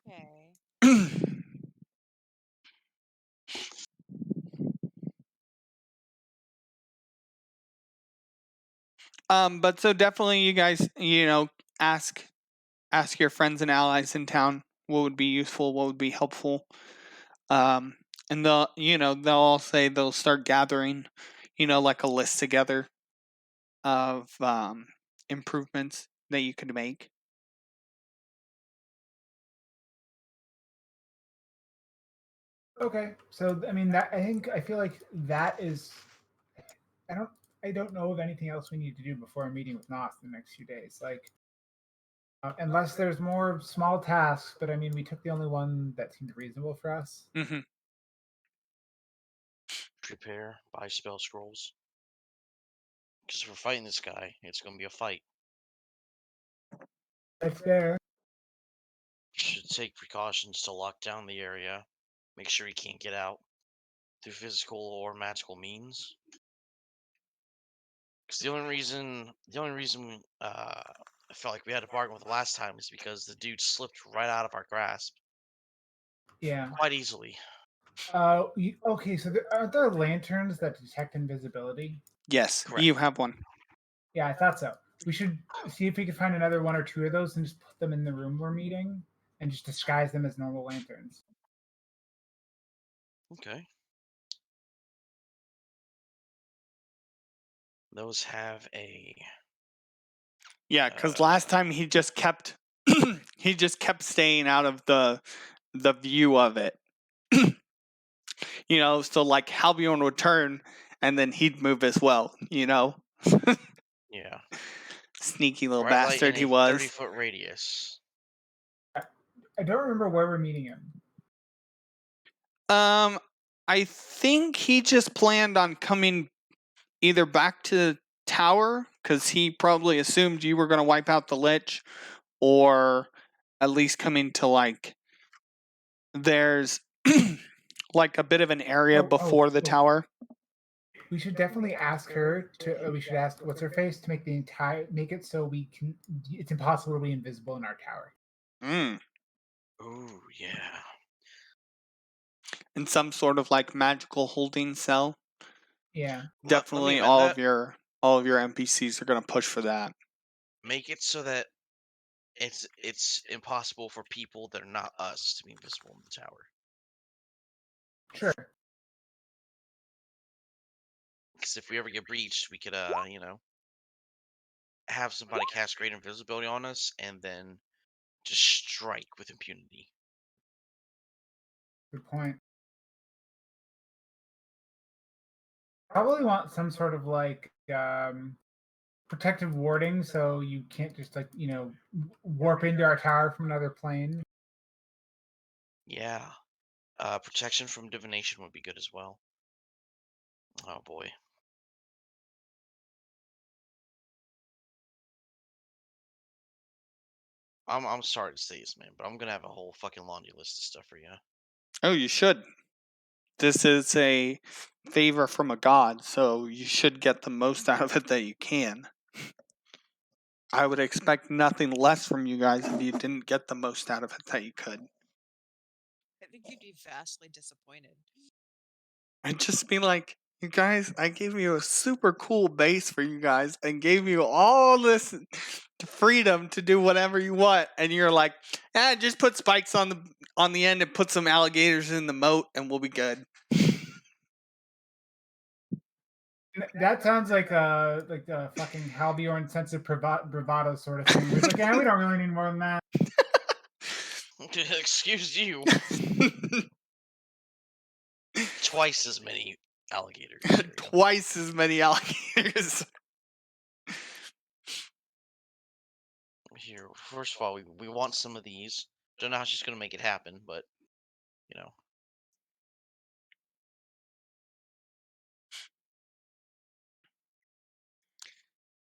Okay. But so definitely, you guys, ask your friends and allies in town what would be useful, what would be helpful. Um, and they'll all say they'll start gathering, like a list together of improvements that you could make. Okay, so I mean that I feel like that is. I don't know of anything else we need to do before a meeting with Nos in the next few days. Like, unless there's more small tasks, but I mean, we took the only one that seemed reasonable for us. Mm-hmm. Prepare, buy spell scrolls. Because if we're fighting this guy, it's going to be a fight. That's fair. Should take precautions to lock down the area. Make sure he can't get out through physical or magical means. Because the only reason I felt like we had to bargain with last time is because the dude slipped right out of our grasp Yeah. quite easily. Okay, so aren't there lanterns that detect invisibility? Yes, Correct. you have one. Yeah, I thought so. We should see if we can find another one or two of those and just put them in the room we're meeting and just disguise them as normal lanterns. Okay. Those have a Yeah, because last time he just kept staying out of the view of it. So like Halbjorn would turn and then he'd move as well. yeah. Sneaky little Bright light bastard in he a was. 30-foot radius. I don't remember where we're meeting him. I think he just planned on coming either back to the tower because he probably assumed you were going to wipe out the lich, or at least coming to like there's like a bit of an area before the tower. We should definitely ask her to. We should ask what's her face to make it so we can. It's impossible to be invisible in our tower. Ooh, yeah. In some sort of like magical holding cell. Yeah. Definitely, let me amend that. all of your NPCs are going to push for that. Make it so that it's impossible for people that are not us to be invisible in the tower. Sure. Because if we ever get breached, we could have somebody cast great invisibility on us and then just strike with impunity. Good point. Probably want some sort of like protective warding so you can't just like warp into our tower from another plane. Yeah. Protection from divination would be good as well. Oh boy. I'm sorry to say this, man, but I'm gonna have a whole fucking laundry list of stuff for you. Oh, you should. This is a favor from a god, so you should get the most out of it that you can. I would expect nothing less from you guys if you didn't get the most out of it that you could. I think you'd be vastly disappointed. I'd just be like, you guys, I gave you a super cool base for you guys and gave you all this freedom to do whatever you want, and you're like, just put spikes on the end and put some alligators in the moat and we'll be good. That sounds like a fucking Halbjorn sense of bravado sort of thing. It's like, yeah, we don't really need more than that. Excuse you. Twice as many alligators. Twice as many alligators. Here, first of all, we want some of these. Don't know how she's gonna make it happen, but you know.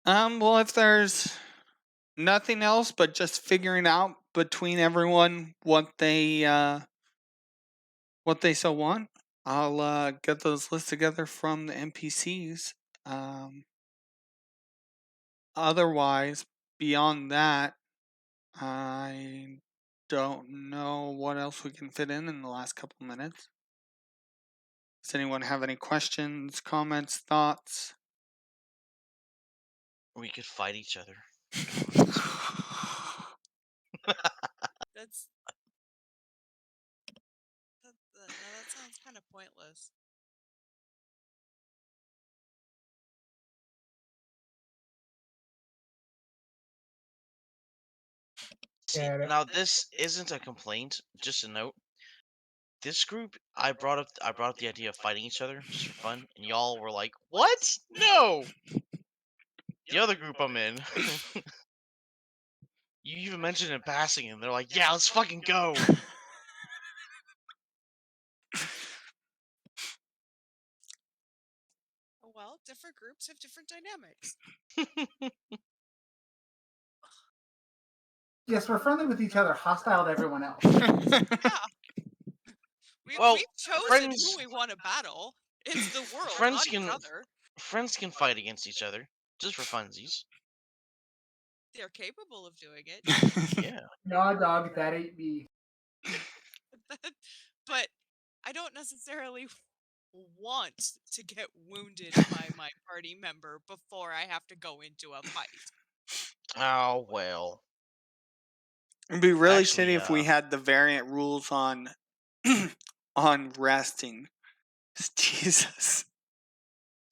Well, if there's nothing else but just figuring out between everyone what they so want, I'll get those lists together from the NPCs. Otherwise, beyond that, I don't know what else we can fit in the last couple minutes. Does anyone have any questions, comments, thoughts? We could fight each other. That's that sounds kind of pointless. See, Yeah, now this isn't a complaint. Just a note. This group, I brought up the idea of fighting each other just for fun, and y'all were like, "What? No!" The other group I'm in, you even mentioned in passing, and they're like, "Yeah, let's fucking go." Well, different groups have different dynamics. yes, we're friendly with each other, hostile to everyone else. Yeah. Well, We've chosen friends- who we want to battle. It's the world, friends not can- each other. Friends can fight against each other just for funsies. They're capable of doing it. Yeah. Nah, dog, that ain't me. But I don't necessarily want to get wounded by my party member before I have to go into a fight. Oh well. It'd be really Actually, shitty if we had the variant rules on on resting. Jesus.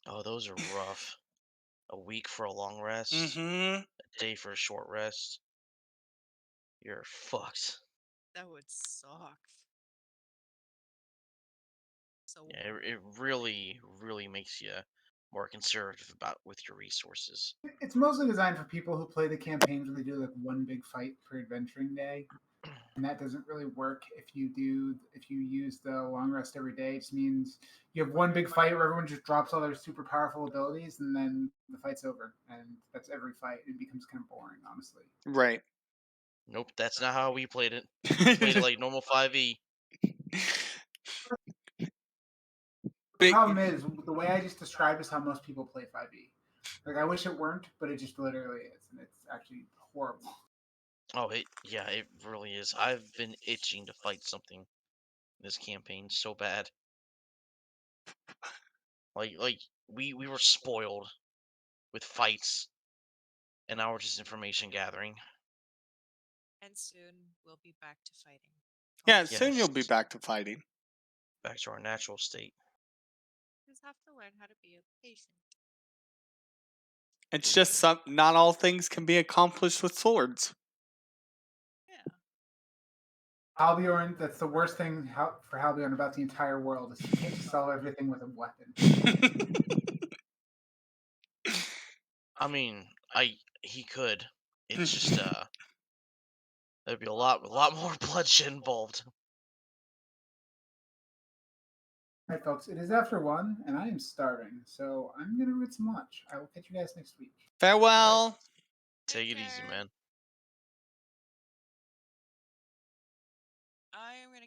Oh, those are rough. A week for a long rest, Mm-hmm. a day for a short rest. You're fucked. That would suck. So Yeah, it really, really makes you more conservative with your resources. It's mostly designed for people who play the campaigns where they do like one big fight per adventuring day, and that doesn't really work if you use the long rest every day. It just means you have one big fight where everyone just drops all their super powerful abilities, and then the fight's over, and that's every fight. It becomes kind of boring, honestly. Right. Nope, that's not how we played it. We played it like normal 5e. The Big- problem is the way I just described is how most people play 5e. Like I wish it weren't, but it just literally is, and it's actually horrible. Oh, it really is. I've been itching to fight something in this campaign so bad. Like we were spoiled with fights, and now we're just information gathering. and soon we'll be back to fighting. Yeah, soon you'll be Yes. back to fighting. Back to our natural state. Just have to learn how to be patient. It's just not all things can be accomplished with swords. Yeah. Albion, that's the worst thing for Albion about the entire world is he can't just solve everything with a weapon. I mean, he could. It's just there'd be a lot more bloodshed involved. All right, folks, it is after 1, and I am starving, so I'm gonna eat some lunch. I will catch you guys next week. Farewell. Take it easy, care. man. I am gonna